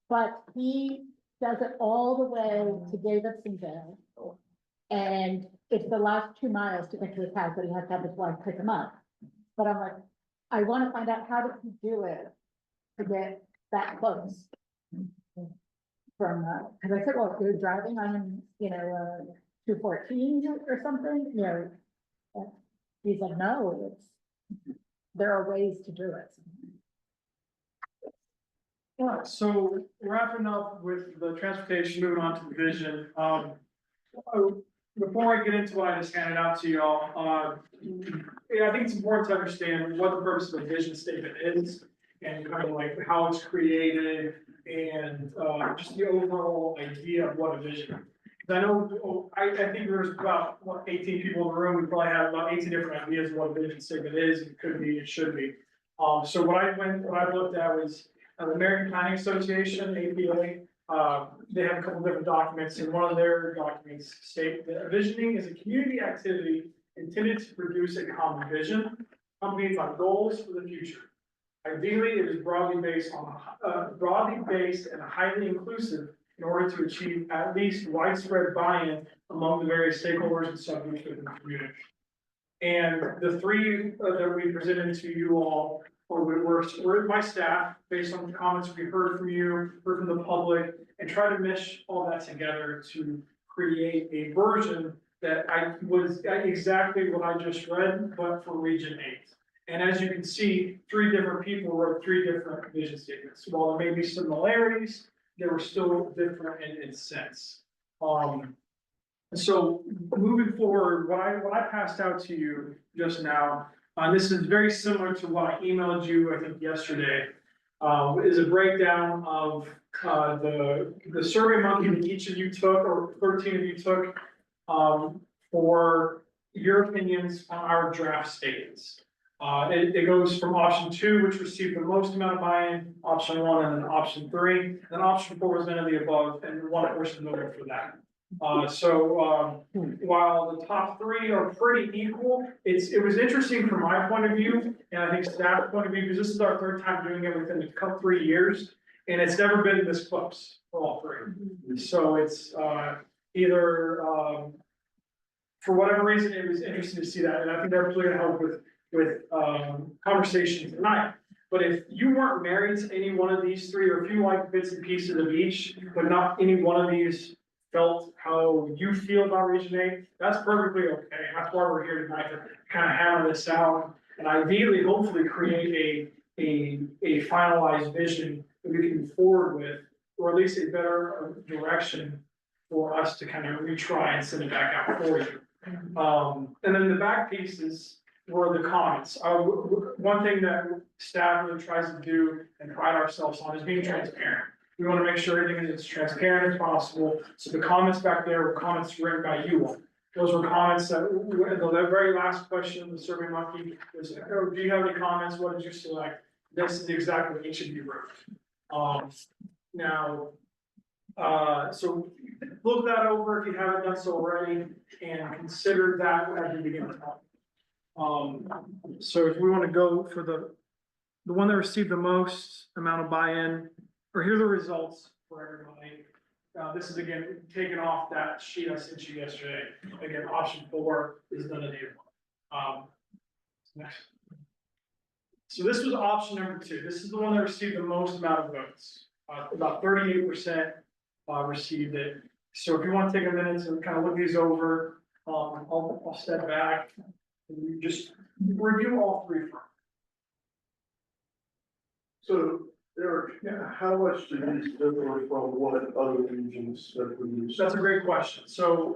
But he does it all the way to Davidsonville. And it's the last 2 miles to get to his house, but he has to have his wife pick him up. But I'm like, I want to find out how did he do it to get that close. From, cause I said, well, you're driving on, 214 or something, he's like, no, there are ways to do it. All right, so wrapping up with the transportation, moving on to the vision, before I get into what I just handed out to y'all, I think it's important to understand what the purpose of a vision statement is and kind of like how it's created and, just the overall idea of what a vision is. I know, I think there's about, 18 people in the room, we probably have about 18 different ideas of what a vision statement is, it could be, it should be. So what I looked at was the American Planning Association, APA, they have a couple different documents, and one of their documents state that visioning is a community activity intended to produce a common vision, accompanied by goals for the future. Ideally, it is broadly based and highly inclusive in order to achieve at least widespread buy-in among the various stakeholders and subgroups within the community. And the three that we presented to you all were my staff, based on the comments we heard from you, heard from the public, and try to mesh all that together to create a version that was exactly what I just read, but for Region 8. And as you can see, 3 different people wrote 3 different vision statements. While there may be similarities, they were still different in sense. So moving forward, what I passed out to you just now, this is very similar to what I emailed you, I think yesterday, is a breakdown of the survey monkey that each of you took, or 13 of you took, for your opinions on our draft statements. It goes from option 2, which received the most amount of buy-in, option 1, and then option 3. Then option 4 was none of the above, and 1 person voted for that. While the top 3 are pretty equal, it was interesting from my point of view, and I think staff's point of view, because this is our 3rd time doing it within the 3 years, and it's never been this close for all 3. So it's either for whatever reason, it was interesting to see that, and I think that's really gonna help with conversation tonight. But if you weren't married to any one of these three, or if you like bits and pieces of each, but not any one of these felt how you feel about Region 8, that's perfectly okay. That's why we're here tonight, to kind of hammer this out and ideally, hopefully create a finalized vision that we can move forward with, or at least a better direction for us to kind of retry and send it back out for you. And then the back pieces were the comments. One thing that staff really tries to do and pride ourselves on is being transparent. We want to make sure everything is as transparent as possible. So the comments back there were comments written by you all. Those were comments that, the very last question of the Survey Monkey was, oh, do you have any comments? What did you select? This is exactly what each of you wrote. So look that over if you haven't done so already, and consider that as we begin to talk. So if we want to go for the one that received the most amount of buy-in, or here are the results for everybody. This is again, taken off that sheet I sent you yesterday. Again, option 4 is none of the above. Next. So this was option number 2. This is the one that received the most amount of votes. About 38% received it. So if you want to take a minute to kind of look these over, I'll step back and you just review all 3 firms. So, Eric, how much do these differ from what other regions that we use? That's a great question. So,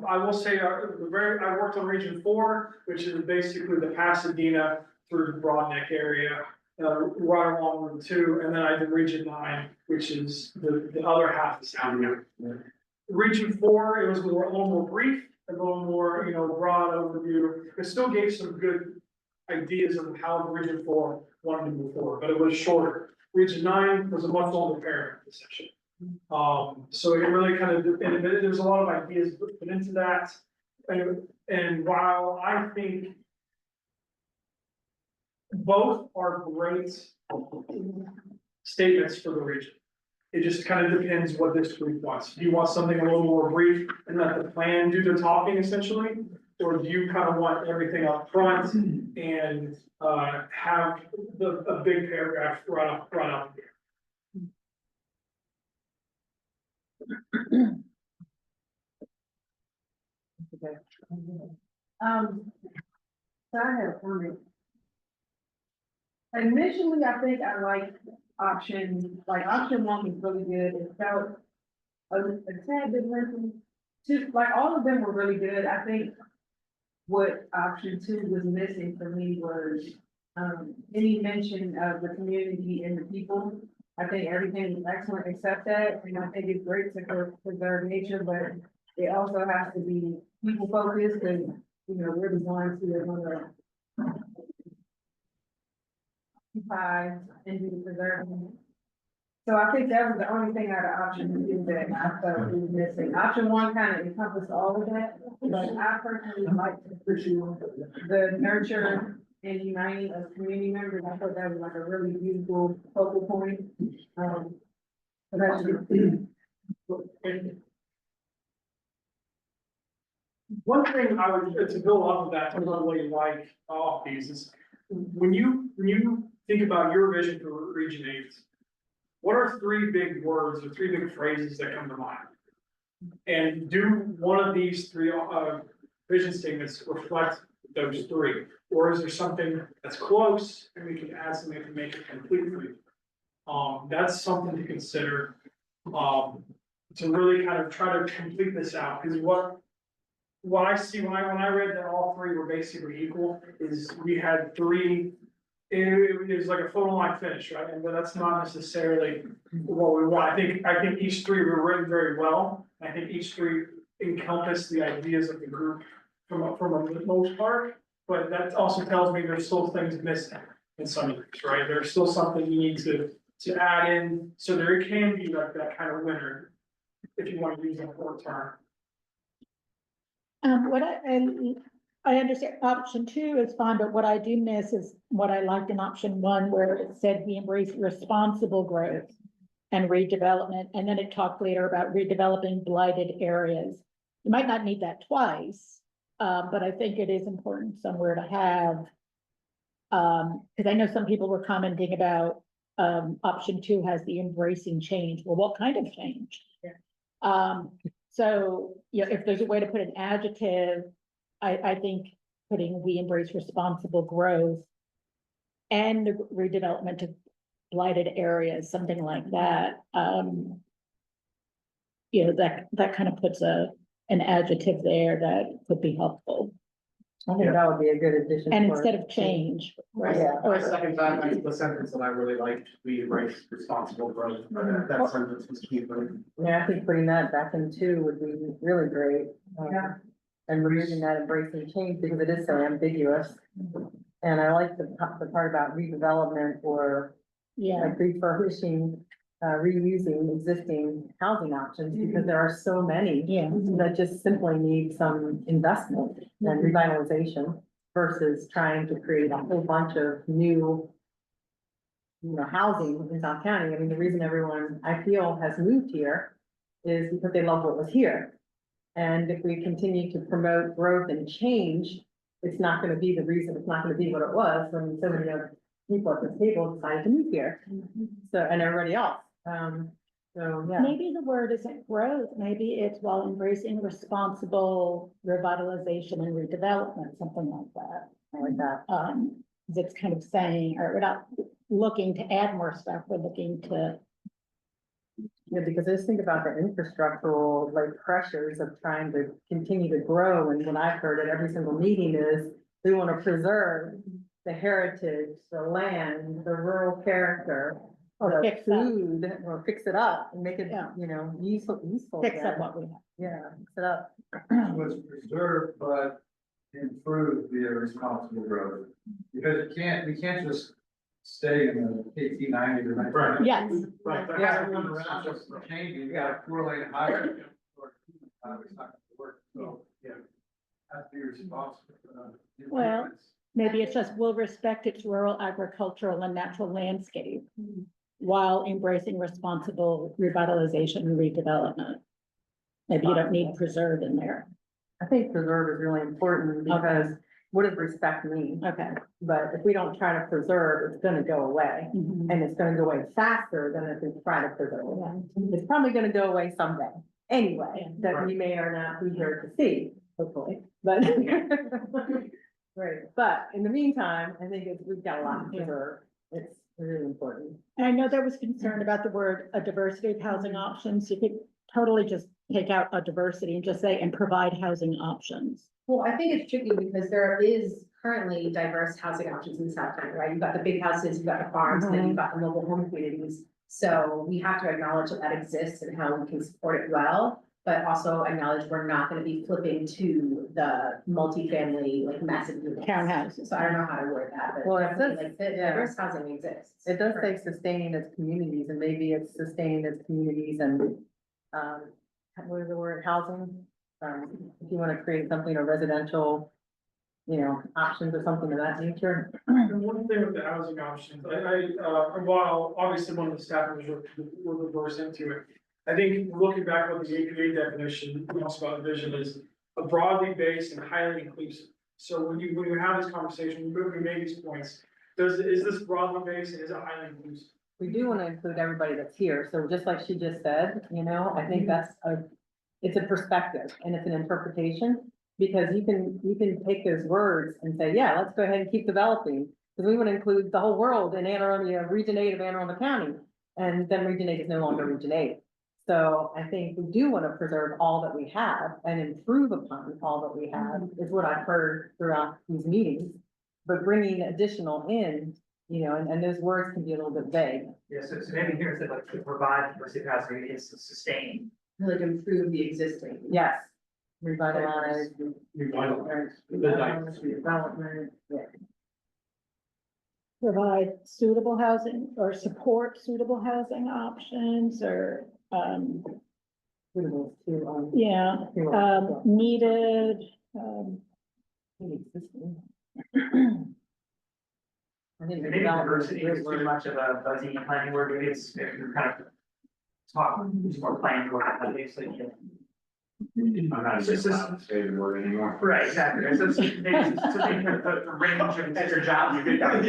I will say, I worked on Region 4, which is basically the Pasadena through the Broad Neck area, right along Route 2, and then I did Region 9, which is the other half of South County. Region 4, it was a little more brief, a little more, broad overview. It still gave some good ideas of how Region 4 wanted to move forward, but it was shorter. Region 9 was a much longer paragraph section. So it really kind of, and there's a lot of ideas put into that. And while I think both are great statements for the region, it just kind of depends what this group wants. Do you want something a little more brief and let the plan do the talking essentially? Or do you kind of want everything up front and have a big paragraph right up here? Okay. So I have a comment. Initially, I think I liked option 1 was really good. It felt a tad bit lengthy. All of them were really good. I think what option 2 was missing for me was any mention of the community and the people. I think everything is excellent except that, and I think it's great to preserve nature, but it also has to be people focused, because we're the ones who are gonna occupy and do the preserving. So I think that was the only thing out of option 2 that I felt was missing. Option 1 kind of encompassed all of that, but I personally liked the nurture and uniting of community members. I thought that was like a really beautiful focal point. So that's One thing I would, to build off of that, to really like off these is, when you think about your vision for Region 8, what are 3 big words or 3 big phrases that come to mind? And do one of these 3 vision statements reflect those 3? Or is there something that's close and we can add something to make it completely? That's something to consider, to really kind of try to complete this out, because what I see when I read that all 3 were basically equal is we had 3. It was like a photo line finish, right? And but that's not necessarily what we want. I think each 3 were written very well. I think each 3 encompass the ideas of the group from a most part. But that also tells me there's still things missing in some of these, right? There's still something you need to add in, so there can be like that kind of winner, if you want to use that word term. I understand option 2 is fine, but what I do miss is what I liked in option 1, where it said we embrace responsible growth and redevelopment, and then it talked later about redeveloping blighted areas. You might not need that twice, But I think it is important somewhere to have. Because I know some people were commenting about, option 2 has the embracing change. Well, what kind of change? So, if there's a way to put an adjective, I think putting we embrace responsible growth and the redevelopment of blighted areas, something like that. That kind of puts an adjective there that could be helpful. I think that would be a good addition. And for- instead of change, right? Yeah. My second thought, that's the sentence that I really liked, we embrace responsible growth, that sentence was key for me. Yeah, I think putting that back in 2 would be really great. Yeah. And removing that embracing change because it is so ambiguous. And I like the part about redevelopment or Yeah, like refurbishing, reusing existing housing options because there are so many yeah. that just simply need some investment and revitalization versus trying to create a whole bunch of new, housing in South County. I mean, the reason everyone, I feel, has moved here is because they love what was here. And if we continue to promote growth and change, it's not gonna be the reason, it's not gonna be what it was when so many other people at the table decided to move here. So, and everybody else, so, yeah. Maybe the word isn't growth, maybe it's while embracing responsible revitalization and redevelopment, something like that. I like that. 'Cause it's kind of saying, or we're not looking to add more stuff, we're looking to, Yeah, because I just think about the infrastructural, like, pressures of trying to continue to grow, and what I've heard at every single meeting is, we want to preserve the heritage, the land, the rural character, or the fix up, food, or fix it up and make it, Yeah. useful. fix up again. what we have. Yeah, fix it up. Was preserved, but improved via responsible growth. Because we can't just stay in the 1890s or 1900s. Yes, Right, there Yeah, has to be everyone a around us responsible is changing, you got a 4-lane highway. It's not gonna work, so, Yeah. have to be responsible. Well, improvements. maybe it's just will respect its rural agricultural and natural landscape while embracing responsible revitalization and redevelopment. Maybe you don't need preserve in there. I think preserve is really important because what does respect mean? Okay. But if we don't try to preserve, it's gonna go away. Mhm. And it's gonna go away faster than if we try to preserve it. It's probably gonna go away someday, anyway, that we may or not be here to see, hopefully, but. Right, but in the meantime, I think we've got a lot to preserve, it's really important. And I know there was concern about the word, a diversity of housing options. You could totally just take out a diversity and just say, and provide housing options. Well, I think it's tricky because there is currently diverse housing options in South County, right? You've got the big houses, you've got the farms, and then you've got the mobile home communities. So we have to acknowledge that that exists and how we can support it well, but also acknowledge we're not gonna be flipping to the multifamily, like massive units. Townhouses. So I don't know how to word that, but Well, it definitely, says- like, the yeah. diverse housing exists. It does say sustaining its communities, and maybe it's sustaining its communities and, what is the word, housing? If you wanna create something, a residential, options or something of that nature. And one thing with the housing options, while obviously one of the staffers were versed into it. I think looking back at the APA definition, talks about vision is a broadly based and highly inclusive. So when you have this conversation, we made these points, is this broadly based and is it highly inclusive? We do wanna include everybody that's here, so just like she just said, I think it's a perspective and it's an interpretation. Because you can take those words and say, yeah, let's go ahead and keep developing, because we want to include the whole world in Anne Arundel, Region 8 of Anne Arundel County. And then Region 8 is no longer Region 8. So I think we do want to preserve all that we have and improve upon all that we have, is what I've heard throughout these meetings. But bringing additional in, and those words can be a little bit vague. Yeah, so maybe here instead of like to provide diversity of housing is to sustain. Like improve the existing. Yes. Revitalize. Revitalize. Development, yeah. Provide suitable housing or support suitable housing options or, Suitable to, yeah, needed, existing. I think Maybe diversity is too much of a buzzy planning word, maybe it's kind of talk, it's more planning word, obviously. I'm not even allowed to say the word anymore. Right, exactly. So maybe the range of your job, you get that,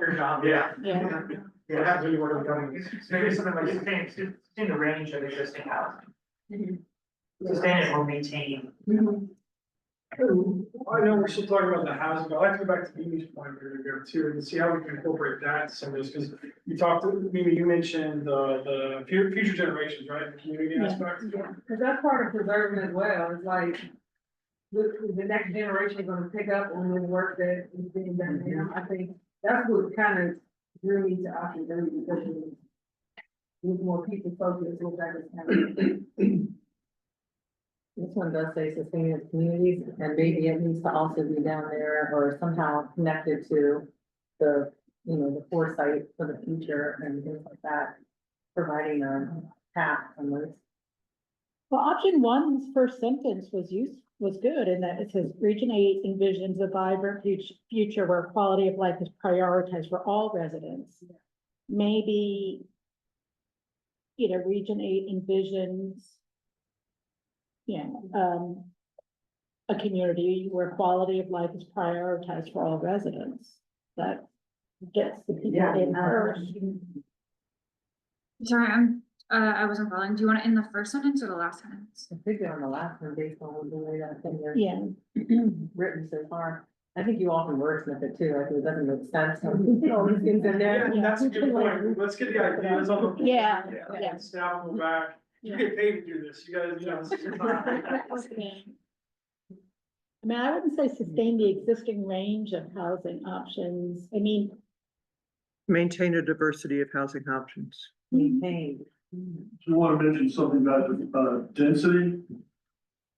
your job. Yeah. Yeah. Yeah, that's really what I'm going. Maybe something like sustain the range of existing housing. Sustain it or maintain. I know we're still talking about the housing, but I'd like to go back to Mimi's point a minute ago too, and see how we can incorporate that into some of this, because you talked, Mimi, you mentioned the future generations, right, the community Yeah. aspect. Cause that's part of preserving as well, it's like, the next generation is gonna pick up on the work that is being done now, I think that's what kind of drew me to option three, because it was more people focused, which I just kind of. This one does say sustaining communities, and maybe it needs to also be down there or somehow connected to the, you know, the foresight for the future and things like that, providing a path on those. Well, option one's first sentence was good in that it says Region 8 envisions a vibrant future where quality of life is prioritized for all residents. Maybe, you know, Region 8 envisions, a community where quality of life is prioritized for all residents. That gets the people in first. Sorry, I wasn't following. Do you want it in the first sentence or the last sentence? I think on the last one, based on the way that thing is Yeah, written so far. I think you all can wordsmith it too, like it doesn't make sense, all these things in there. Yeah, that's a good point, let's get the ideas on the. yeah, Yeah. yeah. Staff will go back, you get paid to do this, you guys, you know, this is your time. I mean, I wouldn't say sustain the existing range of housing options. I mean, Maintain a diversity of housing options. Maintain. You want to mention something about, density?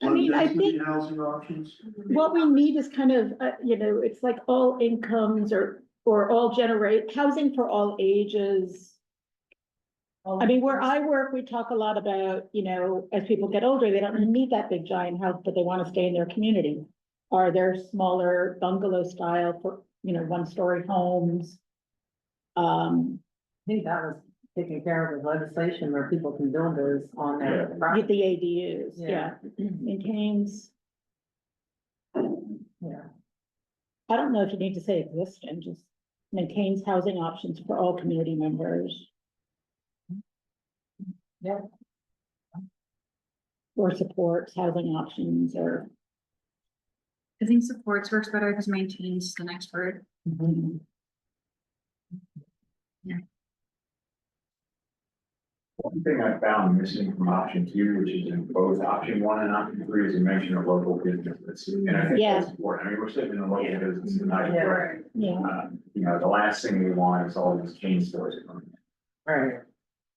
I mean, I Density think housing options? what we need is kind of, you know, it's like all incomes or all housing for all ages. I mean, where I work, we talk a lot about, you know, as people get older, they don't need that big giant house, but they want to stay in their community. Are there smaller bungalow style for, you know, one-story homes? I think that was taken care of with legislation where people can build those on their Get property. the ADUs, yeah, Yeah. maintains. Yeah. I don't know if you need to say existing, just maintains housing options for all community members. Yeah. Or supports housing options or. I think supports works better because maintains the next word. One thing I found missing from option 2, which is in both option 1 and option 3, is a mention of local businesses. And I think Yeah. that's important. I mean, we're sitting in a local business tonight. Yeah, but, right. Yeah, you know, the last thing we want is all these chain stores coming in. Right.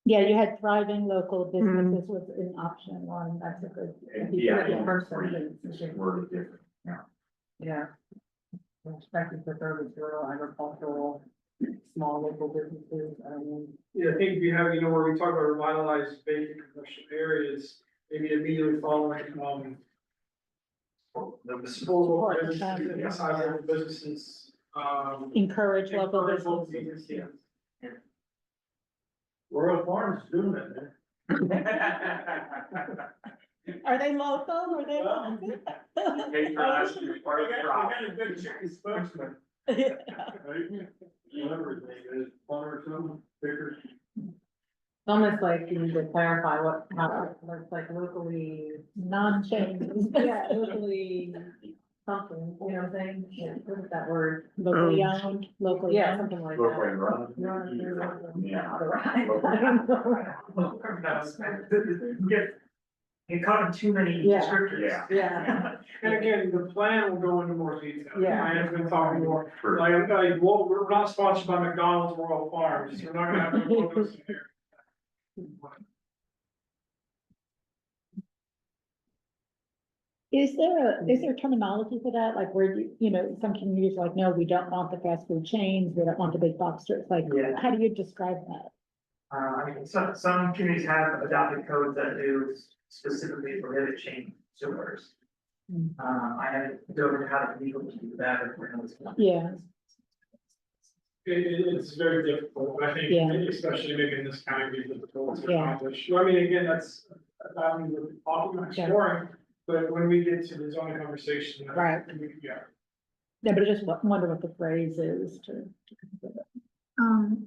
yeah, you had thriving local businesses was in option one, that's a good. And you yeah, put it in yeah, first three, sentence, it's okay. worded different, yeah. Yeah. Respecting for service, rural, agricultural, small local businesses, I mean. Yeah, I think if you have, you know, where we talk about revitalized vacant commercial areas, maybe immediately following, the disposal of businesses, sizable businesses, Encourage local businesses. Yeah. Royal Farms is doing it, man. Are they local or they? Patronize is part of the problem. a good chicken spokesman. Whatever his name is, Plummer or something, Vickers. It's almost like you need to clarify how it looks like locally, Non-chain. yeah, locally something, you know what I'm saying? Yeah, what is that word? Locally owned, locally Yeah, owned. something like Locally that. run. Yeah. Yeah. You caught too many Yeah. descriptors. Yeah. Yeah, And again, the plan will go into more detail. Yeah. I have been talking more, True. like, well, we're not sponsored by McDonald's, Royal Farms, we're not gonna have no logos in here. Is there terminology for that? Like where you know, some communities are like, no, we don't want the fast food chains, we don't want the big box stores, like, Yeah. how do you describe that? I mean, some communities have adopted codes that do specifically prohibit chain stores. I haven't dove into how to legally do that or where it's. Yeah, It's very difficult, I think, Yeah. especially maybe in this county, it's difficult to Yeah. accomplish. I mean, again, that's often exploring, but when we get to the zoning conversation. Right. Yeah. Yeah, but I just wonder what the phrase is to.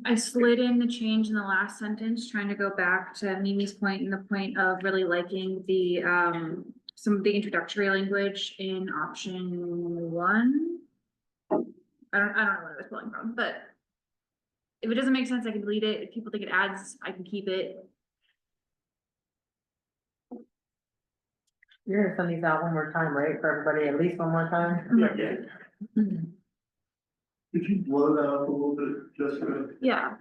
I slid in the change in the last sentence, trying to go back to Mimi's point and the point of really liking the, some of the introductory language in option 1. I don't know what I was pulling from, but if it doesn't make sense, I can delete it. If people think it adds, I can keep it. You're gonna send these out one more time, right, for everybody, at least one more time? Yeah. Could you blow that up a little bit, Jessica? Yeah.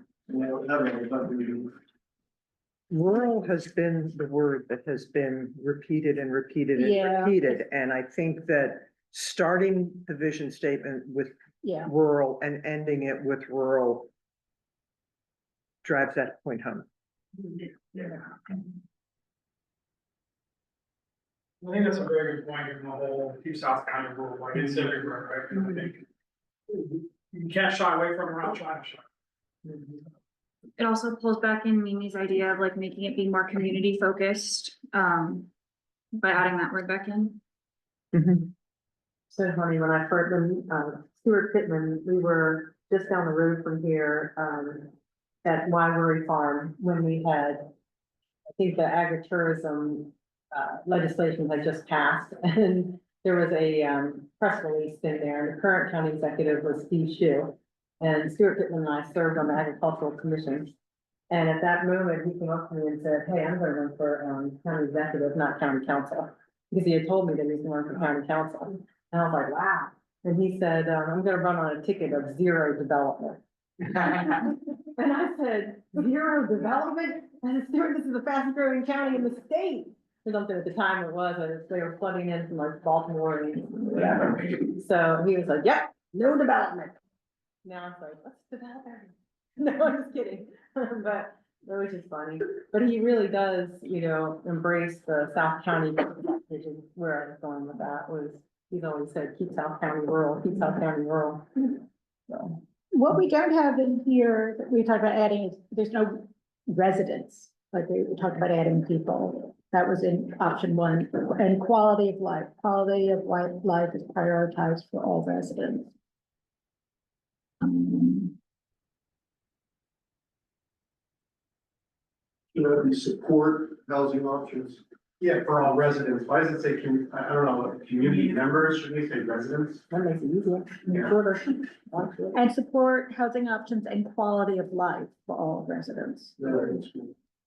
Rural has been the word that has been repeated and repeated and Yeah. repeated, and I think that starting the vision statement with Yeah, rural and ending it with rural drives that point home. I think that's a very good point in the whole Deep South County rule, like it's everywhere, right? I think you can't shy away from it, we're not trying to shy. It also pulls back in Mimi's idea of like making it be more community focused, by adding that word back in. So funny, when I first, when, Stuart Pittman, we were just down the road from here, at Wyvery Farm, when we had, I think the agritourism, legislation had just passed, and there was a, press release in there, and the current county executive was Steve Shu. And Stuart Pittman and I served on the agricultural commission. And at that moment, he came up to me and said, hey, I'm gonna run for, county executive, not county council. Because he had told me that he was gonna run for county council. And I was like, wow. And he said, I'm gonna run on a ticket of zero development. And I said, zero development? And Stuart, this is the fastest growing county in the state. Or something at the time it was, they were flooding in from like Baltimore and whatever. So he was like, yep, no development. Now it's like, let's develop everything. No, I'm just kidding. But it was just funny. But he really does, you know, embrace the South County, which is where I was going with that, was he's always said, keep South County rural, keep South County rural. So. what we don't have in here, that we talked about adding, is there's no residents, like we talked about adding people. That was in option 1, and quality of life life is prioritized for all residents. You know, we support housing options. Yeah, for all residents, why does it say, I don't know, community members, should we say residents? That makes it easier, Yeah. shorter. And support housing options and quality of life for all residents.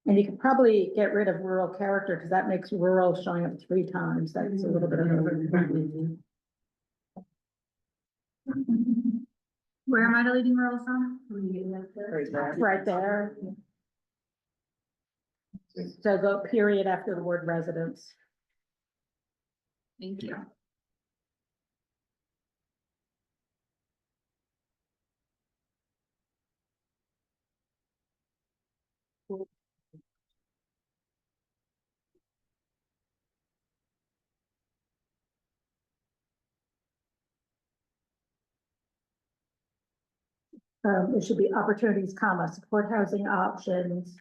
And you could probably get rid of rural character, because that makes rural showing up 3 times, that's a little bit of a. Where am I deleting rural from? Right there. So go period after the word residents. Thank you. It should be opportunities, comma, support housing options.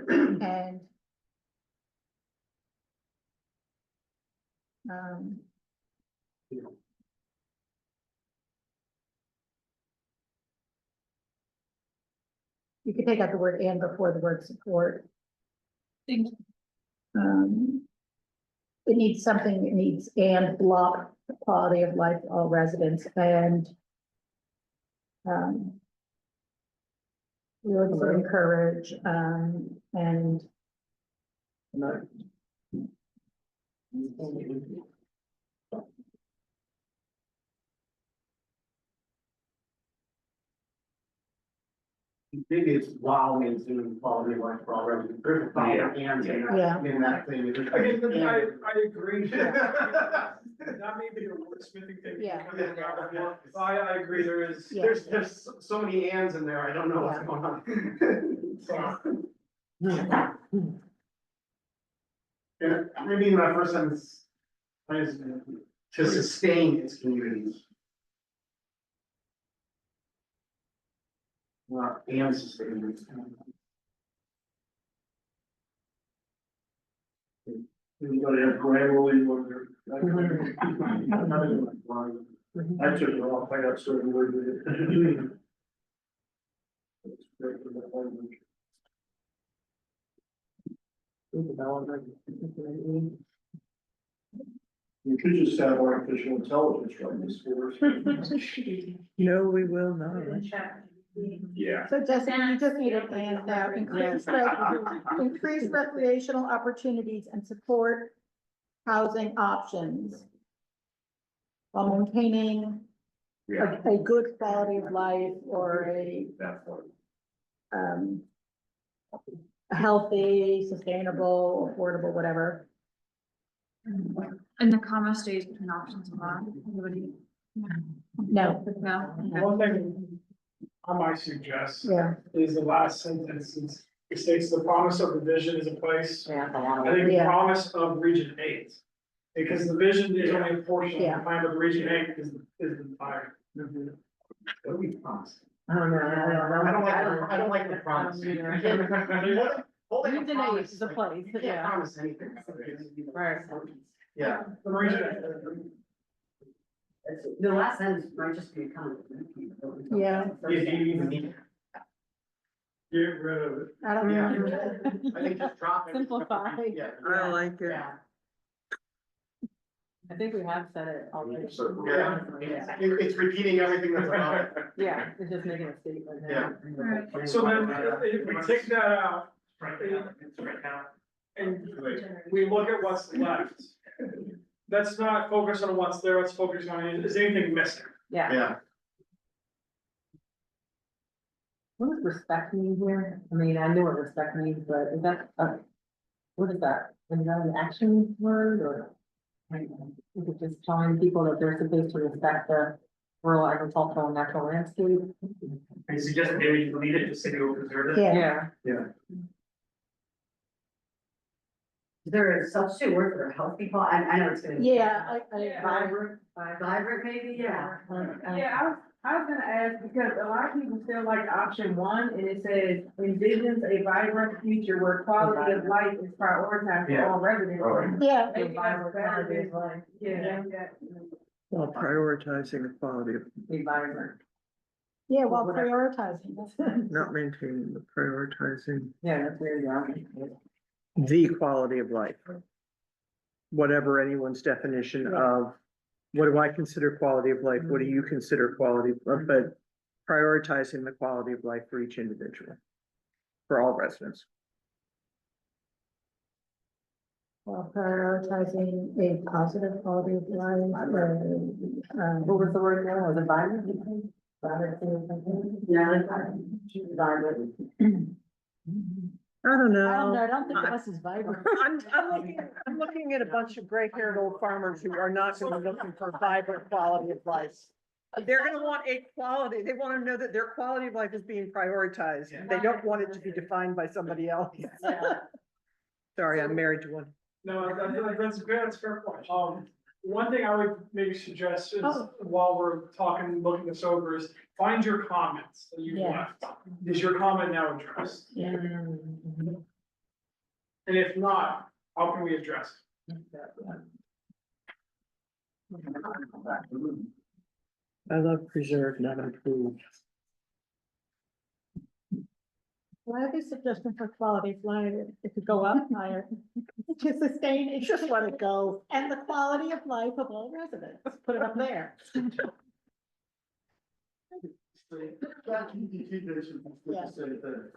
And. You could take out the word and before the word support. Thank you. It needs something, it needs and block the quality of life for all residents and. We also encourage, and. Maybe it's while maintaining quality of life for all residents. There's a problem and Yeah. in that thing. I agree. Not maybe a wordsmithing thing. Yeah. I agree, there is. Yeah. There's so many ands in there, I don't know what's going on. And maybe in that first sentence, to sustain its communities. Not and sustain its communities. Anybody have Grammarly when they're. I took it off, I got so worried with it. It's great for that language. You could just have artificial intelligence run this for us. No, we will not. Yeah. So Jessica, you just need to plan out, increase recreational opportunities and support housing options while maintaining Yeah. a good quality of life or That's what. a healthy, sustainable, affordable, whatever. And the comma stays between options a lot. Everybody, No, no? One thing I might suggest yeah, is the last sentence, it states the promise of the vision is a place. Yeah. I think the Yeah. promise of Region 8, because the vision is only a portion of Yeah. the plan, but the Region 8 is the entire. What do we promise? I don't know. I don't like the promise. Region 8 is a place, You can't yeah. promise anything. Right. Yeah. The Region 8. The last sentence might just be kind of. Yeah. Do you even need it? Get rid of it. I don't Yeah. know. I think just drop it. Simplify. Yeah. I like it. Yeah. I think we have said it already. Yeah. It's repeating everything that's above it. Yeah, it's just making a statement. Yeah. So then, if we take that out It's right now. and we look at what's left, let's not focus on what's there, let's focus on, is anything missing? Yeah. Yeah. What does respect mean here? I mean, I know what respect means, but is that, what is that? Is that an action word or? Like, is it just telling people that they're supposed to respect the rural agricultural and natural landscape? I suggest maybe you delete it, just say you'll preserve it. Yeah. Is there a substitute word for a healthy quality? I know it's gonna. Yeah, I. Vibrant, vibrant maybe, yeah. Yeah, I was gonna ask, because a lot of people still like option one, and it says envisions a vibrant future where quality of life is prioritized for all residents. Yeah. Maybe that's better than like, yeah, While prioritizing the quality of, be vibrant. Yeah, while prioritizing. not maintaining, but prioritizing Yeah, that's weird, yeah. the quality of life. Whatever anyone's definition of, what do I consider quality of life? What do you consider quality of, but prioritizing the quality of life for each individual. For all residents. While prioritizing a positive quality of life. What was the word there? Was it vibrant? Vibrant. Yeah. Vibrant. I don't know. I don't know, I don't think of us as vibrant. I'm looking at a bunch of gray-haired old farmers who are not gonna be looking for vibrant quality of life. They're gonna want a quality, they wanna know that their quality of life is being prioritized. They don't want it to be defined by somebody else. Sorry, I'm married to one. No, that's good, that's a fair point. One thing I would maybe suggest is, Oh. while we're talking, looking this over, is find your comments that you've Yeah. left. Is your comment now addressed? Yeah. And if not, how can we address it? I love preserve, not improve. Well, I have a suggestion for quality of life, it could go up higher. To sustain, it just let it go, and the quality of life of all residents, put it up there. ChatGPT basically does the same thing.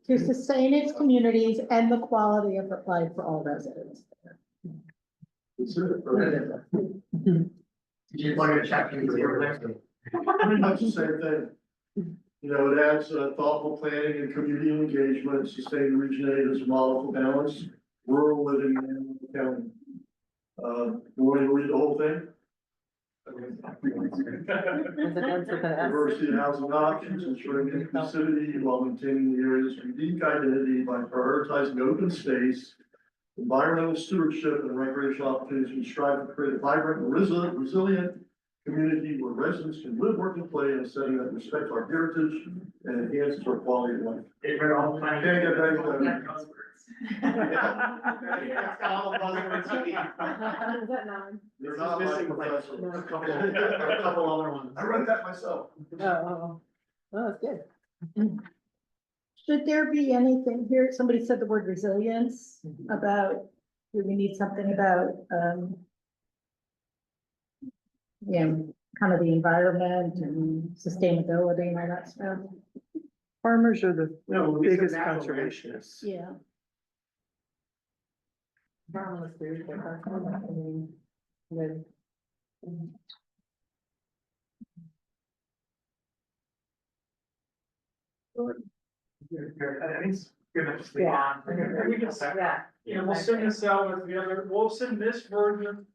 To sustain its communities and the quality of life for all residents. Did you plug in a chat? That's the same thing. You know, it adds thoughtful planning and community engagement, sustain Region 8 as a model for balance, rural living in the county. You want to read the whole thing? Diversity of housing options, ensuring inclusivity while maintaining the area's unique identity by prioritizing open space, environmental stewardship and recreational opportunities. We strive to create a vibrant and resilient community where residents can live, work, and play in a setting that respects our heritage and enhances our quality of life. It read all the time. It's got all the buzzwords you need. Is that nine? They're not my Missing like profession. a couple other ones. I wrote that myself. Oh, that's good. Should there be anything here, somebody said the word resilience about, do we need something about, kind of the environment and sustainability and all that stuff? Farmers are the No, we said biggest natural conservationists. Yeah. I think it's good enough to stay on. And we can, you know, we'll send this out with the other, we'll send this version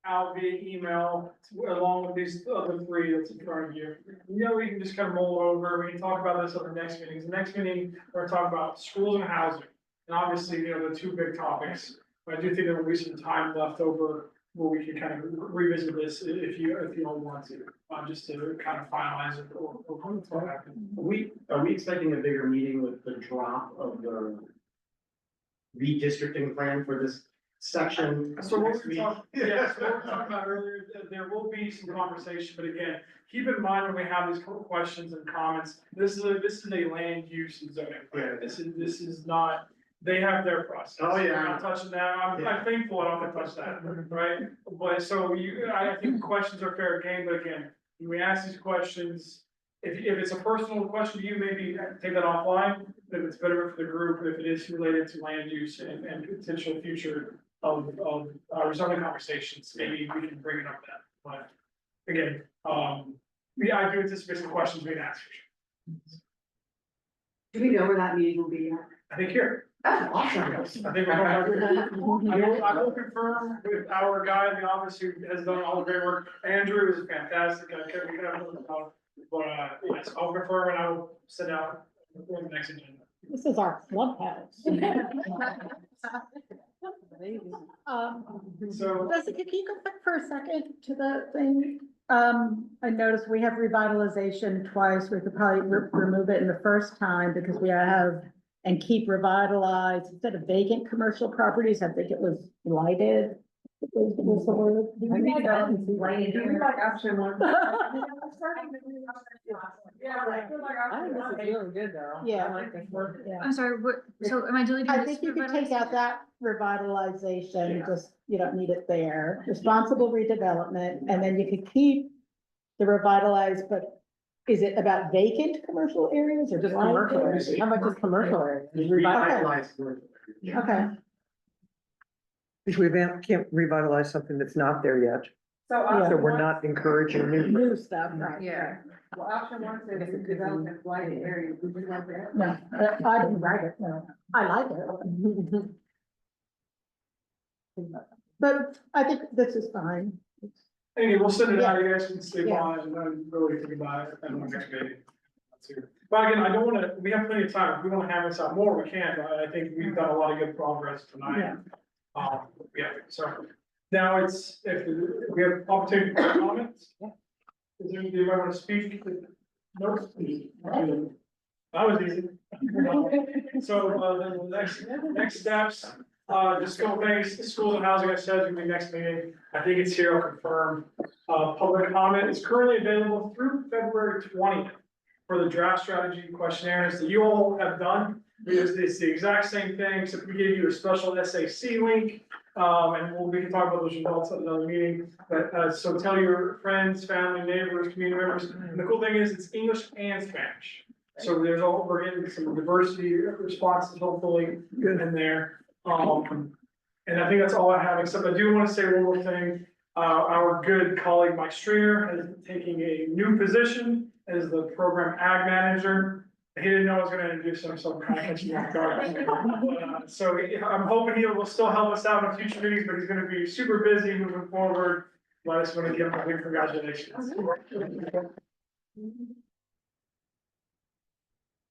out via email along with these other three that's in front of you. You know, we can just kind of roll over, we can talk about this at the next meetings. The next meeting, we're gonna talk about schools and housing. And obviously, you know, the two big topics, but I do think there will be some time left over where we can kind of revisit this if you all want to, just to kind of finalize it or what happened. Are we expecting a bigger meeting with the drop of the redistricting plan for this section? So what next we week? talked, yeah, so what we talked about earlier, there will be some conversation, but again, keep in mind when we have these questions and comments, this is a land use and zoning. plan. This is not, they have their process. Oh, yeah. We're not touching that, I'm thankful I don't have to touch that, right? But so I think questions are fair game, but again, when we ask these questions, if it's a personal question to you, maybe take that offline. If it's better for the group, if it is related to land use and potential future of zoning conversations, maybe we can bring it up then. But again, I do anticipate some questions being asked. Do we know where that meeting will be? I think here. Oh, awesome. I think I will confirm with our guy in the office who has done all the great work. Andrew is fantastic. But yes, I'll confirm and I will send out before the next agenda. This is our clubhouse. So. Jessica, can you go back for a second to the thing? I noticed we have revitalization twice. We could probably remove it in the first time because we have and keep revitalized instead of vacant commercial properties. I think it was lighted. Was the word. I think that is lighted. Do you like option one? Yeah, I think this is really good though. Yeah. I like this one. Yeah. I'm sorry, what, so am I deleting I this? think you could take out that revitalization, Yeah. just, you don't need it there, responsible redevelopment, and then you could keep the revitalized, but is it about vacant commercial areas or Just blind commercial areas? areas. How about just commercial areas? Revitalize commercial. Okay, Because we can't revitalize something that's not there yet, Yeah. so we're not encouraging new. new stuff, right? Yeah. Well, option one says to develop in blighted areas, would you like that? No, I didn't write it, no, I like it. But I think this is fine. Anyway, we'll send it out, you guys can sleep Yeah. on it and then really think about it and the next meeting. But again, I don't wanna, we have plenty of time, if we wanna hammer this out more, we can, but I think we've done a lot of good progress tonight. Yeah. Yeah, so now it's, if we have opportunity for comments. Is there anybody want to speak? No? That was easy. So, the next steps, just go thanks, schools and housing, I said, will be next meeting. I think it's here, I'll confirm. Public comment is currently available through February 20th for the draft strategy questionnaires that you all have done. It's the exact same thing, except we gave you a special SAC link. And we can talk about those results at another meeting, but, so tell your friends, family, neighbors, community members, and the cool thing is, it's English and Spanish. So we're getting some diversity responses hopefully in there, and I think that's all I have, except I do wanna say one more thing. Our good colleague Mike Stringer is taking a new position as the program ag manager. He didn't know I was gonna introduce him, so I'm kind of catching him off guard. So I'm hoping he will still help us out in future meetings, but he's gonna be super busy moving forward. But I just want to give him a big congratulations. I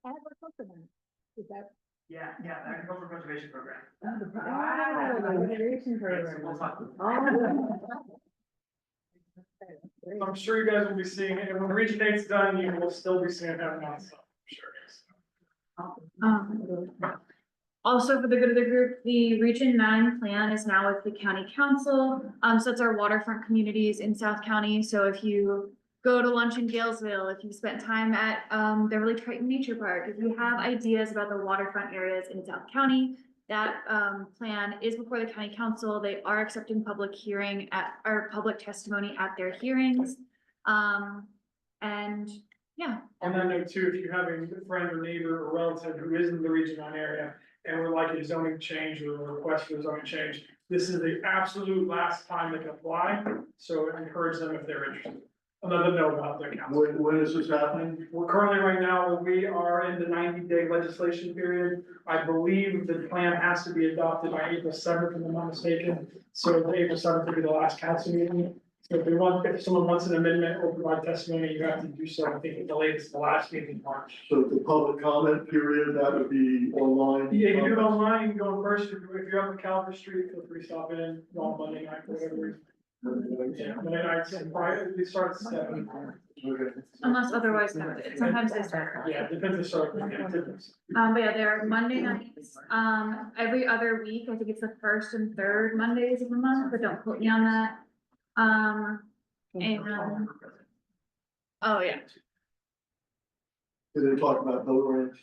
have a compliment. Is that? Yeah, agricultural conservation program. Conservation program. We'll talk. I'm sure you guys will be seeing it, and when Region 8's done, you will still be seeing that on stuff, I'm sure. Also, for the good of the group, the Region 9 plan is now with the county council. So it's our waterfront communities in South County. So if you go to lunch in Galesville, if you spent time at Beverly Triton Nature Park, if you have ideas about the waterfront areas in South County, that plan is before the county council. They are accepting public hearing or public testimony at their hearings. And yeah. On that note too, if you have a friend or neighbor or relative who is in the Region 9 area and would like a zoning change or a request for a zoning change, this is the absolute last time they can apply. So encourage them if they're interested. I'll let them know about their council. When is this happening? We're currently right now, we are in the 90-day legislation period. I believe the plan has to be adopted by April 7th, if I'm not mistaken. So the April 7th will be the last council meeting. So if someone wants an amendment or provide testimony, you have to do so. I think the latest, the last meeting in March. So the public comment period, that would be online? Yeah, you can do it online, you can go in person. If you're up in Calvert Street, feel free to stop in on Monday night, or whatever. Yeah, Monday nights and Friday, we start at 7. Okay. Unless otherwise noted. Sometimes they start. Yeah, it depends on the start. But yeah, they're Monday nights, every other week. I think it's the first and third Mondays of the month, but don't quote me on that. And, oh yeah. Did they talk about boat ramps?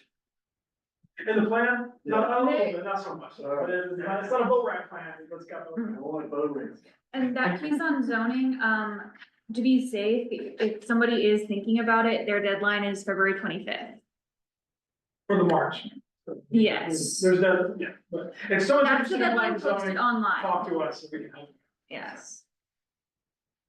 In the plan, not a little bit, not so much, but it's not a boat ramp plan, it's got. I want boat ramps. And that piece on zoning, to be safe, if somebody is thinking about it, their deadline is February 25th. For the March. Yes. There's that, yeah, but if someone's That's the interested in deadline like posted zoning, online. talk to us if we can help. Yes.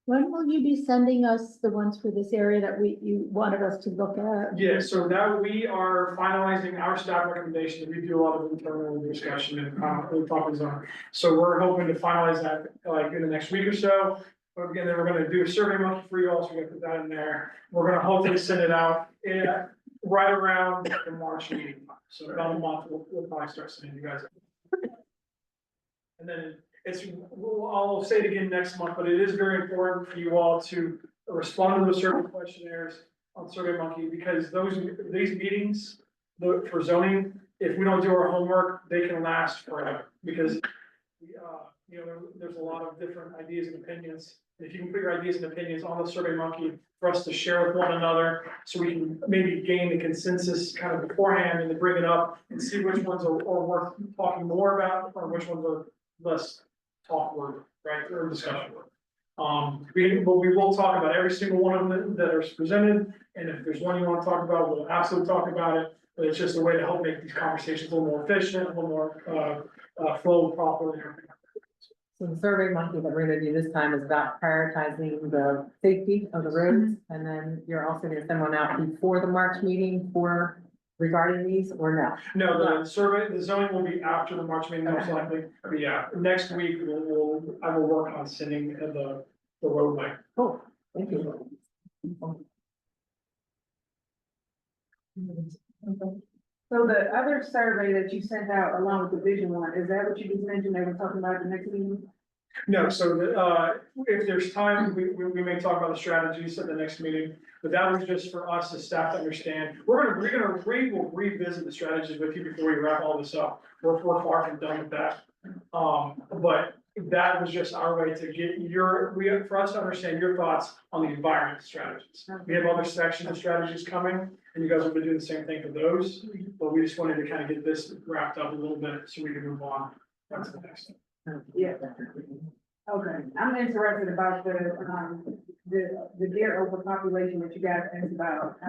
When will you be sending us the ones for this area that you wanted us to look at? Yeah, so now we are finalizing our staff recommendations. We do a lot of internal discussion and we're talking on. So we're hoping to finalize that like in the next week or so. But again, then we're gonna do a survey monkey for you all, so we're gonna put that in there. We're gonna hopefully send it out right around the March meeting. So about a month, we'll probably start sending you guys. And then I'll say it again next month, but it is very important for you all to respond to the survey questionnaires on SurveyMonkey, because these meetings for zoning, if we don't do our homework, they can last forever, because there's a lot of different ideas and opinions. If you can put your ideas and opinions on the SurveyMonkey for us to share with one another, so we can maybe gain the consensus kind of beforehand and then bring it up and see which ones are worth talking more about or which ones are less talk word, right, or discussion word. We will talk about every single one of them that are presented, and if there's one you want to talk about, we'll absolutely talk about it. But it's just a way to help make these conversations a little more efficient, a little more flow properly. So the survey monkey that we're gonna do this time is about prioritizing the safety of the roads. And then you're also gonna send one out before the March meeting for regarding these or no? No, the zoning will be after the March meeting most likely. But yeah, next week I will work on sending the roadway. Cool, thank you. So the other survey that you sent out along with the vision one, is that what you just mentioned they were talking about at the next meeting? No, so if there's time, we may talk about the strategies at the next meeting, but that was just for us as staff to understand. We'll revisit the strategies with you before we wrap all this up. We're far from done with that. But that was just our way to get for us to understand your thoughts on the environment strategies. We have other sections of strategies coming, and you guys will be doing the same thing for those, but we just wanted to kind of get this wrapped up a little bit so we can move on to the next. Yeah. Okay, I'm interested about the deer overpopulation that you guys asked about.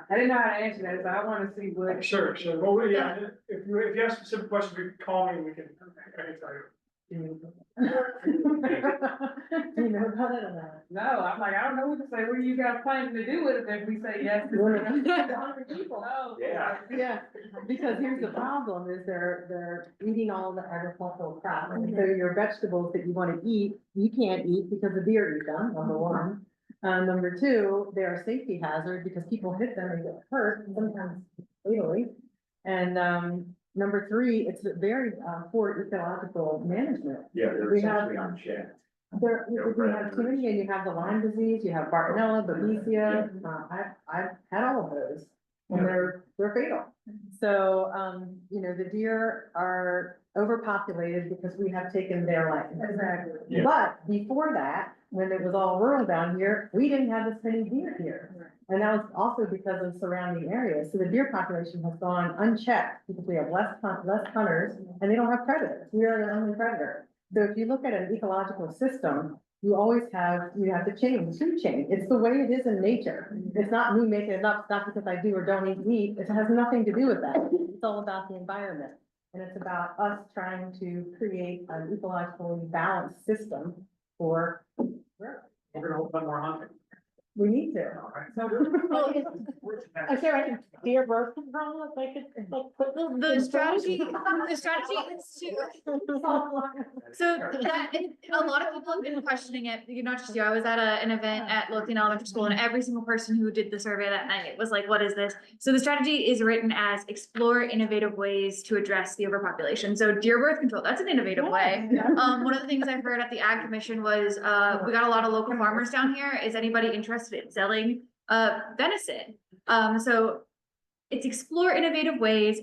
I didn't know how to answer that, so I want to see what. Sure. Well, yeah, if you have specific questions, you can call me and I can tell you. Do you know about it or not? No, I'm like, I don't know what to say. What are you guys planning to do with it if we say yes? People. Yeah. Yeah, because here's the problem is they're eating all the agricultural crop. And so your vegetables that you want to eat, you can't eat because the deer eat them, number one. Number two, they're a safety hazard because people hit them and get hurt, sometimes fatally. And number three, it's a very poor ecological management. Yeah, they're We have- essentially unchecked. There, you have tyranny and you have the Lyme disease, you have Bartonella, Babesia, I've had all of those. And they're fatal. So, you know, the deer are overpopulated because we have taken their land. Exactly. But before that, when it was all rural down here, we didn't have this many deer here. And that was also because of surrounding areas. So the deer population has gone unchecked because we have less hunters and they don't have predators. We are the only predator. So if you look at an ecological system, you have to change, food chain. It's the way it is in nature. It's not me making it up, it's not because I do or don't eat meat. It has nothing to do with that. It's all about the environment. And it's about us trying to create an ecologically balanced system for, We're gonna hold up more hunting. we need to. Is there any deer birth control if they could, like, put? Well, the strategy is to, so that, a lot of people have been questioning it, not just you, I was at an event at Lothian Elementary School and every single person who did the survey that night was like, what is this? So the strategy is written as explore innovative ways to address the overpopulation. So deer birth control, that's an innovative way. One of the things I heard at the Ag Commission was, we got a lot of local farmers down here. Is anybody interested in selling venison? So it's explore innovative ways.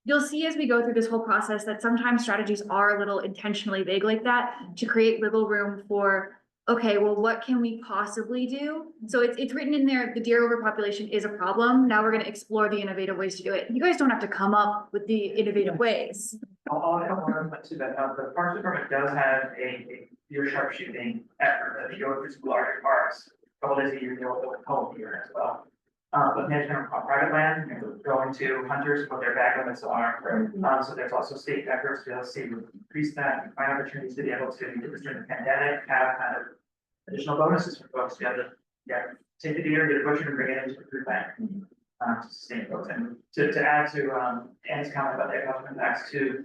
You'll see as we go through this whole process that sometimes strategies are a little intentionally vague like that to create wiggle room for, okay, well, what can we possibly do? So it's written in there, the deer overpopulation is a problem. Now we're gonna explore the innovative ways to do it. You guys don't have to come up with the innovative ways. I'll add one to that. The Parks Department does have a deer sharpshooting effort that they go through some larger parks. A couple days a year, they'll call deer as well. But management on private land, going to hunters, what their bag limits are. So there's also state efforts to see increase that, and find opportunities to be able to, do this during the pandemic, have kind of additional bonuses for folks to be able to, take the deer, get a butcher and bring it into the food bank. To sustain folks. And to add to, Anne's comment about the economic impacts too,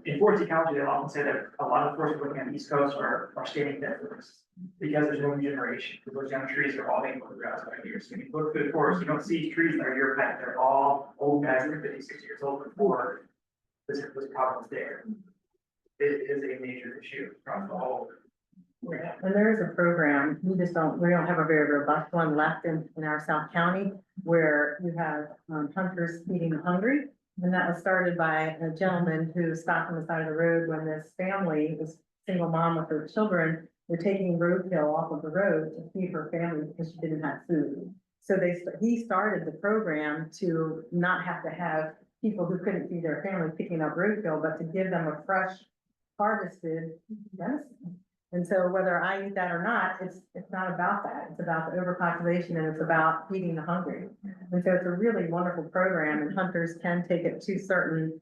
in forest ecology, they often say that a lot of forests looking at the East Coast are standing dead forests. Because there's no regeneration, because those young trees are all being put around 5 years. When you look through the forest, you don't see trees that are year plant, they're all old guys that are 56 years old before this problem is there. It is a major issue across the whole. Yeah, and there is a program, we don't have a very robust one left in our South County where you have hunters feeding the hungry. And that was started by a gentleman who stopped on the side of the road when this family, this single mom with her children, were taking roadkill off of the road to feed her family because she didn't have food. So he started the program to not have to have people who couldn't feed their family picking up roadkill, but to give them a fresh harvested venison. And so whether I eat that or not, it's not about that. It's about the overpopulation and it's about feeding the hungry. And so it's a really wonderful program and hunters can take it to certain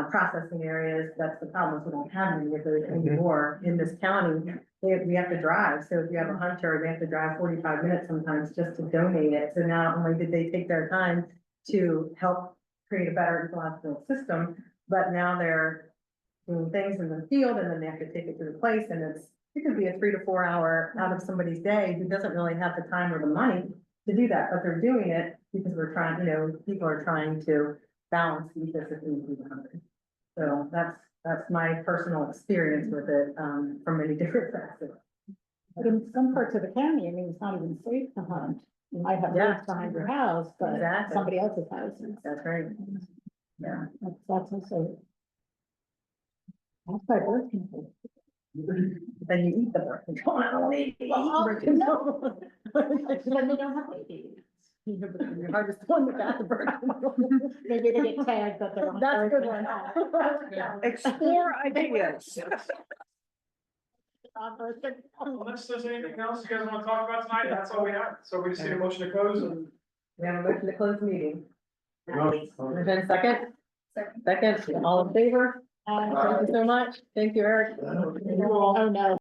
processing areas. That's the problem, is we don't have any of those anymore in this county. We have to drive. So if you have a hunter, they have to drive 45 minutes sometimes just to donate it. So not only did they take their time to help create a better ecological system, but now they're doing things in the field and then they have to take it to the place, and it could be a 3 to 4 hour out of somebody's day who doesn't really have the time or the money to do that, but they're doing it because we're trying, people are trying to balance the ecosystem and feed the hungry. So that's my personal experience with it, from many different facets. But in some parts of the county, I mean, it's not even safe to hunt. You might have roads behind your house, but Exactly. somebody else's house. That's right. Yeah. That's also. That's why birth control. Then you eat the birth control. I don't want to eat birth No. control. Then they don't have babies. Yeah, but you're hardest one that got the birth control. Maybe they get tagged that they're on. That's a good birth one. control. Explore ideas. Unless there's anything else you guys want to talk about tonight, that's all we have. So we just need a motion to close and. We have a motion to close the meeting. Motion. And then second? Second, all in favor? Thank you so much. Thank you, Eric. You all. Oh, no.